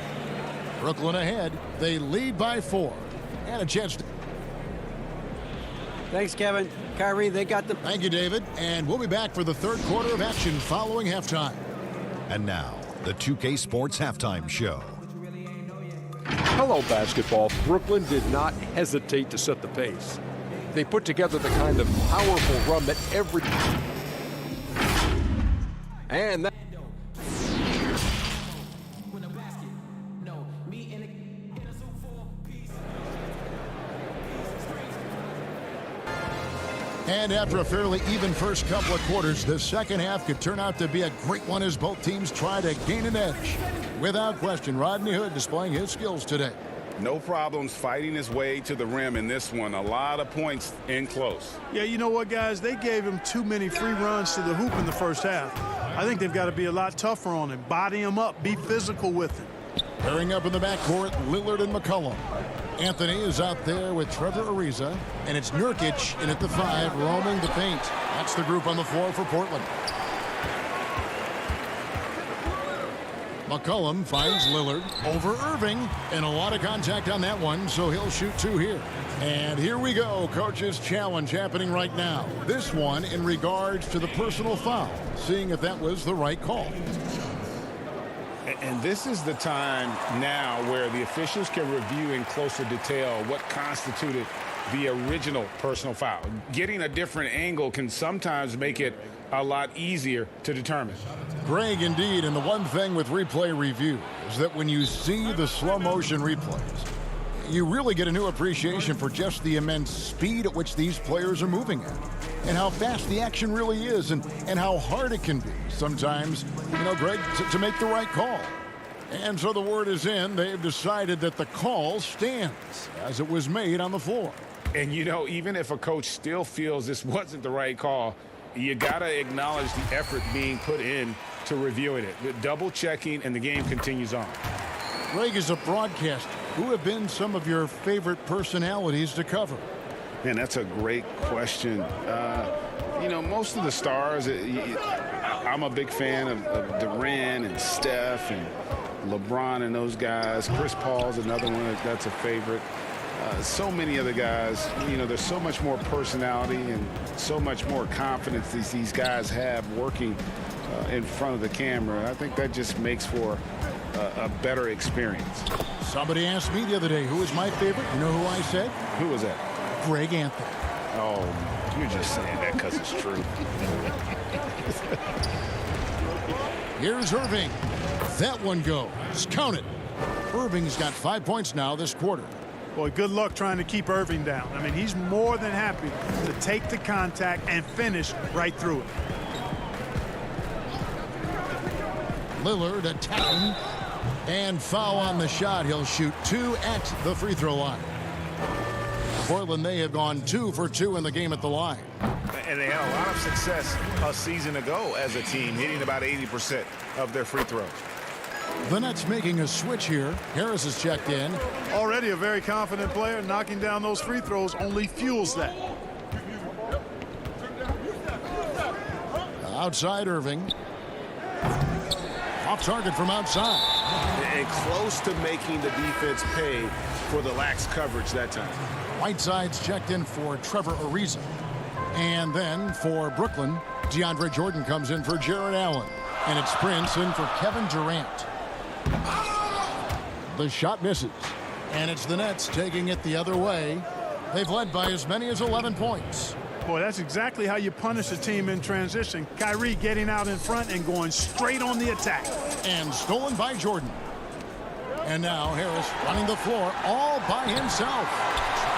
Brooklyn ahead. They lead by 4. And a chance to... Thanks, Kevin. Kyrie, they got the... Thank you, David. And we'll be back for the third quarter of action following halftime. And now, the 2K Sports Halftime Show. Hello, basketball. Brooklyn did not hesitate to set the pace. They put together the kind of powerful run that every... And that... And after a fairly even first couple of quarters, the second half could turn out to be a great one as both teams try to gain an edge. Without question, Rodney Hood displaying his skills today. No problems fighting his way to the rim in this one. A lot of points in close. Yeah, you know what, guys? They gave him too many free runs to the hoop in the first half. I think they've got to be a lot tougher on him. Body him up. Be physical with him. Pairing up in the backcourt, Lillard and McCollum. Anthony is out there with Trevor Ariza, and it's Nurkic in at the 5, roaming the paint. That's the group on the floor for Portland. McCollum finds Lillard over Irving, and a lot of contact on that one, so he'll shoot 2 here. And here we go, coach's challenge happening right now. This one in regards to the personal foul, seeing if that was the right call. And this is the time now where the officials can review in closer detail what constituted the original personal foul. Getting a different angle can sometimes make it a lot easier to determine. Greg, indeed, and the one thing with replay review is that when you see the slow motion replays, You really get a new appreciation for just the immense speed at which these players are moving at, and how fast the action really is, and how hard it can be sometimes, Greg, to make the right call. And so the word is in. They've decided that the call stands as it was made on the floor. And, even if a coach still feels this wasn't the right call, you got to acknowledge the effort being put in to reviewing it. The double checking, and the game continues on. Greg, is a broadcaster, who have been some of your favorite personalities to cover? Man, that's a great question. Most of the stars, I'm a big fan of Durant and Steph and LeBron and those guys. Chris Paul's another one that's a favorite. So many other guys, there's so much more personality and so much more confidence these guys have working in front of the camera. I think that just makes for a better experience. Somebody asked me the other day, who is my favorite? You know who I said? Who was that? Greg Anthony. Oh, you're just saying that because it's true. Here's Irving. That one goes. Count it. Irving's got 5 points now this quarter. Boy, good luck trying to keep Irving down. I mean, he's more than happy to take the contact and finish right through it. Lillard attacking, and foul on the shot. He'll shoot 2 at the free throw line. Portland, they have gone 2 for 2 in the game at the line. And they had a lot of success a season ago as a team, hitting about 80% of their free throws. The Nets making a switch here. Harris is checked in. Already a very confident player. Knocking down those free throws only fuels that. Outside Irving. Off target from outside. And close to making the defense pay for the lax coverage that time. Whiteside's checked in for Trevor Ariza. And then for Brooklyn, DeAndre Jordan comes in for Jared Allen. And it's Prince in for Kevin Durant. The shot misses. And it's the Nets taking it the other way. They've led by as many as 11 points. Boy, that's exactly how you punish a team in transition. Kyrie getting out in front and going straight on the attack. And stolen by Jordan. And now Harris running the floor all by himself.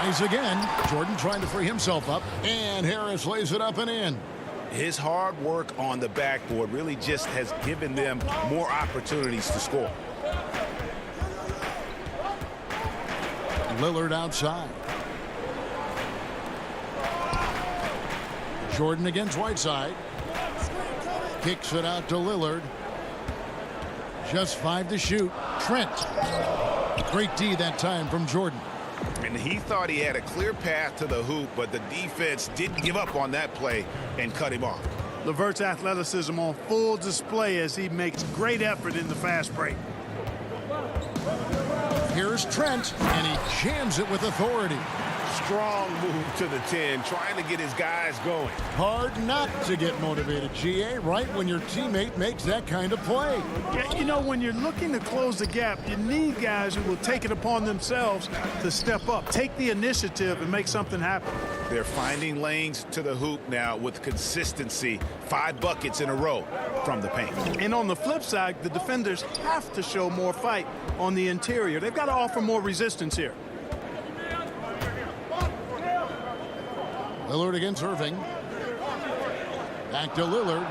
Tries again. Jordan trying to free himself up. And Harris lays it up and in. His hard work on the backboard really just has given them more opportunities to score. Lillard outside. Jordan against Whiteside. Kicks it out to Lillard. Just 5 to shoot. Trent. Great D that time from Jordan. And he thought he had a clear path to the hoop, but the defense didn't give up on that play and cut him off. LeVert's athleticism on full display as he makes great effort in the fast break. Here's Trent, and he jams it with authority. Strong move to the 10, trying to get his guys going. Hard not to get motivated, GA, right when your teammate makes that kind of play. Yeah, when you're looking to close the gap, you need guys who will take it upon themselves to step up, take the initiative, and make something happen. They're finding lanes to the hoop now with consistency. 5 buckets in a row from the paint. And on the flip side, the defenders have to show more fight on the interior. They've got to offer more resistance here. Lillard against Irving. Back to Lillard.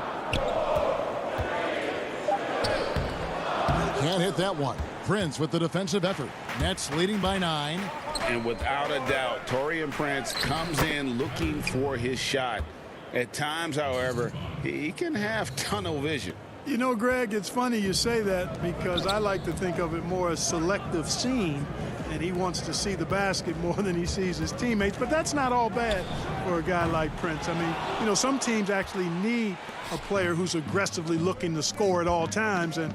Can't hit that one. Prince with the defensive effort. Nets leading by 9. And without a doubt, Taurean Prince comes in looking for his shot. At times, however, he can have tunnel vision. Greg, it's funny you say that because I like to think of it more as selective seeing, and he wants to see the basket more than he sees his teammates. But that's not all bad for a guy like Prince. I mean, some teams actually need a player who's aggressively looking to score at all times. And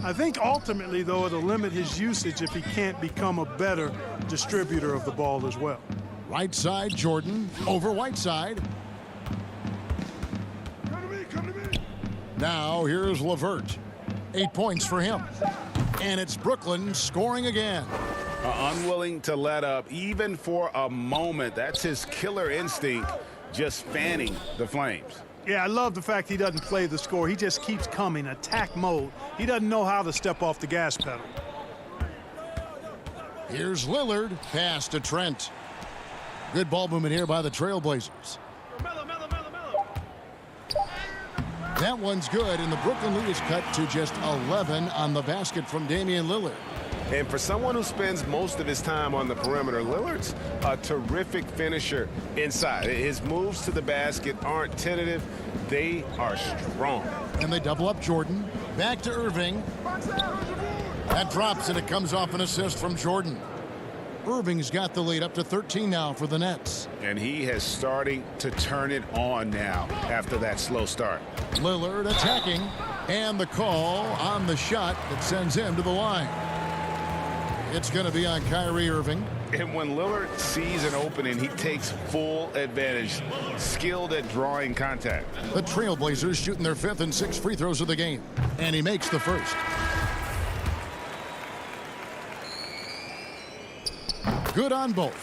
I think ultimately, though, it'll limit his usage if he can't become a better distributor of the ball as well. Right side, Jordan over Whiteside. Now here's LeVert. 8 points for him. And it's Brooklyn scoring again. Unwilling to let up even for a moment. That's his killer instinct, just fanning the flames. Yeah, I love the fact he doesn't play the score. He just keeps coming, attack mode. He doesn't know how to step off the gas pedal. Here's Lillard, pass to Trent. Good ball movement here by the Trailblazers. That one's good, and the Brooklyn lead is cut to just 11 on the basket from Damian Lillard. And for someone who spends most of his time on the perimeter, Lillard's a terrific finisher inside. His moves to the basket aren't tentative. They are strong. And they double up Jordan. Back to Irving. That drops, and it comes off an assist from Jordan. Irving's got the lead up to 13 now for the Nets. And he is starting to turn it on now after that slow start. Lillard attacking, and the call on the shot that sends him to the line. It's going to be on Kyrie Irving. And when Lillard sees an opening, he takes full advantage, skilled at drawing contact. The Trailblazers shooting their 5th and 6th free throws of the game, and he makes the first. Good on both.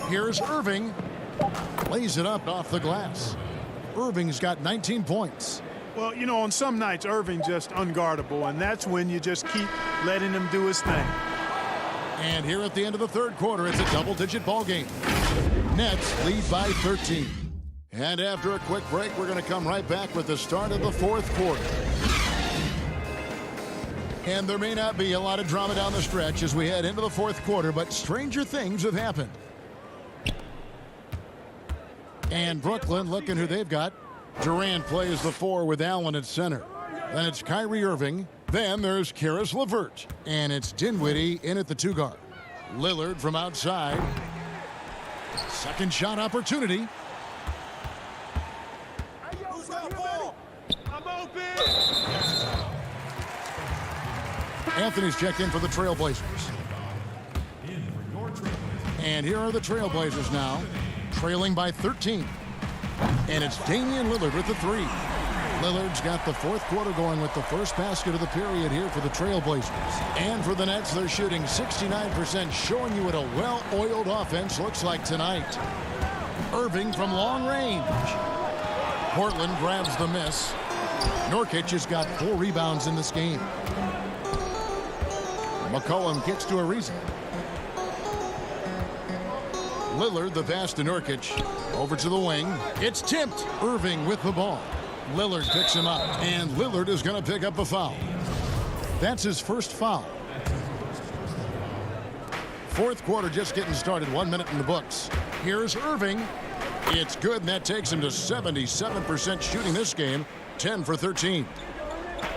Here's Irving. Lays it up off the glass. Irving's got 19 points. Well, you know, on some nights, Irving just unguardable, and that's when you just keep letting him do his thing. And here at the end of the third quarter, it's a double-digit ball game. Nets lead by 13. And after a quick break, we're going to come right back with the start of the fourth quarter. And there may not be a lot of drama down the stretch as we head into the fourth quarter, but stranger things have happened. And Brooklyn, looking who they've got. Durant plays the 4 with Allen at center. Then it's Kyrie Irving. Then there's Karis LeVert. And it's Dinwiddie in at the 2 guard. Lillard from outside. Second shot opportunity. Who's got ball? I'm open. Anthony's checked in for the Trailblazers. And here are the Trailblazers now, trailing by 13. And it's Damian Lillard with the 3. Lillard's got the fourth quarter going with the first basket of the period here for the Trailblazers. And for the Nets, they're shooting 69%, showing you what a well-oiled offense looks like tonight. Irving from long range. Portland grabs the miss. Nurkic has got 4 rebounds in this game. McCollum gets to a reason. Lillard, the pass to Nurkic. Over to the wing. It's tipped. Irving with the ball. Lillard picks him up. And Lillard is going to pick up a foul. That's his first foul. Fourth quarter just getting started. 1 minute in the books. Here's Irving. It's good, and that takes him to 77% shooting this game. 10 for 13.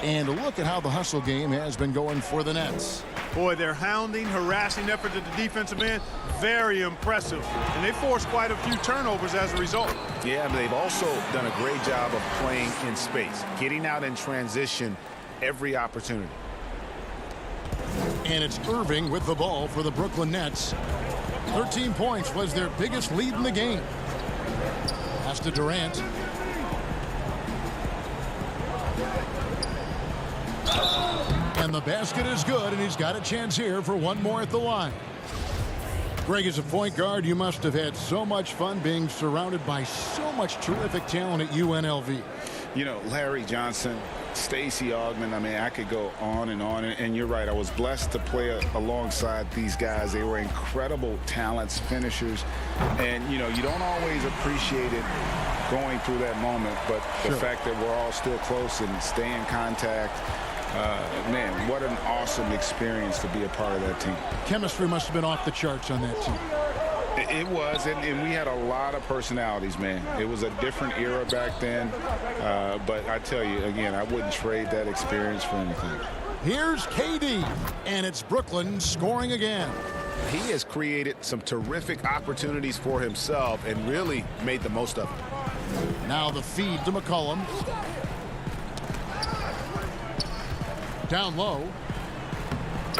And look at how the hustle game has been going for the Nets. Boy, their hounding, harassing effort at the defensive end, very impressive. And they forced quite a few turnovers as a result. Yeah, but they've also done a great job of playing in space, getting out in transition every opportunity. And it's Irving with the ball for the Brooklyn Nets. 13 points was their biggest lead in the game. Pass to Durant. And the basket is good, and he's got a chance here for one more at the line. Greg, as a point guard, you must have had so much fun being surrounded by so much terrific talent at UNLV. You know, Larry Johnson, Stacey Augmon, I mean, I could go on. And you're right, I was blessed to play alongside these guys. They were incredible talents, finishers. And, you know, you don't always appreciate it going through that moment, but the fact that we're all still close and stay in contact, man, what an awesome experience to be a part of that team. Chemistry must have been off the charts on that team. It was, and we had a lot of personalities, man. It was a different era back then, but I tell you, again, I wouldn't trade that experience for anything. Here's KD, and it's Brooklyn scoring again. He has created some terrific opportunities for himself and really made the most of it. Now the feed to McCollum. Down low.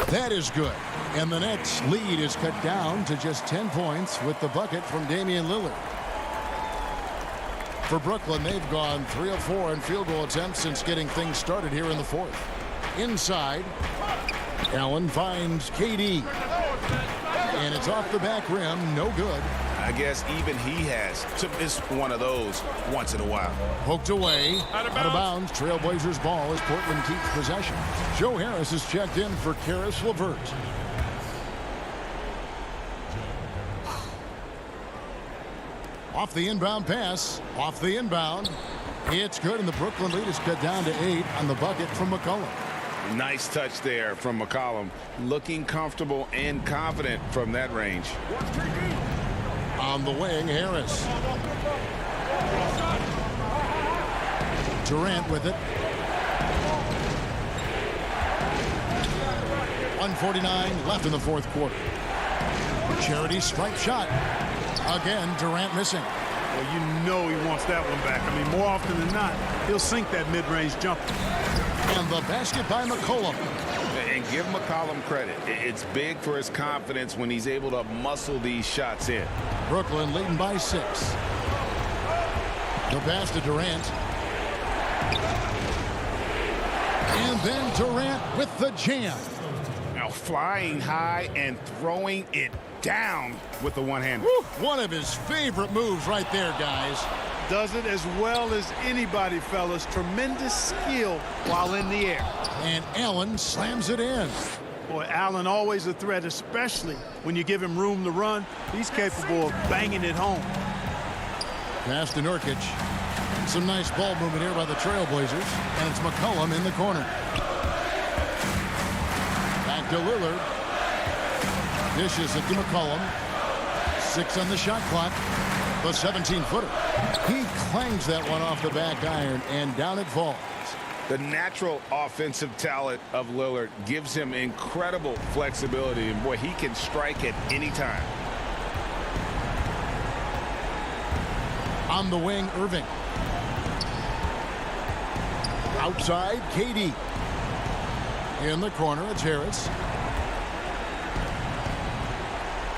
That is good. And the Nets lead is cut down to just 10 points with the bucket from Damian Lillard. For Brooklyn, they've gone 3 of 4 in field goal attempts since getting things started here in the fourth. Inside, Allen finds KD. And it's off the back rim, no good. I guess even he has to miss one of those once in a while. Poked away. Out of bounds. Trailblazers ball as Portland keeps possession. Joe Harris is checked in for Karis LeVert. Off the inbound pass. Off the inbound. It's good, and the Brooklyn lead is cut down to 8 on the bucket from McCollum. Nice touch there from McCollum. Looking comfortable and confident from that range. On the wing, Harris. Durant with it. 1:49 left in the fourth quarter. Charity stripe shot. Again, Durant missing. Well, you know he wants that one back. I mean, more often than not, he'll sink that mid-range jumper. And the basket by McCollum. And give McCollum credit. It's big for his confidence when he's able to muscle these shots in. Brooklyn leading by 6. The pass to Durant. And then Durant with the jam. Now flying high and throwing it down with the one-hander. One of his favorite moves right there, guys. Does it as well as anybody, fellas. Tremendous skill while in the air. And Allen slams it in. Boy, Allen always a threat, especially when you give him room to run. He's capable of banging it home. Pass to Nurkic. Some nice ball movement here by the Trailblazers. And it's McCollum in the corner. Back to Lillard. Dishes it to McCollum. 6 on the shot clock. The 17-footer. He clangs that one off the back iron, and down it falls. The natural offensive talent of Lillard gives him incredible flexibility, and boy, he can strike at any time. On the wing, Irving. Outside, KD. In the corner, it's Harris.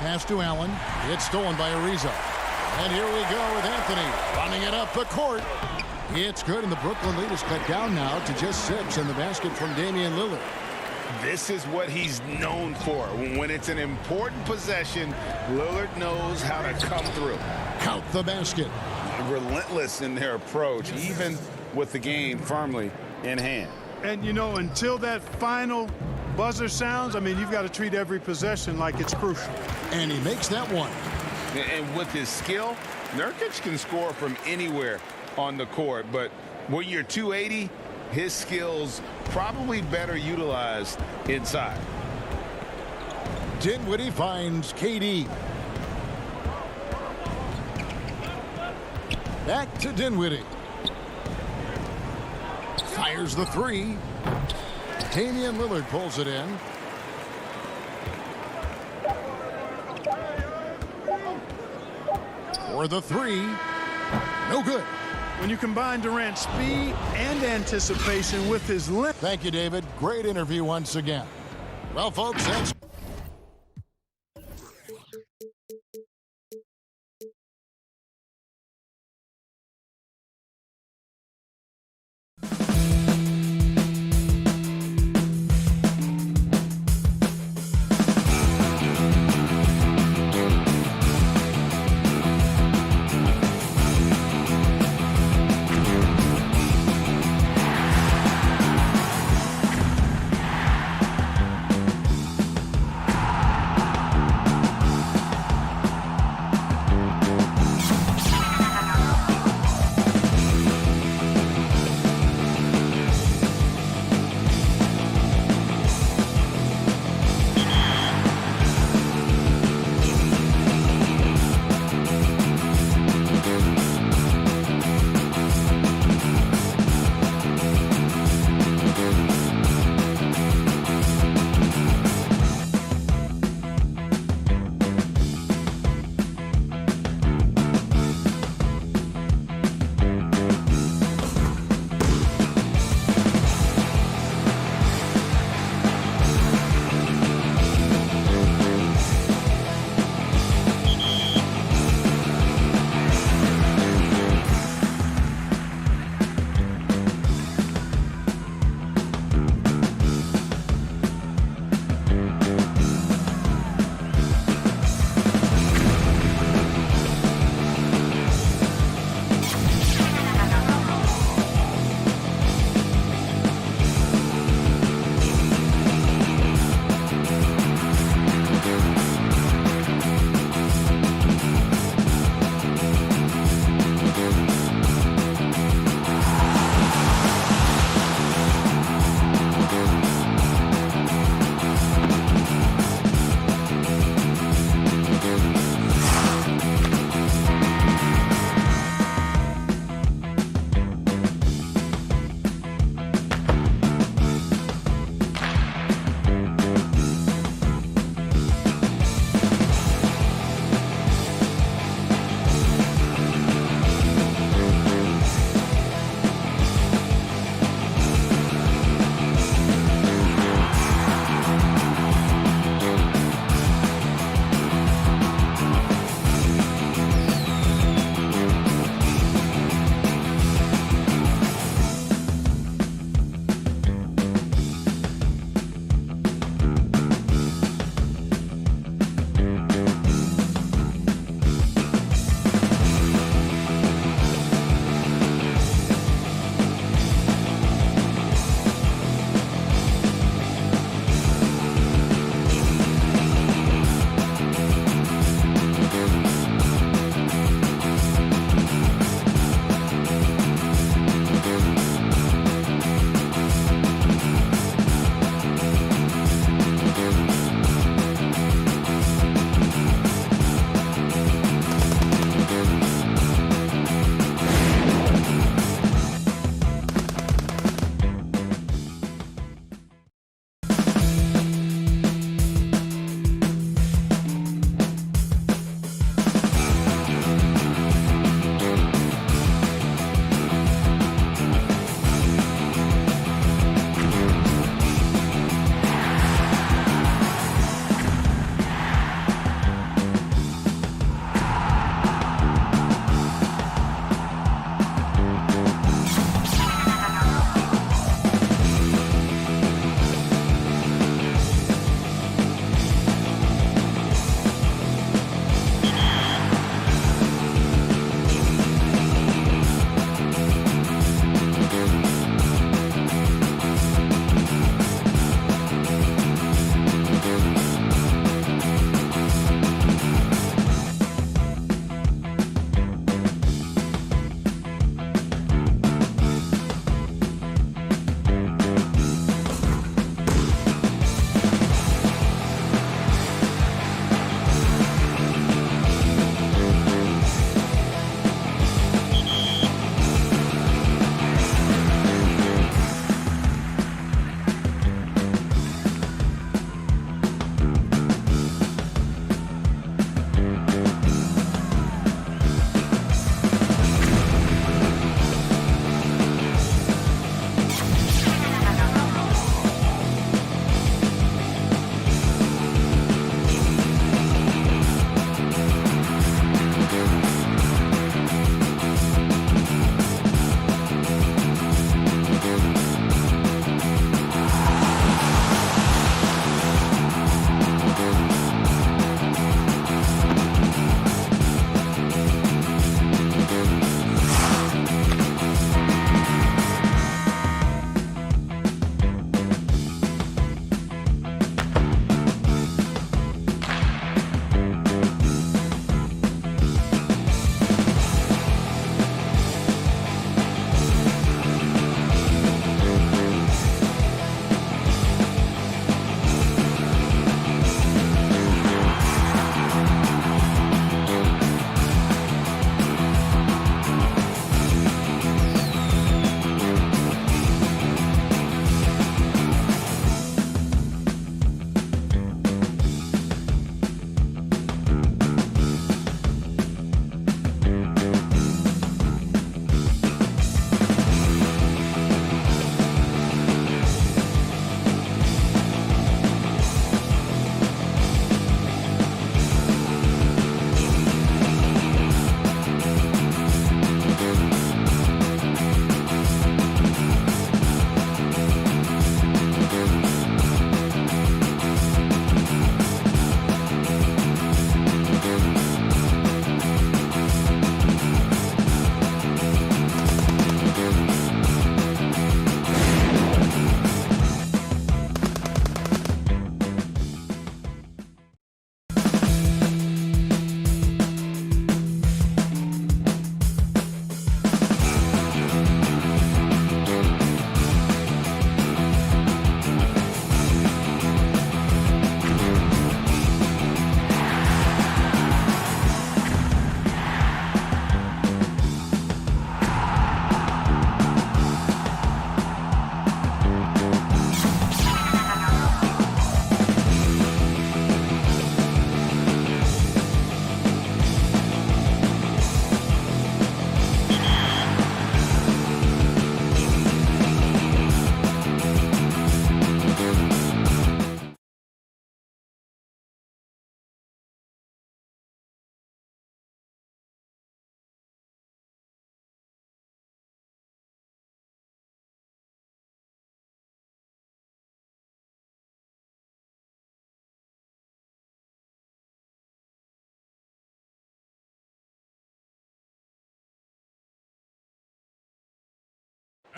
Pass to Allen. It's stolen by Ariza. And here we go with Anthony running it up the court. It's good, and the Brooklyn lead is cut down now to just 6, and the basket from Damian Lillard. This is what he's known for. When it's an important possession, Lillard knows how to come through. Count the basket. Relentless in their approach, even with the game firmly in hand. And, you know, until that final buzzer sounds, I mean, you've got to treat every possession like it's crucial. And he makes that one. And with his skill, Nurkic can score from anywhere on the court. But when you're 280, his skills probably better utilized inside. Dinwiddie finds KD. Back to Dinwiddie. Fires the 3. Damian Lillard pulls it in. For the 3. No good. When you combine Durant's speed and anticipation with his length. Thank you, David. Great interview once again. Well, folks, that's...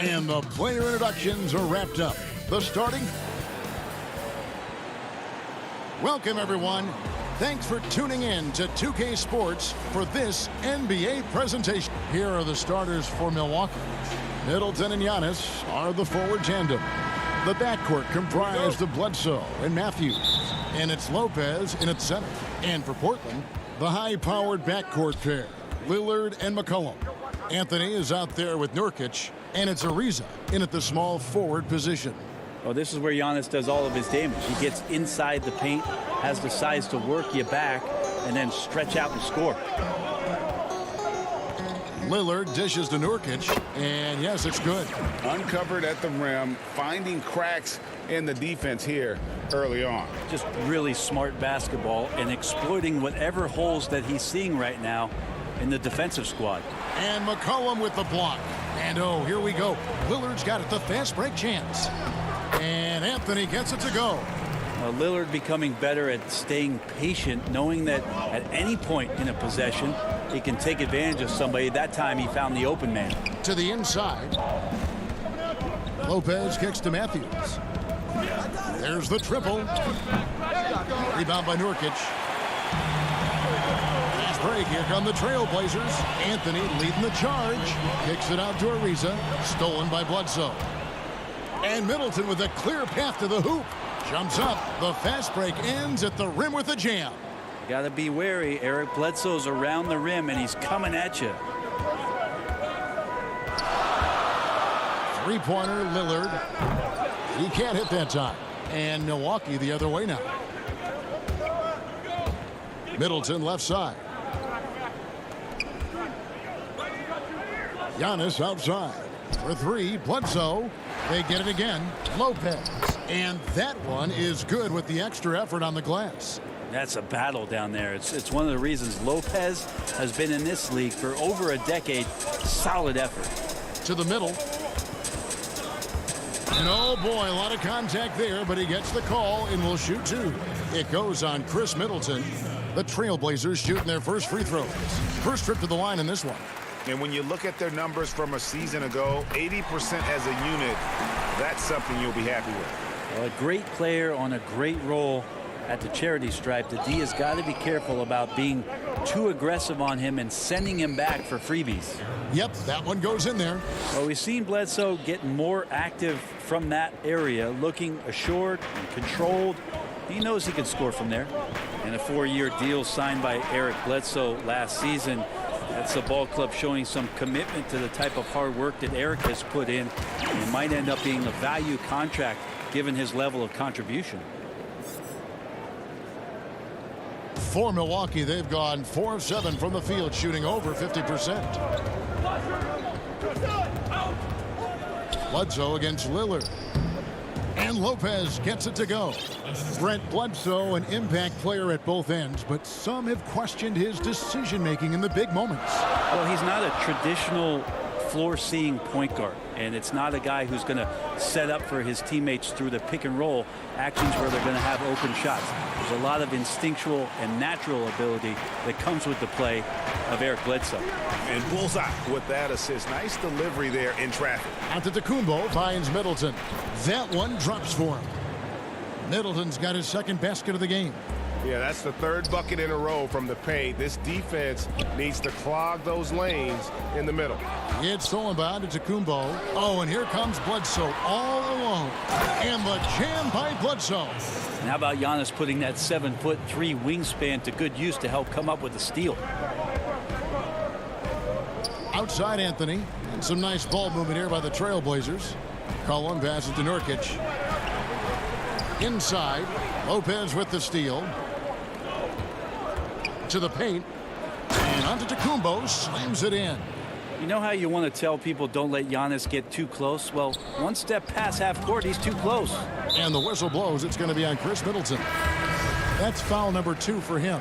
And the player introductions are wrapped up. The starting. Welcome, everyone. Thanks for tuning in to 2K Sports for this NBA presentation. Here are the starters for Milwaukee. Middleton and Giannis are the forward tandem. The backcourt comprised of Bledsoe and Matthews. And it's Lopez in its center. And for Portland, the high-powered backcourt pair, Lillard and McCollum. Anthony is out there with Nurkic, and it's Ariza in at the small forward position. Well, this is where Giannis does all of his damage. He gets inside the paint, has the size to work you back, and then stretch out and score. Lillard dishes to Nurkic, and yes, it's good. Uncovered at the rim, finding cracks in the defense here early on. Just really smart basketball and exploiting whatever holes that he's seeing right now in the defensive squad. And McCollum with the block. And oh, here we go. Lillard's got it, the fast break chance. And Anthony gets it to go. Lillard becoming better at staying patient, knowing that at any point in a possession, he can take advantage of somebody. That time he found the open man. To the inside. Lopez kicks to Matthews. There's the triple. Rebound by Nurkic. Fast break. Here come the Trailblazers. Anthony leading the charge. Kicks it out to Ariza. Stolen by Bledsoe. And Middleton with a clear path to the hoop. Jumps up. The fast break ends at the rim with a jam. Got to be wary. Eric Bledsoe's around the rim, and he's coming at you. Three-pointer, Lillard. He can't hit that time. And Milwaukee the other way now. Middleton left side. Giannis outside. For three, Bledsoe. They get it again. Lopez. And that one is good with the extra effort on the glass. That's a battle down there. It's one of the reasons Lopez has been in this league for over a decade. Solid effort. To the middle. And oh boy, a lot of contact there, but he gets the call and will shoot two. It goes on Chris Middleton. The Trailblazers shooting their first free throws. First trip to the line in this one. And when you look at their numbers from a season ago, 80% as a unit, that's something you'll be happy with. Well, a great player on a great role at the charity stripe. The D has got to be careful about being too aggressive on him and sending him back for freebies. Yep, that one goes in there. Well, we've seen Bledsoe get more active from that area, looking assured and controlled. He knows he can score from there. And a 4-year deal signed by Eric Bledsoe last season. That's the ball club showing some commitment to the type of hard work that Eric has put in. And it might end up being a value contract given his level of contribution. For Milwaukee, they've gone 4 of 7 from the field, shooting over 50%. Bledsoe against Lillard. And Lopez gets it to go. Brent Bledsoe, an impact player at both ends, but some have questioned his decision-making in the big moments. Well, he's not a traditional floor-seeing point guard, and it's not a guy who's going to set up for his teammates through the pick and roll actions where they're going to have open shots. There's a lot of instinctual and natural ability that comes with the play of Eric Bledsoe. And bullseye with that assist. Nice delivery there in traffic. Antetokounmpo finds Middleton. That one drops for him. Middleton's got his second basket of the game. Yeah, that's the third bucket in a row from the paint. This defense needs to clog those lanes in the middle. It's stolen by Antetokounmpo. Oh, and here comes Bledsoe all alone. And the jam by Bledsoe. And how about Giannis putting that 7'3" wingspan to good use to help come up with the steal? Outside Anthony. And some nice ball movement here by the Trailblazers. Cullen passes to Nurkic. Inside. Lopez with the steal. To the paint. And Antetokounmpo slams it in. You know how you want to tell people don't let Giannis get too close? Well, one step past half court, he's too close. And the whistle blows. It's going to be on Chris Middleton. That's foul number 2 for him.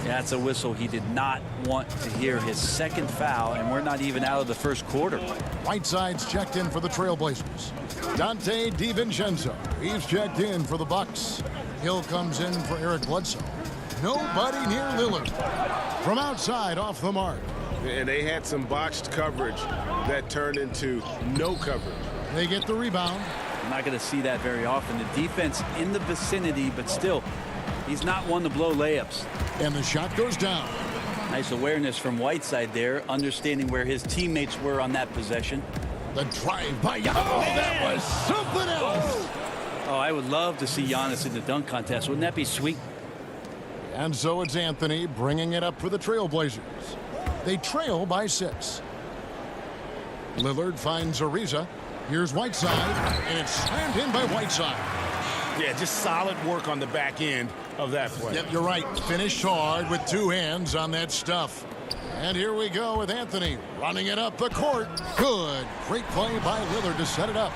That's a whistle he did not want to hear. His second foul, and we're not even out of the first quarter. Whiteside's checked in for the Trailblazers. Dante DiVincenzo. He's checked in for the Bucks. Hill comes in for Eric Bledsoe. Nobody near Lillard. From outside, off the mark. And they had some botched coverage that turned into no coverage. They get the rebound. I'm not going to see that very often. The defense in the vicinity, but still, he's not one to blow layups. And the shot goes down. Nice awareness from Whiteside there, understanding where his teammates were on that possession. The drive by Giannis. Oh, that was something else. Oh, I would love to see Giannis in the dunk contest. Wouldn't that be sweet? And so it's Anthony bringing it up for the Trailblazers. They trail by 6. Lillard finds Ariza. Here's Whiteside, and it's slammed in by Whiteside. Yeah, just solid work on the back end of that play. Yep, you're right. Finished hard with 2 hands on that stuff. And here we go with Anthony running it up the court. Good. Great play by Lillard to set it up.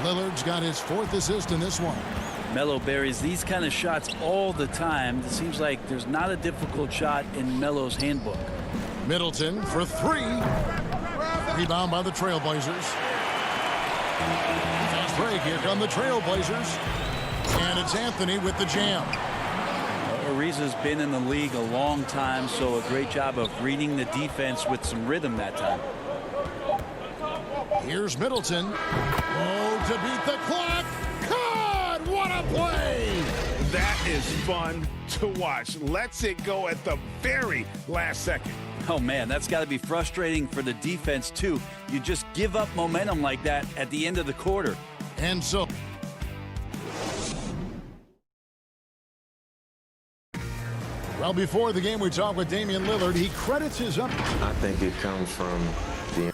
Lillard's got his 4th assist in this one. Melo buries these kind of shots all the time. It seems like there's not a difficult shot in Melo's handbook. Middleton for 3. Rebound by the Trailblazers. Fast break. Here come the Trailblazers. And it's Anthony with the jam. Ariza's been in the league a long time, so a great job of reading the defense with some rhythm that time. Here's Middleton. Oh, to beat the clock. God, what a play! That is fun to watch. Lets it go at the very last second. Oh, man, that's got to be frustrating for the defense, too. You just give up momentum like that at the end of the quarter. And so... Well, before the game, we talked with Damian Lillard. He credits his up. I think it comes from the...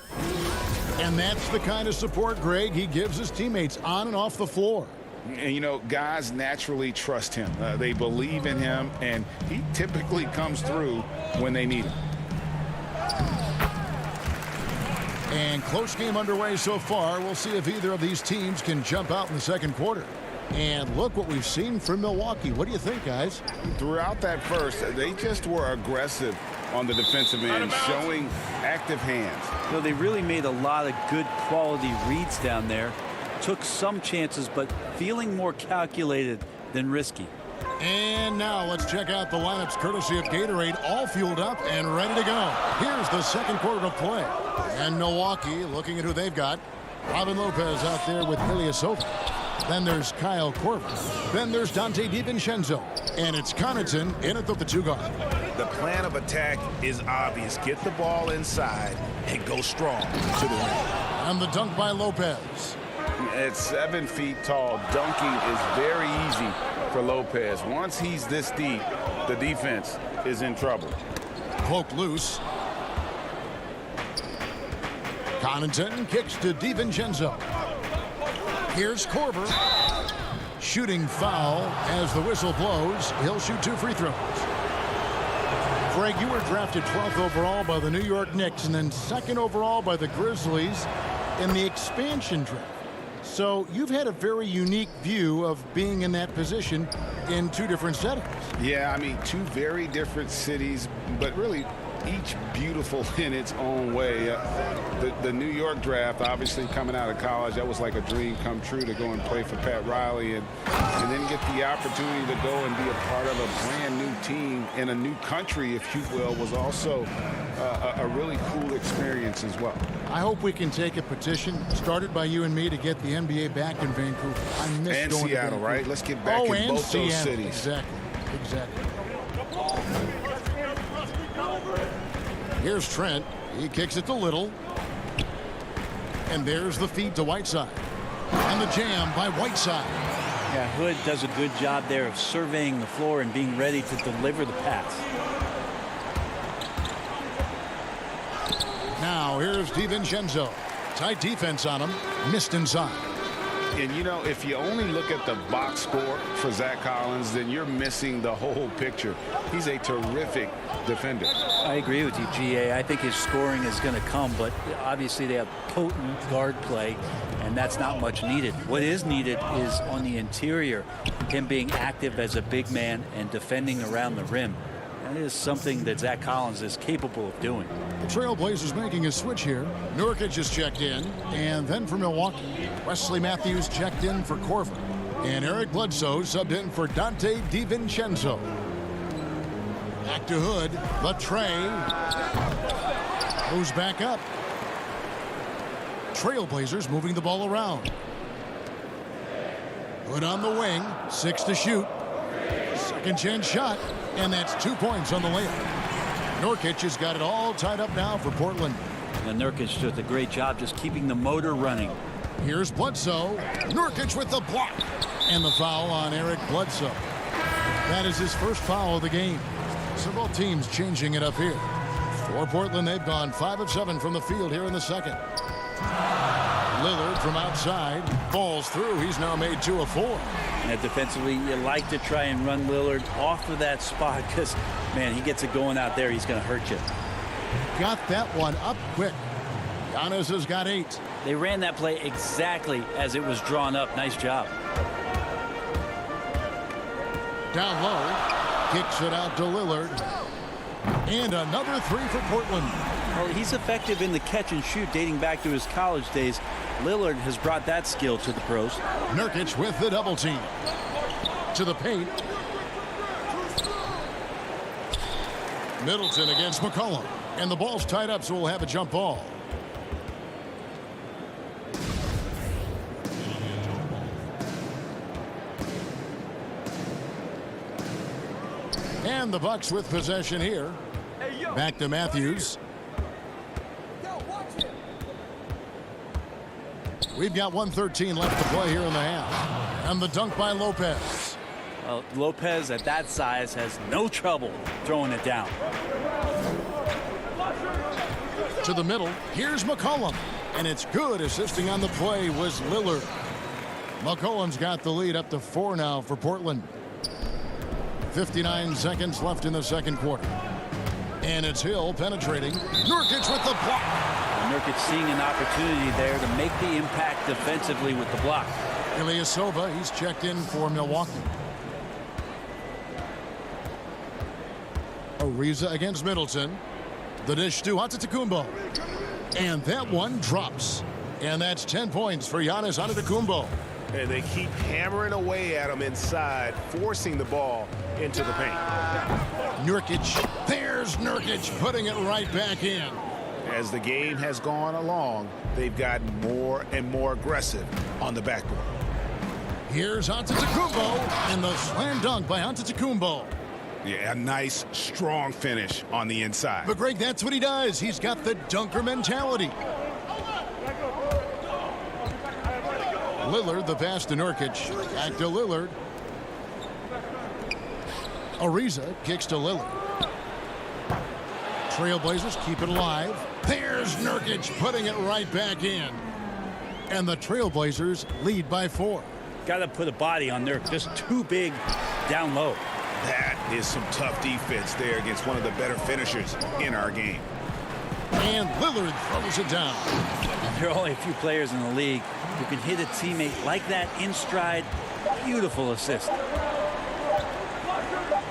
And that's the kind of support, Greg, he gives his teammates on and off the floor. And, you know, guys naturally trust him. They believe in him, and he typically comes through when they need him. And close game underway so far. We'll see if either of these teams can jump out in the second quarter. And look what we've seen from Milwaukee. What do you think, guys? Throughout that first, they just were aggressive on the defensive end, showing active hands. So they really made a lot of good quality reads down there. Took some chances, but feeling more calculated than risky. And now let's check out the lineups courtesy of Gatorade, all fueled up and ready to go. Here's the second quarter of play. And Milwaukee looking at who they've got. Robin Lopez out there with Ilyasova. Then there's Kyle Korver. Then there's Dante DiVincenzo. And it's Connaughton in at the 2 guard. The plan of attack is obvious. Get the ball inside and go strong to the rim. And the dunk by Lopez. At 7 feet tall, dunking is very easy for Lopez. Once he's this deep, the defense is in trouble. Poke loose. Connaughton kicks to DiVincenzo. Here's Korver. Shooting foul as the whistle blows. He'll shoot 2 free throws. Greg, you were drafted 12th overall by the New York Knicks and then 2nd overall by the Grizzlies in the expansion draft. So you've had a very unique view of being in that position in 2 different settings. Yeah, I mean, 2 very different cities, but really each beautiful in its own way. The New York draft, obviously coming out of college, that was like a dream come true to go and play for Pat Riley and then get the opportunity to go and be a part of a brand new team in a new country, if you will, was also a really cool experience as well. I hope we can take a petition started by you and me to get the NBA back in Vancouver. I miss and going Seattle, to right? Let's get back in both Seattle. those cities. Exactly. Here's Trent. He kicks it to Little. And there's the feed to Whiteside. And the jam by Whiteside. Yeah, Hood does a good job there of surveying the floor and being ready to deliver the pass. Now here's DiVincenzo. Tight defense on him. Missed inside. And, you know, if you only look at the box score for Zach Collins, then you're missing the whole picture. He's a terrific defender. I agree with you, GA. I think his scoring is going to come, but obviously they have potent guard play, and that's not much needed. What is needed is on the interior, him being active as a big man and defending around the rim. That is something that Zach Collins is capable of doing. The Trailblazers making a switch here. Nurkic just checked in, and then for Milwaukee, Wesley Matthews checked in for Korver, and Eric Bledsoe subbed in for Dante DiVincenzo. Back to Hood, the tray. Goes back up. Trailblazers moving the ball around. Put on the wing. 6 to shoot. Second chance shot. And that's 2 points on the layup. Nurkic has got it all tied up now for Portland. And Nurkic did a great job just keeping the motor running. Here's Bledsoe. Nurkic with the block. And the foul on Eric Bledsoe. That is his first foul of the game. So both teams changing it up here. For Portland, they've gone 5 of 7 from the field here in the second. Lillard from outside. Falls through. He's now made 2 of 4. And defensively, you like to try and run Lillard off of that spot because, man, he gets it going out there. He's going to hurt you. Got that one up quick. Giannis has got 8. They ran that play exactly as it was drawn up. Nice job. Down low. Kicks it out to Lillard. And another 3 for Portland. Well, he's effective in the catch and shoot dating back to his college days. Lillard has brought that skill to the pros. Nurkic with the double team. To the paint. Middleton against McCollum. And the ball's tied up, so we'll have a jump ball. And the Bucks with possession here. Back to Matthews. We've got 1:13 left to play here in the half. And the dunk by Lopez. Well, Lopez at that size has no trouble throwing it down. To the middle. Here's McCollum. And it's good. Assisting on the play was Lillard. McCollum's got the lead up to 4 now for Portland. 59 seconds left in the second quarter. And it's Hill penetrating. Nurkic with the block. Nurkic seeing an opportunity there to make the impact defensively with the block. Ilyasova, he's checked in for Milwaukee. Ariza against Middleton. The dish to Antetokounmpo. And that one drops. And that's 10 points for Giannis Antetokounmpo. And they keep hammering away at him inside, forcing the ball into the paint. Nurkic. There's Nurkic putting it right back in. As the game has gone along, they've gotten more and more aggressive on the backboard. Here's Antetokounmpo. And the slam dunk by Antetokounmpo. Yeah, a nice, strong finish on the inside. But Greg, that's what he does. He's got the dunker mentality. Lillard, the pass to Nurkic. Back to Lillard. Ariza kicks to Lillard. Trailblazers keep it alive. There's Nurkic putting it right back in. And the Trailblazers lead by 4. Got to put a body on Nurkic. Just too big down low. That is some tough defense there against one of the better finishers in our game. And Lillard throws it down. There are only a few players in the league who can hit a teammate like that in stride. Beautiful assist.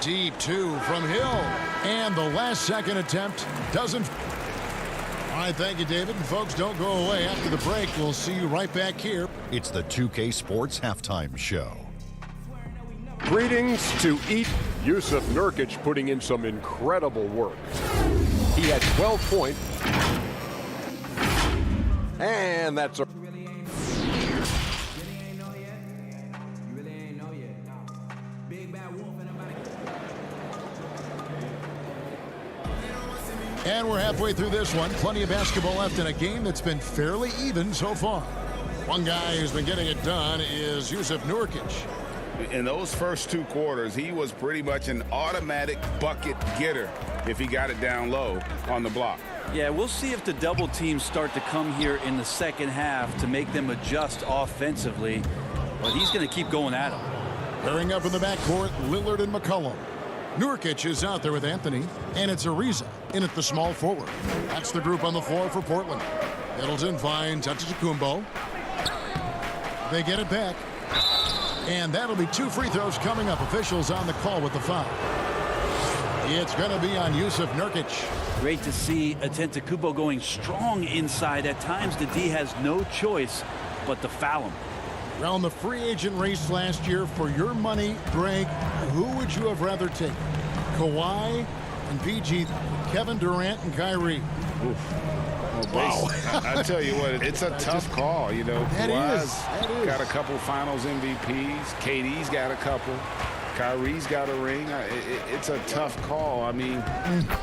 Deep 2 from Hill. And the last second attempt doesn't. All right, thank you, David. And folks, don't go away. After the break, we'll see you right back here. It's the 2K Sports Halftime Show. Greetings to Yusuf Nurkic putting in some incredible work. He had 12 points. And that's a... And we're halfway through this one. Plenty of basketball left in a game that's been fairly even so far. One guy who's been getting it done is Yusuf Nurkic. In those first 2 quarters, he was pretty much an automatic bucket getter if he got it down low on the block. Yeah, we'll see if the double teams start to come here in the second half to make them adjust offensively. But he's going to keep going at them. Pairing up in the backcourt, Lillard and McCollum. Nurkic is out there with Anthony, and it's Ariza in at the small forward. That's the group on the floor for Portland. Middleton finds Antetokounmpo. They get it back. And that'll be 2 free throws coming up. Officials on the call with the foul. It's going to be on Yusuf Nurkic. Great to see Antetokounmpo going strong inside. At times, the D has no choice but to foul him. Around the free agent race last year, for your money, Greg, who would you have rather taken? Kawhi and PG Kevin Durant and Kyrie. Wow. I tell you what, it's a tough call. You know, That is. got a couple finals MVPs. KD's got a couple. Kyrie's got a ring. It's a tough call. I mean,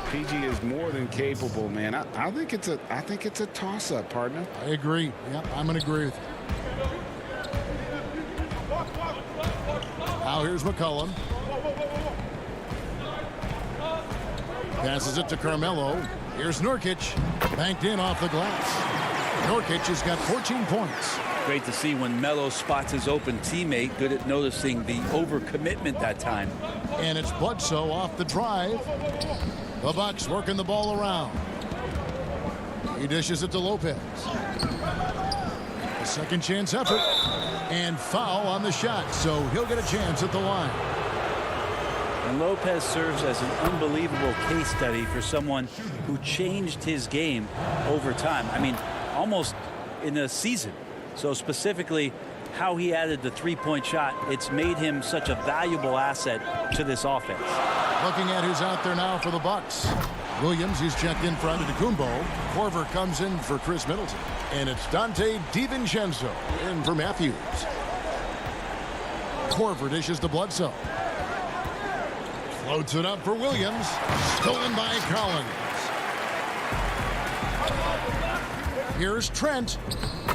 PG is more than capable, man. I think it's a toss-up, partner. I agree. Yep, I'm going to agree with you. Now here's McCollum. Passes it to Carmelo. Here's Nurkic. Banked in off the glass. Nurkic has got 14 points. Great to see when Melo spots his open teammate. Good at noticing the overcommitment that time. And it's Bledsoe off the drive. The Bucks working the ball around. He dishes it to Lopez. A second chance effort. And foul on the shot, so he'll get a chance at the line. And Lopez serves as an unbelievable case study for someone who changed his game over time. I mean, almost in a season. So specifically, how he added the three-point shot, it's made him such a valuable asset to this offense. Looking at who's out there now for the Bucks. Williams, he's checked in for Antetokounmpo. Korver comes in for Chris Middleton. And it's Dante DiVincenzo in for Matthews. Korver dishes to Bledsoe. Floats it up for Williams. Stolen by Collins. Here's Trent.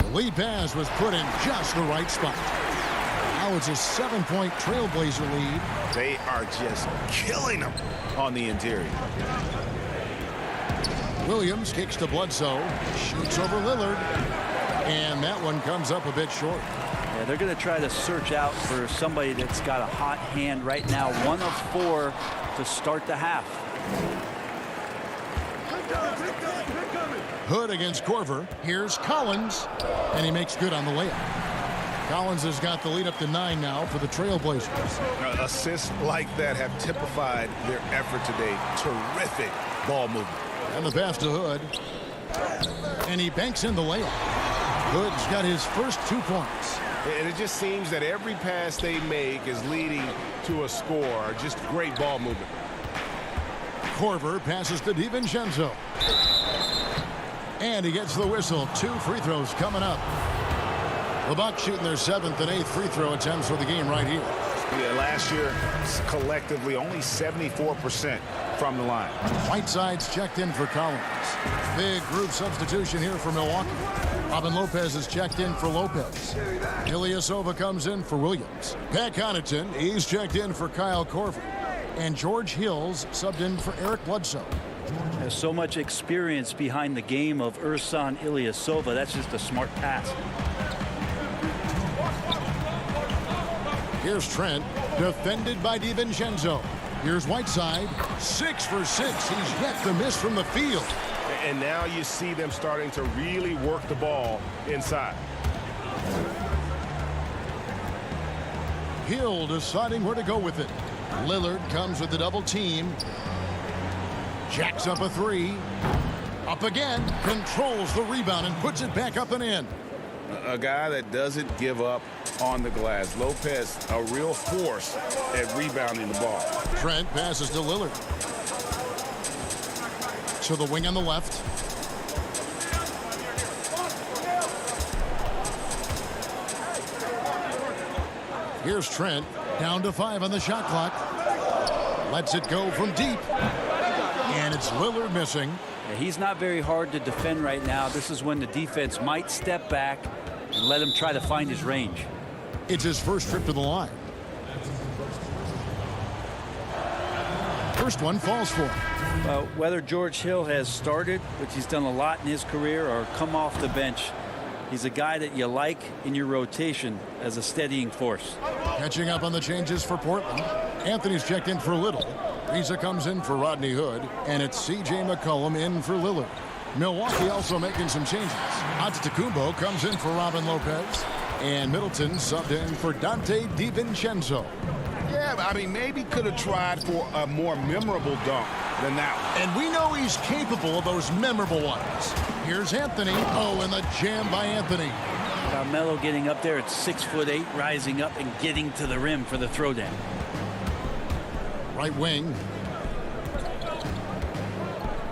The lead pass was put in just the right spot. Now it's a 7-point Trailblazer lead. They are just killing them on the interior. Williams kicks to Bledsoe. Shoots over Lillard. And that one comes up a bit short. Yeah, they're going to try to search out for somebody that's got a hot hand right now. 1 of 4 to start the half. Hood against Korver. Here's Collins. And he makes good on the layup. Collins has got the lead up to 9 now for the Trailblazers. Assists like that have typified their effort today. Terrific ball movement. And the pass to Hood. And he banks in the layup. Hood's got his first 2 points. And it just seems that every pass they make is leading to a score. Just great ball movement. Korver passes to DiVincenzo. And he gets the whistle. 2 free throws coming up. The Bucks shooting their 7th and 8th free throw attempts for the game right here. Yeah, last year, collectively, only 74% from the line. Whiteside's checked in for Collins. Big group substitution here for Milwaukee. Robin Lopez is checked in for Lopez. Ilyasova comes in for Williams. Pat Connaughton, he's checked in for Kyle Korver. And George Hills subbed in for Eric Bledsoe. There's so much experience behind the game of Ersan Ilyasova. That's just a smart pass. Here's Trent, defended by DiVincenzo. Here's Whiteside, 6 for 6. He's yet to miss from the field. And now you see them starting to really work the ball inside. Hill deciding where to go with it. Lillard comes with the double team. Jacks up a 3. Up again. Controls the rebound and puts it back up and in. A guy that doesn't give up on the glass. Lopez, a real force at rebounding the ball. Trent passes to Lillard. To the wing on the left. Here's Trent, down to 5 on the shot clock. Lets it go from deep. And it's Lillard missing. Yeah, he's not very hard to defend right now. This is when the defense might step back and let him try to find his range. It's his first trip to the line. First one falls for him. Well, whether George Hill has started, which he's done a lot in his career, or come off the bench, he's a guy that you like in your rotation as a steadying force. Catching up on the changes for Portland. Anthony's checked in for Little. Risa comes in for Rodney Hood. And it's C.J. McCollum in for Lillard. Milwaukee also making some changes. Antetokounmpo comes in for Robin Lopez. And Middleton subbed in for Dante DiVincenzo. Yeah, I mean, maybe could have tried for a more memorable dunk than that one. And we know he's capable of those memorable ones. Here's Anthony. Oh, and the jam by Anthony. Carmelo getting up there at 6'8", rising up and getting to the rim for the throwdown. Right wing.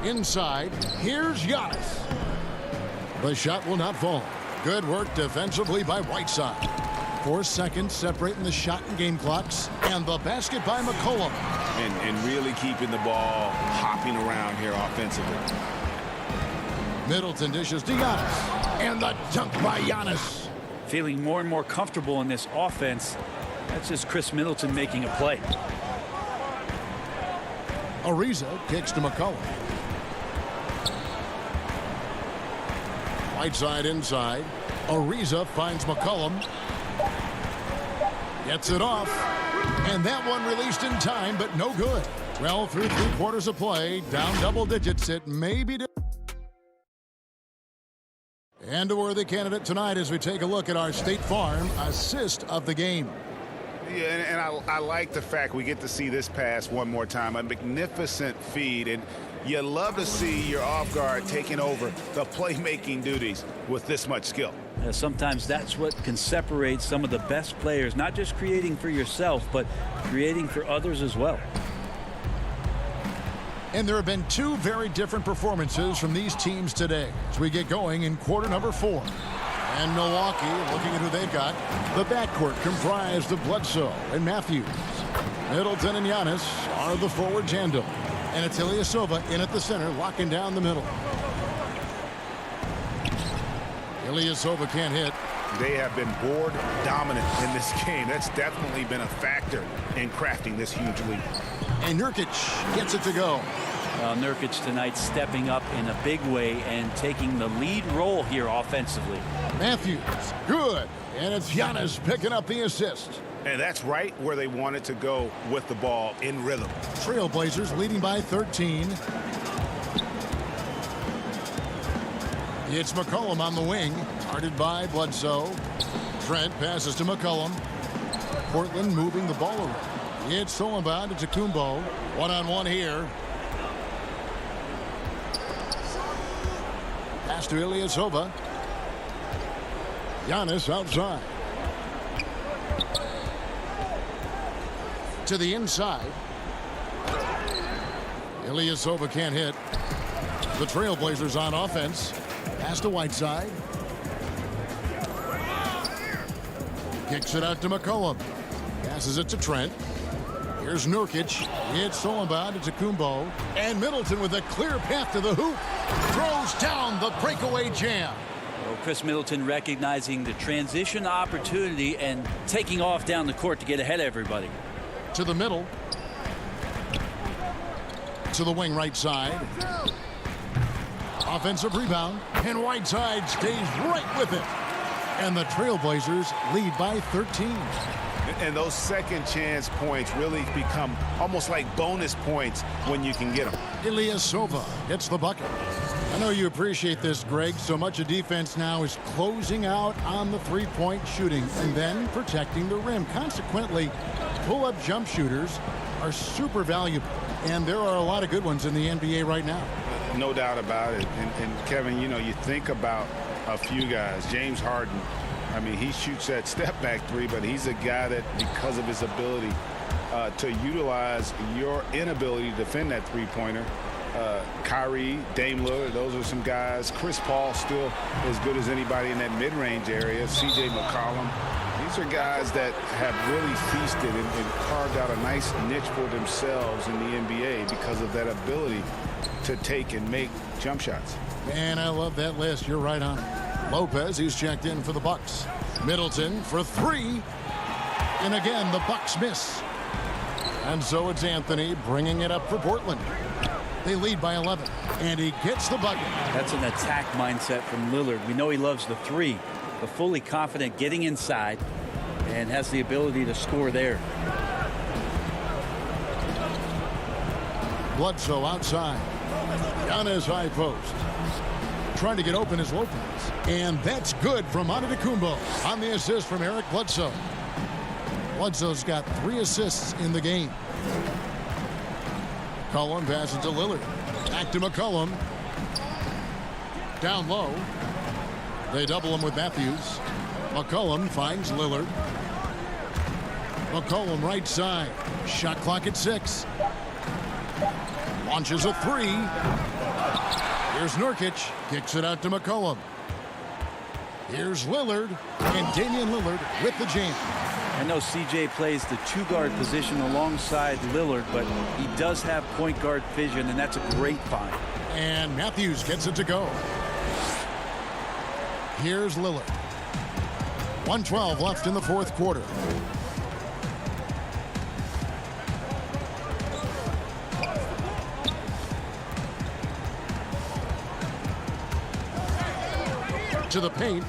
Inside, here's Giannis. The shot will not fall. Good work defensively by Whiteside. 4 seconds separating the shot and game clocks. And the basket by McCollum. And really keeping the ball hopping around here offensively. Middleton dishes to Giannis. And the dunk by Giannis. Feeling more and more comfortable in this offense. That's just Chris Middleton making a play. Ariza kicks to McCollum. Whiteside inside. Ariza finds McCollum. Gets it off. And that one released in time, but no good. Well, through 3 quarters of play, down double digits, it may be. And a worthy candidate tonight as we take a look at our State Farm assist of the game. Yeah, and I like the fact we get to see this pass one more time. A magnificent feed, and you love to see your off guard taking over the playmaking duties with this much skill. Sometimes that's what can separate some of the best players, not just creating for yourself, but creating for others as well. And there have been 2 very different performances from these teams today as we get going in quarter number 4. And Milwaukee, looking at who they've got, the backcourt comprised of Bledsoe and Matthews. Middleton and Giannis are the forward tandem. And it's Ilyasova in at the center, locking down the middle. Ilyasova can't hit. They have been board dominant in this game. That's definitely been a factor in crafting this huge lead. And Nurkic gets it to go. Nurkic tonight stepping up in a big way and taking the lead role here offensively. Matthews, good. And it's Giannis picking up the assist. And that's right where they wanted to go with the ball in rhythm. Trailblazers leading by 13. It's McCollum on the wing, guarded by Bledsoe. Trent passes to McCollum. Portland moving the ball around. It's Solomon to Kumbo. One-on-one here. Pass to Ilyasova. Giannis outside. To the inside. Ilyasova can't hit. The Trailblazers on offense. Pass to Whiteside. Kicks it out to McCollum. Passes it to Trent. Here's Nurkic. It's Solomon to Kumbo. And Middleton with a clear path to the hoop. Throws down the breakaway jam. Well, Chris Middleton recognizing the transition opportunity and taking off down the court to get ahead of everybody. To the middle. To the wing right side. Offensive rebound. And Whiteside stays right with it. And the Trailblazers lead by 13. And those second chance points really become almost like bonus points when you can get them. Ilyasova gets the bucket. I know you appreciate this, Greg. So much of defense now is closing out on the three-point shooting and then protecting the rim. Consequently, pull-up jump shooters are super valuable. And there are a lot of good ones in the NBA right now. No doubt about it. And Kevin, you know, you think about a few guys. James Harden, I mean, he shoots that step-back three, but he's a guy that, because of his ability to utilize your inability to defend that three-pointer, Kyrie, Dame Lillard, those are some guys. Chris Paul still as good as anybody in that mid-range area. C.J. McCollum. These are guys that have really feasted and carved out a nice niche for themselves in the NBA because of that ability to take and make jump shots. Man, I love that list. You're right on it. Lopez, he's checked in for the Bucks. Middleton for three. And again, the Bucks miss. And so it's Anthony bringing it up for Portland. They lead by 11. And he gets the bucket. That's an attack mindset from Lillard. We know he loves the three, but fully confident getting inside and has the ability to score there. Bledsoe outside. Giannis high post. Trying to get open is Lopez. And that's good from Antetokounmpo on the assist from Eric Bledsoe. Bledsoe's got 3 assists in the game. McCollum passes to Lillard. Back to McCollum. Down low. They double him with Matthews. McCollum finds Lillard. McCollum right side. Shot clock at 6. Launches a 3. Here's Nurkic, kicks it out to McCollum. Here's Lillard, and Damian Lillard with the jam. I know CJ plays the two-guard position alongside Lillard, but he does have point guard vision, and that's a great find. And Matthews gets it to go. Here's Lillard. 1:12 left in the fourth quarter. To the paint.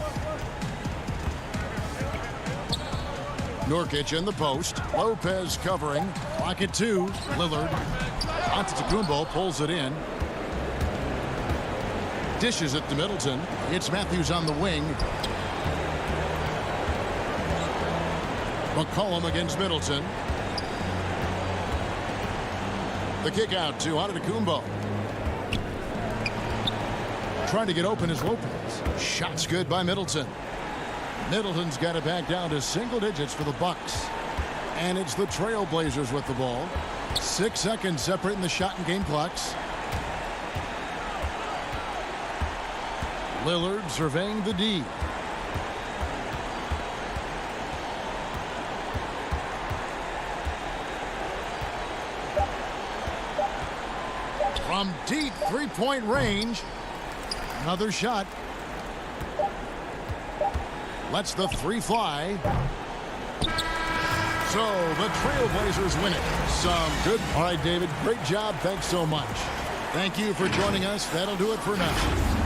Nurkic in the post. Lopez covering. Clock at 2. Lillard. Antetokounmpo pulls it in. Dishes it to Middleton. It's Matthews on the wing. McCollum against Middleton. The kick out to Antetokounmpo. Trying to get open is Lopez. Shot's good by Middleton. Middleton's got it back down to single digits for the Bucks. And it's the Trailblazers with the ball. 6 seconds separating the shot and game clocks. Lillard surveying the D. From deep three-point range. Another shot. Lets the three fly. So the Trailblazers win it. Some good. All right, David, great job. Thanks so much. Thank you for joining us. That'll do it for now.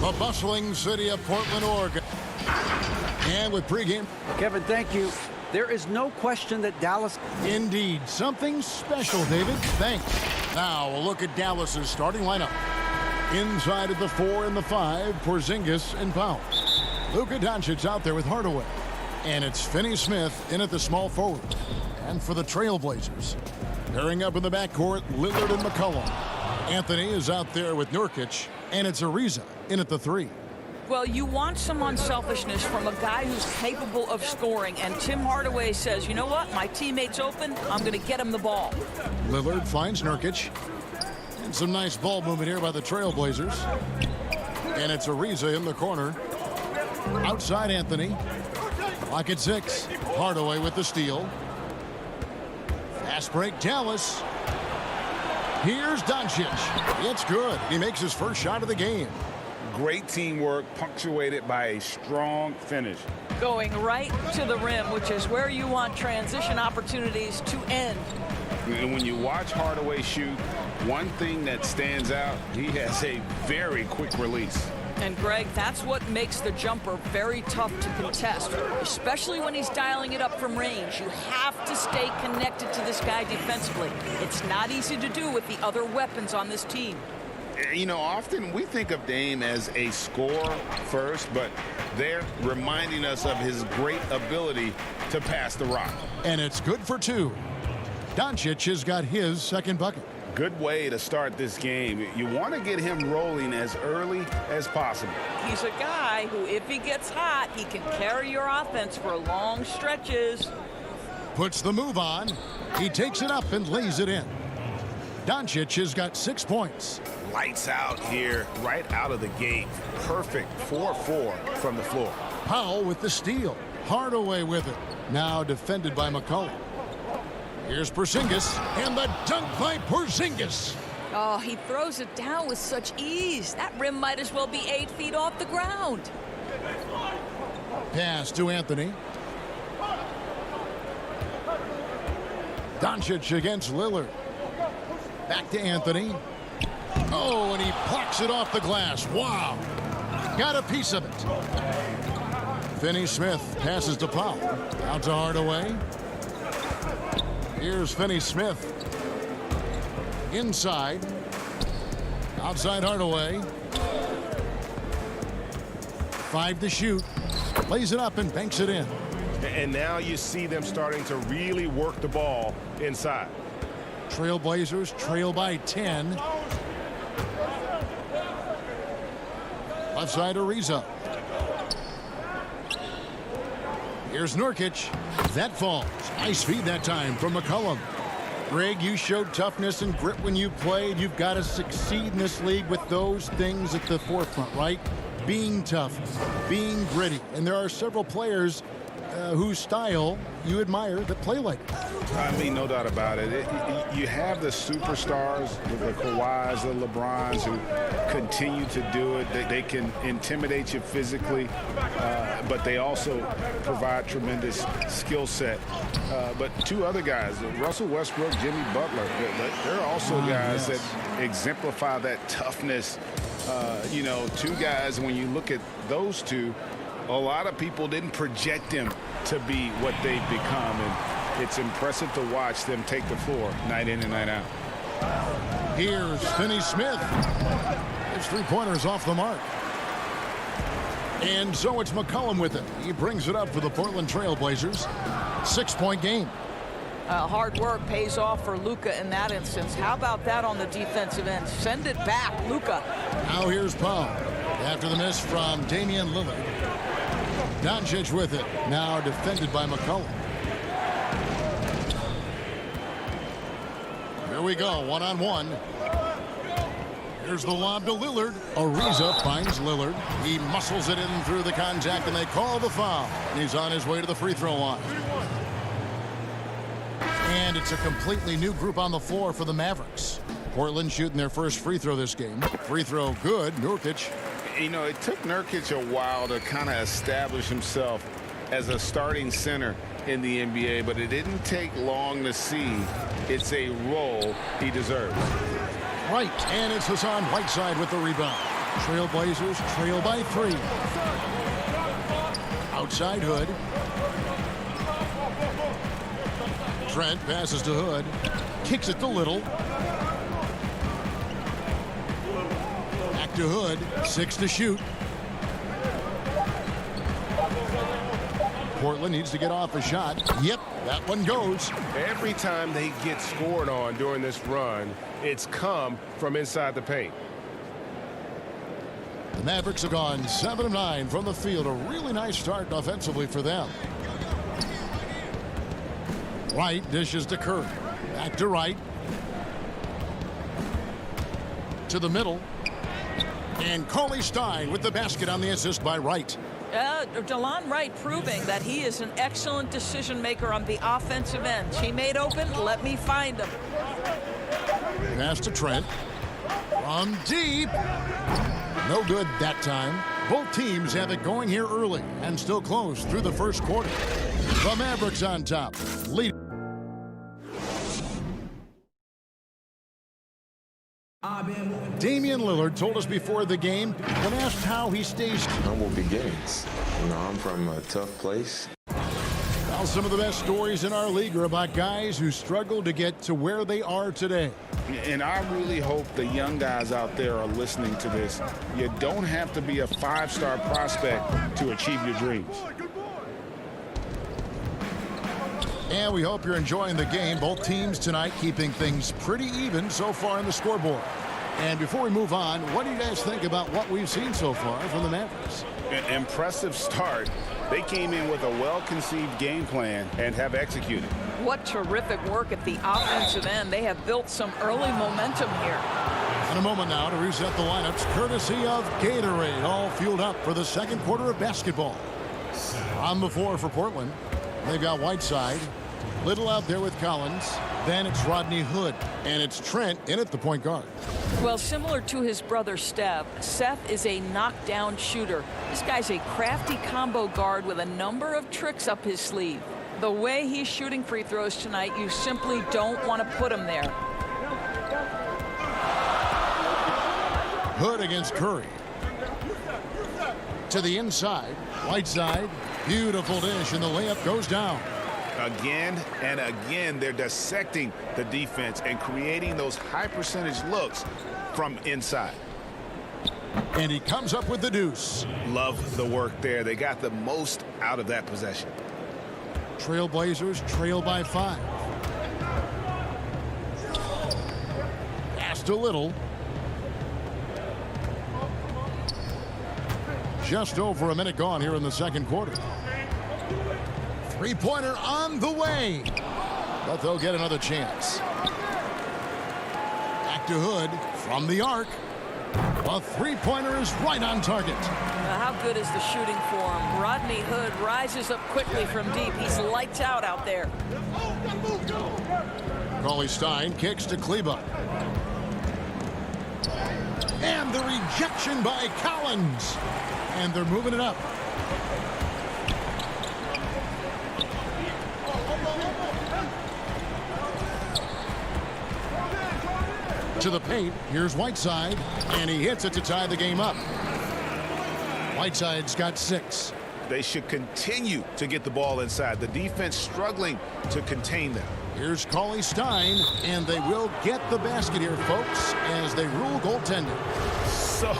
The bustling city of Portland, Oregon. And with pregame. Kevin, thank you. There is no question that Dallas... Indeed. Something special, David. Thanks. Now, a look at Dallas's starting lineup. Inside of the 4 and the 5, Porzingis and Powell. Luka Doncic out there with Hardaway. And it's Finney-Smith in at the small forward. And for the Trailblazers, pairing up in the backcourt, Lillard and McCollum. Anthony is out there with Nurkic. And it's Ariza in at the 3. Well, you want some unselfishness from a guy who's capable of scoring. And Tim Hardaway says, you know what? My teammate's open. I'm going to get him the ball. Lillard finds Nurkic. And some nice ball movement here by the Trailblazers. And it's Ariza in the corner. Outside Anthony. Clock at 6. Hardaway with the steal. Fast break Dallas. Here's Doncic. It's good. He makes his first shot of the game. Great teamwork punctuated by a strong finish. Going right to the rim, which is where you want transition opportunities to end. And when you watch Hardaway shoot, one thing that stands out, he has a very quick release. And Greg, that's what makes the jumper very tough to contest, especially when he's dialing it up from range. You have to stay connected to this guy defensively. It's not easy to do with the other weapons on this team. You know, often we think of Dame as a scorer first, but they're reminding us of his great ability to pass the rock. And it's good for 2. Doncic has got his second bucket. Good way to start this game. You want to get him rolling as early as possible. He's a guy who, if he gets hot, he can carry your offense for long stretches. Puts the move on. He takes it up and lays it in. Doncic has got 6 points. Lights out here, right out of the gate. Perfect 4-4 from the floor. Powell with the steal. Hardaway with it. Now defended by McCollum. Here's Porzingis, and the dunk by Porzingis. Oh, he throws it down with such ease. That rim might as well be 8 feet off the ground. Pass to Anthony. Doncic against Lillard. Back to Anthony. Oh, and he plucks it off the glass. Wow. Got a piece of it. Finney-Smith passes to Powell. Out to Hardaway. Here's Finney-Smith. Inside. Outside Hardaway. 5 to shoot. Lays it up and banks it in. And now you see them starting to really work the ball inside. Trailblazers trail by 10. Left side Ariza. Here's Nurkic. That falls. Nice feed that time from McCollum. Greg, you showed toughness and grit when you played. You've got to succeed in this league with those things at the forefront, right? Being tough, being gritty. And there are several players whose style you admire that play like it. I mean, no doubt about it. You have the superstars, the Kawhis, the LeBrons, who continue to do it. They can intimidate you physically, but they also provide tremendous skill set. But 2 other guys, Russell Westbrook, Jimmy Butler, they're also guys that exemplify that toughness. You know, 2 guys, when you look at those 2, a lot of people didn't project them to be what they've become, and it's impressive to watch them take the floor night in and night out. Here's Finney-Smith. His 3-pointers off the mark. And so it's McCollum with it. He brings it up for the Portland Trailblazers. 6-point game. Hard work pays off for Luka in that instance. How about that on the defensive end? Send it back, Luka. Now here's Powell. After the miss from Damian Lillard. Doncic with it. Now defended by McCollum. Here we go, one-on-one. Here's the lob to Lillard. Ariza finds Lillard. He muscles it in through the contact, and they call the foul. And he's on his way to the free throw line. And it's a completely new group on the floor for the Mavericks. Portland shooting their first free throw this game. Free throw good, Nurkic. You know, it took Nurkic a while to kind of establish himself as a starting center in the NBA, but it didn't take long to see it's a role he deserves. Right, and it's Hassan Whiteside with the rebound. Trailblazers trail by 3. Outside Hood. Trent passes to Hood. Kicks it to Little. Back to Hood. 6 to shoot. Portland needs to get off a shot. Yep, that one goes. Every time they get scored on during this run, it's come from inside the paint. The Mavericks have gone 7 of 9 from the field. A really nice start offensively for them. Wright dishes to Curry. Back to Wright. To the middle. And Cauley Stein with the basket on the assist by Wright. DeLon Wright proving that he is an excellent decision maker on the offensive end. He made open, let me find him. Pass to Trent. From deep. No good that time. Both teams have it going here early and still close through the first quarter. The Mavericks on top. Lead. Damian Lillard told us before the game, when asked how he stays humble beginnings. You know, I'm from a tough place. Well, some of the best stories in our league are about guys who struggled to get to where they are today. And I really hope the young guys out there are listening to this. You don't have to be a 5-star prospect to achieve your dreams. And we hope you're enjoying the game. Both teams tonight keeping things pretty even so far in the scoreboard. And before we move on, what do you guys think about what we've seen so far from the Mavericks? An impressive start. They came in with a well-conceived game plan and have executed. What terrific work at the offensive end. They have built some early momentum here. In a moment now to reset the lineups, courtesy of Gatorade, all fueled up for the second quarter of basketball. On the floor for Portland, they've got Whiteside. Little out there with Collins. Then it's Rodney Hood. And it's Trent in at the point guard. Well, similar to his brother Steph, Seth is a knockdown shooter. This guy's a crafty combo guard with a number of tricks up his sleeve. The way he's shooting free throws tonight, you simply don't want to put him there. Hood against Curry. To the inside. Whiteside. Beautiful dish, and the layup goes down. Again and again, they're dissecting the defense and creating those high percentage looks from inside. And he comes up with the deuce. Love the work there. They got the most out of that possession. Trailblazers trail by 5. Pass to Little. Just over a minute gone here in the second quarter. Three-pointer on the way. But they'll get another chance. Back to Hood from the arc. A three-pointer is right on target. Now, how good is the shooting for him? Rodney Hood rises up quickly from deep. He's lights out there. Cauley Stein kicks to Kleba. And the rejection by Collins. And they're moving it up. To the paint. Here's Whiteside. And he hits it to tie the game up. Whiteside's got 6. They should continue to get the ball inside. The defense struggling to contain them. Here's Cauley Stein. And they will get the basket here, folks, as they rule goaltending. So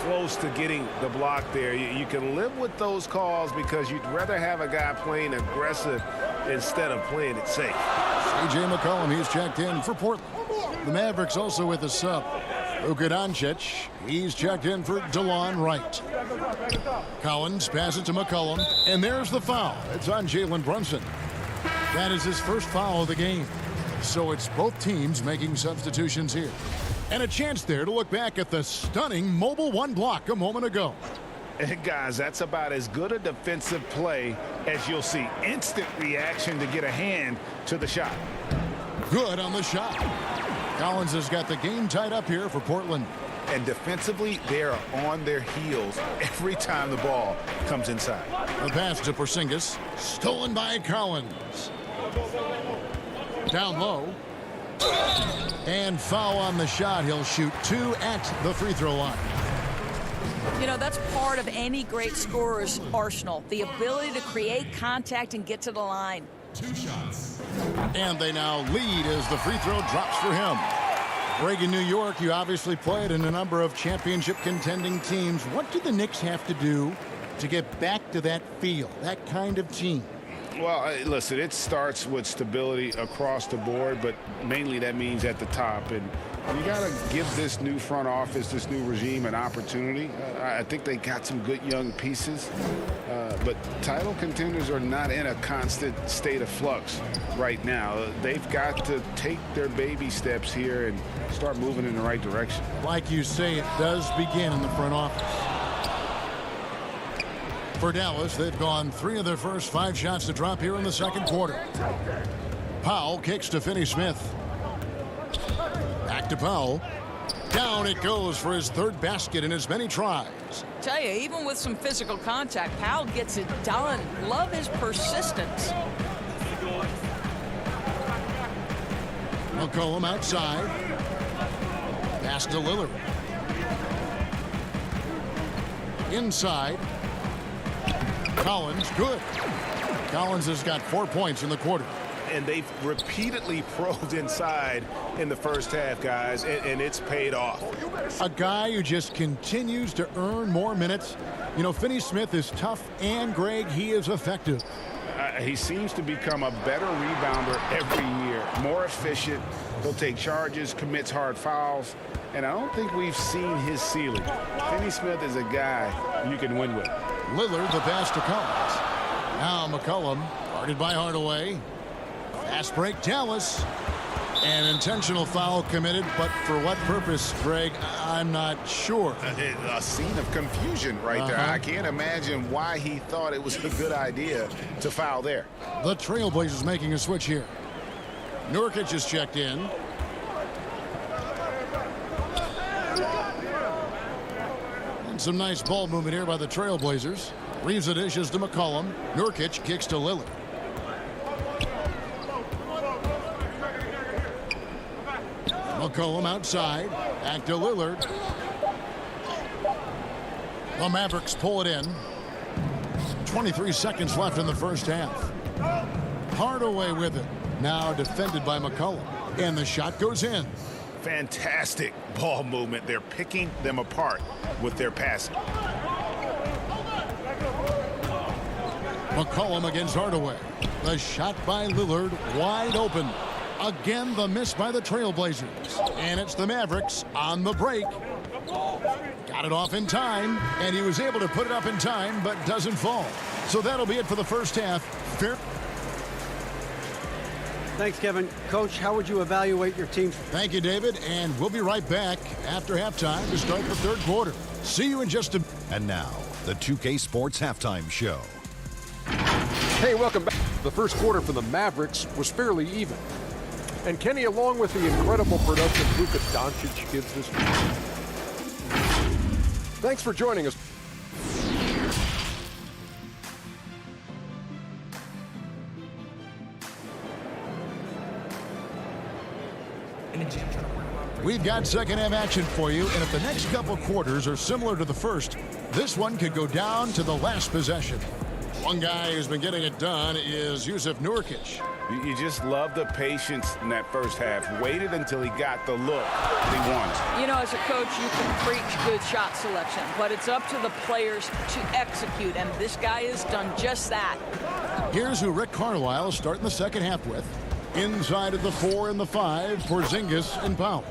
close to getting the block there. You can live with those calls because you'd rather have a guy playing aggressive instead of playing it safe. C.J. McCollum, he's checked in for Portland. The Mavericks also with a sub. Luka Doncic, he's checked in for DeLon Wright. Collins passes to McCollum, and there's the foul. It's on Jalen Brunson. That is his first foul of the game. So it's both teams making substitutions here. And a chance there to look back at the stunning mobile one block a moment ago. And guys, that's about as good a defensive play as you'll see. Instant reaction to get a hand to the shot. Good on the shot. Collins has got the game tied up here for Portland. And defensively, they are on their heels every time the ball comes inside. The pass to Porzingis, stolen by Collins. Down low. And foul on the shot. He'll shoot 2 at the free throw line. You know, that's part of any great scorer's arsenal, the ability to create contact and get to the line. 2 shots. And they now lead as the free throw drops for him. Greg, in New York, you obviously played in a number of championship contending teams. What do the Knicks have to do to get back to that feel, that kind of team? Well, listen, it starts with stability across the board, but mainly that means at the top. And you got to give this new front office, this new regime, an opportunity. I think they got some good young pieces, but title contenders are not in a constant state of flux right now. They've got to take their baby steps here and start moving in the right direction. Like you say, it does begin in the front office. For Dallas, they've gone 3 of their first 5 shots to drop here in the second quarter. Powell kicks to Finney-Smith. Back to Powell. Down it goes for his 3rd basket in as many tries. Tell you, even with some physical contact, Powell gets it done. Love his persistence. McCollum outside. Pass to Lillard. Inside. Collins, good. Collins has got 4 points in the quarter. And they've repeatedly probed inside in the first half, guys, and it's paid off. A guy who just continues to earn more minutes. You know, Finney-Smith is tough, and Greg, he is effective. He seems to become a better rebounder every year, more efficient. He'll take charges, commits hard fouls, and I don't think we've seen his ceiling. Finney-Smith is a guy you can win with. Lillard, the pass to Collins. Now McCollum, guarded by Hardaway. Fast break, Dallas. An intentional foul committed, but for what purpose, Greg? I'm not sure. A scene of confusion right there. I can't imagine why he thought it was a good idea to foul there. The Trailblazers making a switch here. Nurkic is checked in. And some nice ball movement here by the Trailblazers. Reeves the dishes to McCollum. Nurkic kicks to Lillard. McCollum outside. Back to Lillard. The Mavericks pull it in. 23 seconds left in the first half. Hardaway with it. Now defended by McCollum. And the shot goes in. Fantastic ball movement. They're picking them apart with their passing. McCollum against Hardaway. The shot by Lillard wide open. Again, the miss by the Trailblazers. And it's the Mavericks on the break. Got it off in time, and he was able to put it up in time, but doesn't fall. So that'll be it for the first half. Thanks, Kevin. Coach, how would you evaluate your team? Thank you, David, and we'll be right back after halftime to start the third quarter. See you in just a... And now, the 2K Sports Halftime Show. Hey, welcome back. The first quarter for the Mavericks was fairly even. And Kenny, along with the incredible production Luka Doncic gives this team. Thanks for joining us. We've got second half action for you, and if the next couple quarters are similar to the first, this one could go down to the last possession. One guy who's been getting it done is Jusuf Nurkic. You just love the patience in that first half. Waited until he got the look that he wanted. You know, as a coach, you can preach good shot selection, but it's up to the players to execute, and this guy has done just that. Here's who Rick Carlisle is starting the second half with. Inside of the 4 and the 5, Porzingis and Powell.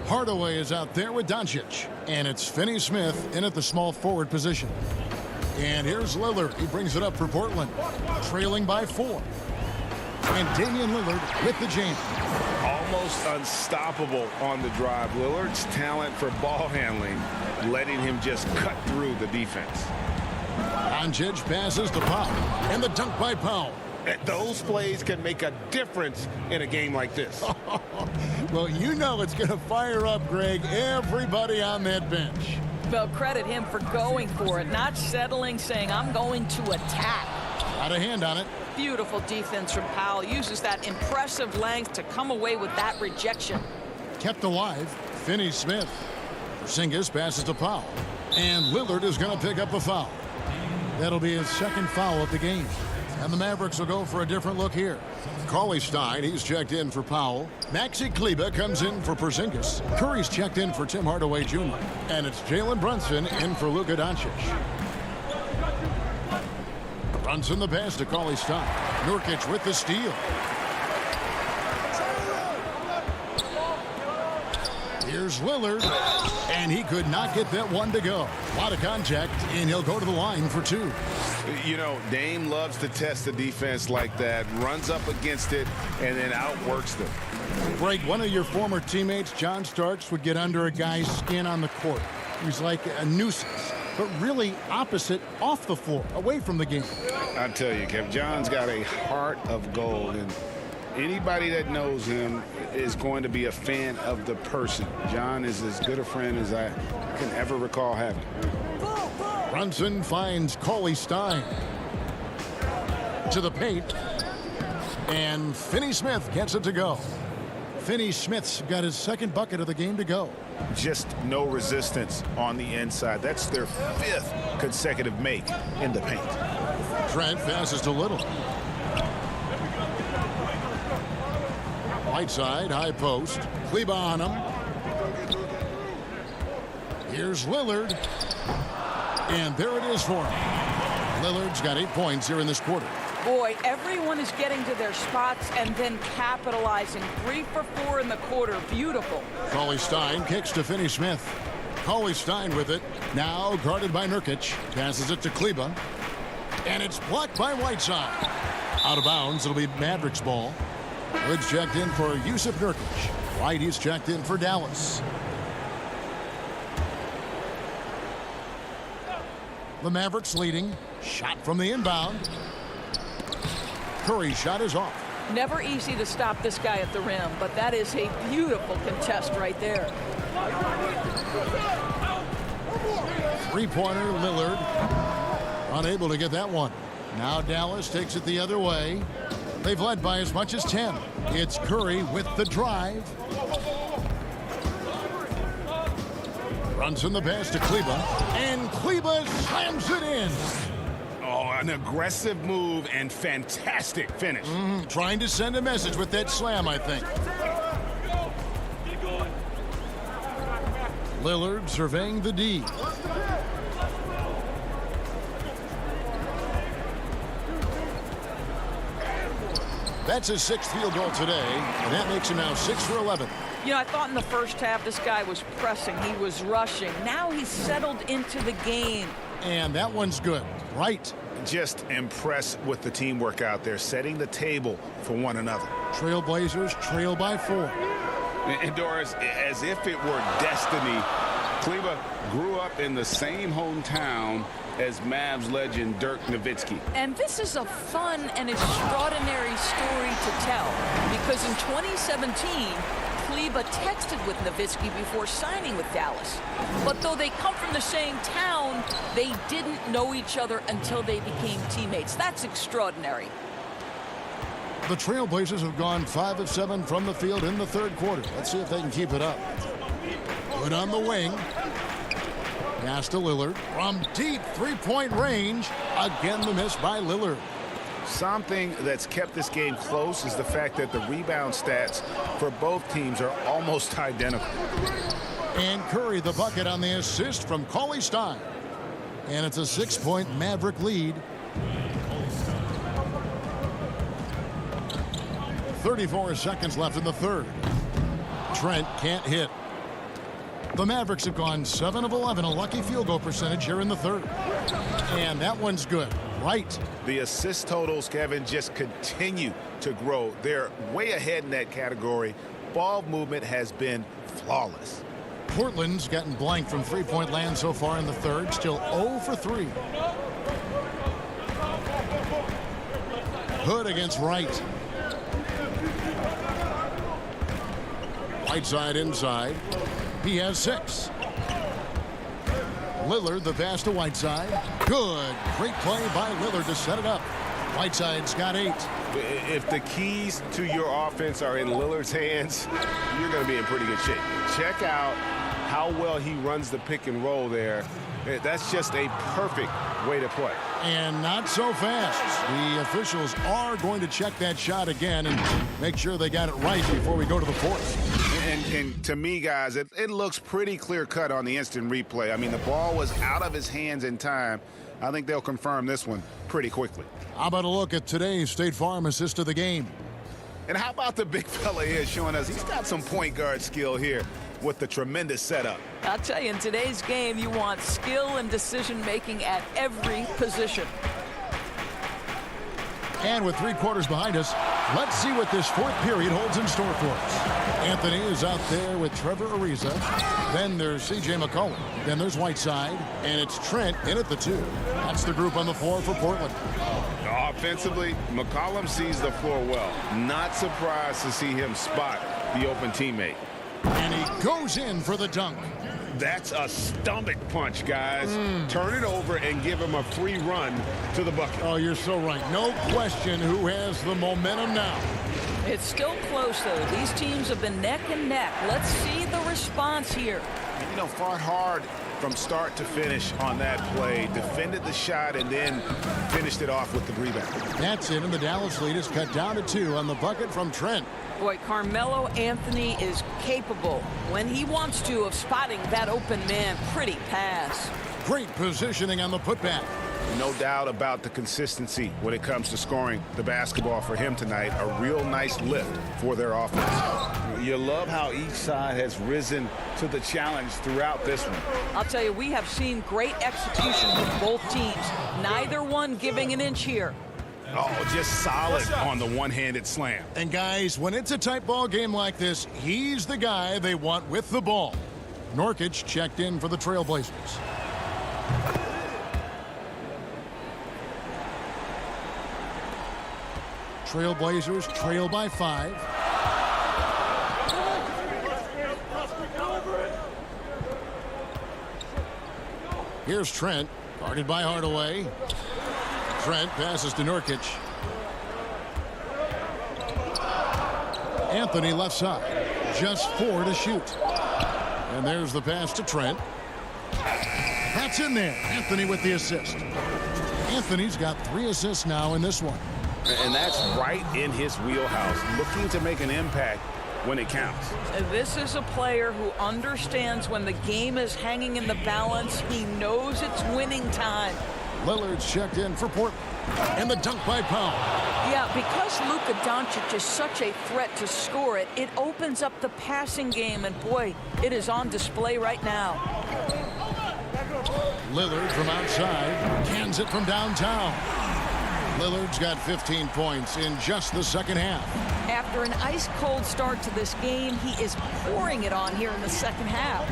Hardaway is out there with Doncic, and it's Finney-Smith in at the small forward position. And here's Lillard. He brings it up for Portland, trailing by 4. And Damian Lillard with the jam. almost unstoppable on the drive. Lillard's talent for ball handling letting him just cut through the defense. Doncic passes to Powell, and the dunk by Powell. Those plays can make a difference in a game like this. Well, you know it's going to fire up, Greg, everybody on that bench. Well, credit him for going for it, not settling, saying, I'm going to attack. Got a hand on it. Beautiful defense from Powell. Uses that impressive length to come away with that rejection. Kept alive. Finney-Smith. Porzingis passes to Powell. And Lillard is going to pick up the foul. That'll be his second foul of the game. And the Mavericks will go for a different look here. Cauley Stein, he's checked in for Powell. Maxi Kleber comes in for Porzingis. Curry's checked in for Tim Hardaway Jr. And it's Jalen Brunson in for Luka Doncic. Brunson the pass to Cauley Stein. Nurkic with the steal. Here's Lillard. And he could not get that one to go. A lot of contact, and he'll go to the line for two. You know, Dame loves to test the defense like that, runs up against it, and then outworks them. Greg, one of your former teammates, John Starks, would get under a guy's skin on the court. He's like a nuisance, but really opposite off the floor, away from the game. I tell you, Kev, John's got a heart of gold, and anybody that knows him is going to be a fan of the person. John is as good a friend as I can ever recall having. Brunson finds Cauley Stein to the paint, and Finney-Smith gets it to go. Finney-Smith's got his second bucket of the game to go. Just no resistance on the inside. That's their 5th consecutive make in the paint. Trent passes to Little. Right side, high post. Kleber on him. Here's Lillard. And there it is for him. Lillard's got 8 points here in this quarter. Boy, everyone is getting to their spots and then capitalizing. 3 for 4 in the quarter. Beautiful. Cauley Stein kicks to Finney-Smith. Cauley Stein with it. Now guarded by Nurkic. Passes it to Kleber. And it's blocked by Whiteside. Out of bounds. It'll be Mavericks ball. Wood's checked in for Yusuf Nurkic. White, he's checked in for Dallas. The Mavericks leading. Shot from the inbound. Curry's shot is off. Never easy to stop this guy at the rim, but that is a beautiful contest right there. Three-pointer, Lillard. Unable to get that one. Now Dallas takes it the other way. They've led by as much as 10. It's Curry with the drive. Runs in the pass to Kleber. And Kleber slams it in. Oh, an aggressive move and fantastic finish. Trying to send a message with that slam, I think. Lillard surveying the D. That's his 6th field goal today, and that makes him now 6 for 11. You know, I thought in the first half this guy was pressing. He was rushing. Now he's settled into the game. And that one's good. Right. Just impressed with the teamwork out there, setting the table for one another. Trailblazers trail by 4. And Doris, as if it were destiny, Kleber grew up in the same hometown as Mavs legend Dirk Nowitzki. And this is a fun and extraordinary story to tell, because in 2017, Kleber texted with Nowitzki before signing with Dallas. But though they come from the same town, they didn't know each other until they became teammates. That's extraordinary. The Trailblazers have gone 5 of 7 from the field in the third quarter. Let's see if they can keep it up. Good on the wing. Pass to Lillard from deep three-point range. Again, the miss by Lillard. Something that's kept this game close is the fact that the rebound stats for both teams are almost identical. And Curry the bucket on the assist from Cauley Stein. And it's a 6-point Maverick lead. 34 seconds left in the third. Trent can't hit. The Mavericks have gone 7 of 11, a lucky field goal percentage here in the third. And that one's good. Right. The assist totals, Kevin, just continue to grow. They're way ahead in that category ball movement has been flawless. Portland's gotten blank from three-point land so far in the third, still 0 for 3. Hood against Wright. Whiteside inside. He has 6. Lillard, the pass to Whiteside. Good. Great play by Lillard to set it up. Whiteside's got 8. If the keys to your offense are in Lillard's hands, you're going to be in pretty good shape. Check out how well he runs the pick and roll there. That's just a perfect way to play. And not so fast. The officials are going to check that shot again and make sure they got it right before we go to the fourth. And to me, guys, it looks pretty clear-cut on the instant replay. I mean, the ball was out of his hands in time. I think they'll confirm this one pretty quickly. How about a look at today's State Farm assist of the game? And how about the big fella here showing us he's got some point guard skill here with the tremendous setup. I'll tell you, in today's game, you want skill and decision-making at every position. And with 3 quarters behind us, let's see what this fourth period holds in store for us. Anthony is out there with Trevor Ariza. Then there's C.J. McCollum. Then there's Whiteside. And it's Trent in at the 2. That's the group on the floor for Portland. Offensively, McCollum sees the floor well. Not surprised to see him spot the open teammate. And he goes in for the dunk. That's a stomach punch, guys. Turn it over and give him a free run to the bucket. Oh, you're so right. No question who has the momentum now. It's still close, though. These teams have been neck and neck. Let's see the response here. You know, fought hard from start to finish on that play. Defended the shot and then finished it off with the rebound. That's it, and the Dallas lead is cut down to 2 on the bucket from Trent. Boy, Carmelo Anthony is capable, when he wants to, of spotting that open man. Pretty pass. Great positioning on the putback. No doubt about the consistency when it comes to scoring the basketball for him tonight. A real nice lift for their offense. You love how each side has risen to the challenge throughout this one. I'll tell you, we have seen great execution with both teams. Neither one giving an inch here. Oh, just solid on the one-handed slam. And guys, when it's a tight ball game like this, he's the guy they want with the ball. Nurkic checked in for the Trailblazers. Trailblazers trail by 5. Here's Trent, guarded by Hardaway. Trent passes to Nurkic. Anthony left side. Just 4 to shoot. And there's the pass to Trent. That's in there. Anthony with the assist. Anthony's got 3 assists now in this one. And that's right in his wheelhouse. Looking to make an impact when it counts. This is a player who understands when the game is hanging in the balance. He knows it's winning time. Lillard's checked in for Portland. And the dunk by Powell. Yeah, because Luka Doncic is such a threat to score it, it opens up the passing game, and boy, it is on display right now. Lillard from outside, cans it from downtown. Lillard's got 15 points in just the second half. After an ice-cold start to this game, he is pouring it on here in the second half.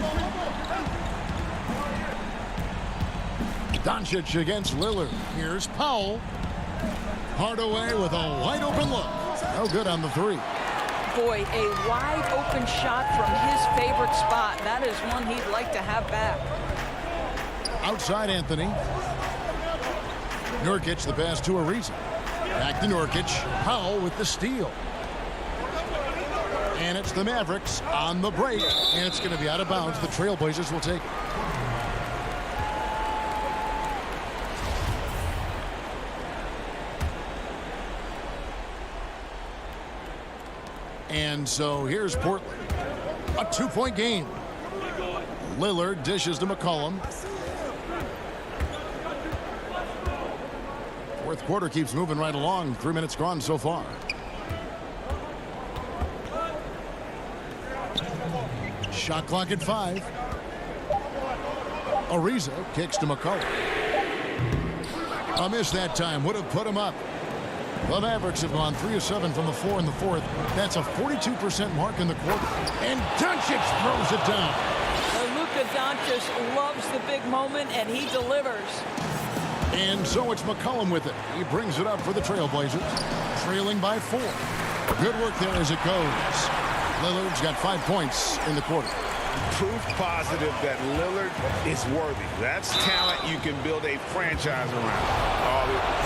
Doncic against Lillard. Here's Powell. Hardaway with a wide-open look. No good on the 3. Boy, a wide-open shot from his favorite spot. That is one he'd like to have back. Outside Anthony. Nurkic the pass to Ariza. Back to Nurkic. Powell with the steal. And it's the Mavericks on the break. And it's going to be out of bounds. The Trailblazers will take it. And so here's Portland. A 2-point game. Lillard dishes to McCollum. Fourth quarter keeps moving right along. 3 minutes gone so far. Shot clock at 5. Ariza kicks to McCollum. A miss that time. Would have put him up. The Mavericks have gone 3 of 7 from the floor in the fourth. That's a 42% mark in the quarter. And Doncic throws it down. Luka Doncic loves the big moment, and he delivers. And so it's McCollum with it. He brings it up for the Trailblazers, trailing by 4. Good work there as it goes. Lillard's got 5 points in the quarter. Proof positive that Lillard is worthy. That's talent you can build a franchise around.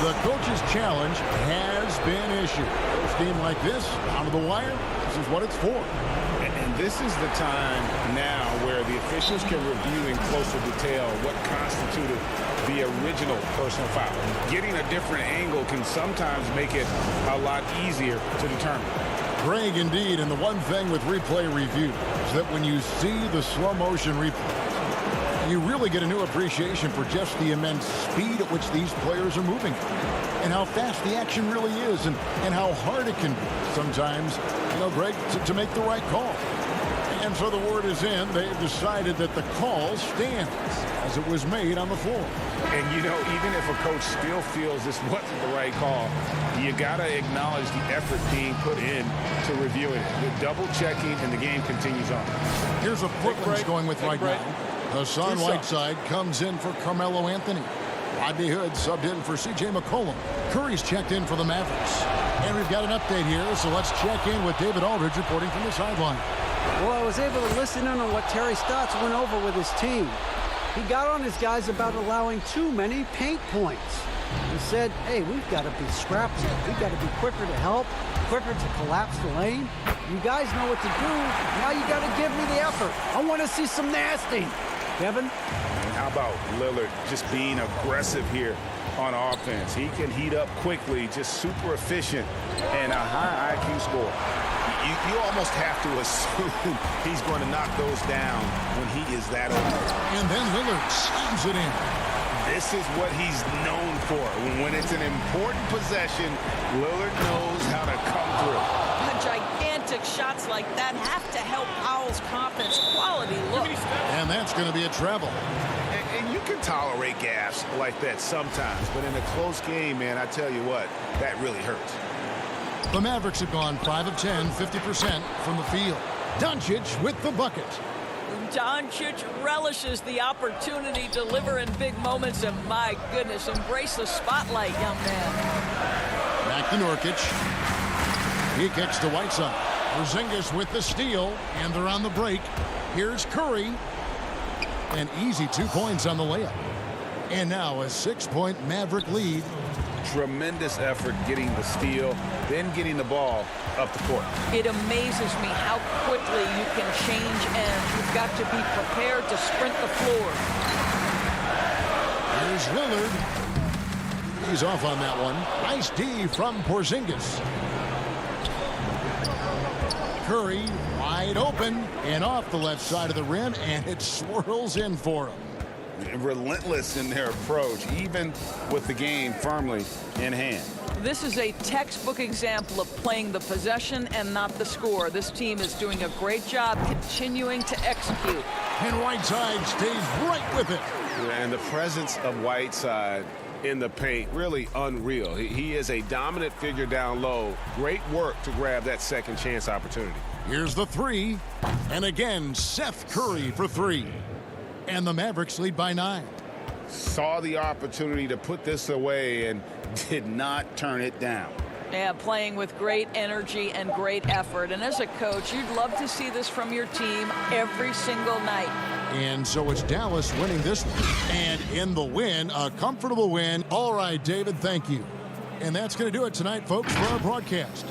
The coach's challenge has been issued. A game like this, down to the wire, this is what it's for. And this is the time now where the officials can review in closer detail what constituted the original personal foul. Getting a different angle can sometimes make it a lot easier to determine. Greg, indeed, and the one thing with replay review is that when you see the slow motion replay, you really get a new appreciation for just the immense speed at which these players are moving and how fast the action really is and how hard it can be sometimes, Greg, to make the right call. And so the word is in. They've decided that the call stands as it was made on the floor. And, even if a coach still feels this wasn't the right call, you got to acknowledge the effort being put in to reviewing it. The double-checking, and the game continues on. Here's what Portland's going with right now. Hassan Whiteside comes in for Carmelo Anthony. Rodney Hood subbed in for C.J. McCollum. Curry's checked in for the Mavericks. And we've got an update here, so let's check in with David Aldridge reporting from the sideline. Well, I was able to listen in on what Terry Stotts went over with his team. He got on his guys about allowing too many paint points. He said, hey, we've got to be scrappy. We've got to be quicker to help, quicker to collapse the lane. You guys know what to do. Now you got to give me the effort. I want to see some nasty. Kevin? And how about Lillard just being aggressive here on offense? He can heat up quickly, just super efficient, and a high IQ score. You almost have to assume he's going to knock those down when he is that open. And then Lillard slams it in. This is what he's known for. When it's an important possession, Lillard knows how to come through. Gigantic shots like that have to help Powell's confidence. Quality look. And that's going to be a travel. And you can tolerate gaffes like that sometimes, but in a close game, man, I tell you what, that really hurts. The Mavericks have gone 5 of 10, 50% from the field. Doncic with the bucket. Doncic relishes the opportunity to deliver in big moments, and my goodness, embrace the spotlight, young man. Back to Nurkic. He kicks to Whiteside. Porzingis with the steal, and they're on the break. Here's Curry. An easy 2 points on the layup. And now a 6-point Maverick lead. Tremendous effort getting the steal, then getting the ball up the court. It amazes me how quickly you can change ends. You've got to be prepared to sprint the floor. Here's Lillard. He's off on that one. Nice D from Porzingis. Curry wide open and off the left side of the rim, and it swirls in for him. Relentless in their approach, even with the game firmly in hand. This is a textbook example of playing the possession and not the score. This team is doing a great job continuing to execute. And Whiteside stays right with it. And the presence of Whiteside in the paint, really unreal. He is a dominant figure down low. Great work to grab that second chance opportunity. Here's the three. And again, Seth Curry for 3. And the Mavericks lead by 9. Saw the opportunity to put this away and did not turn it down. Yeah, playing with great energy and great effort. And as a coach, you'd love to see this from your team every single night. And so it's Dallas winning this one. And in the win, a comfortable win. All right, David, thank you. And that's going to do it tonight, folks, for our broadcast.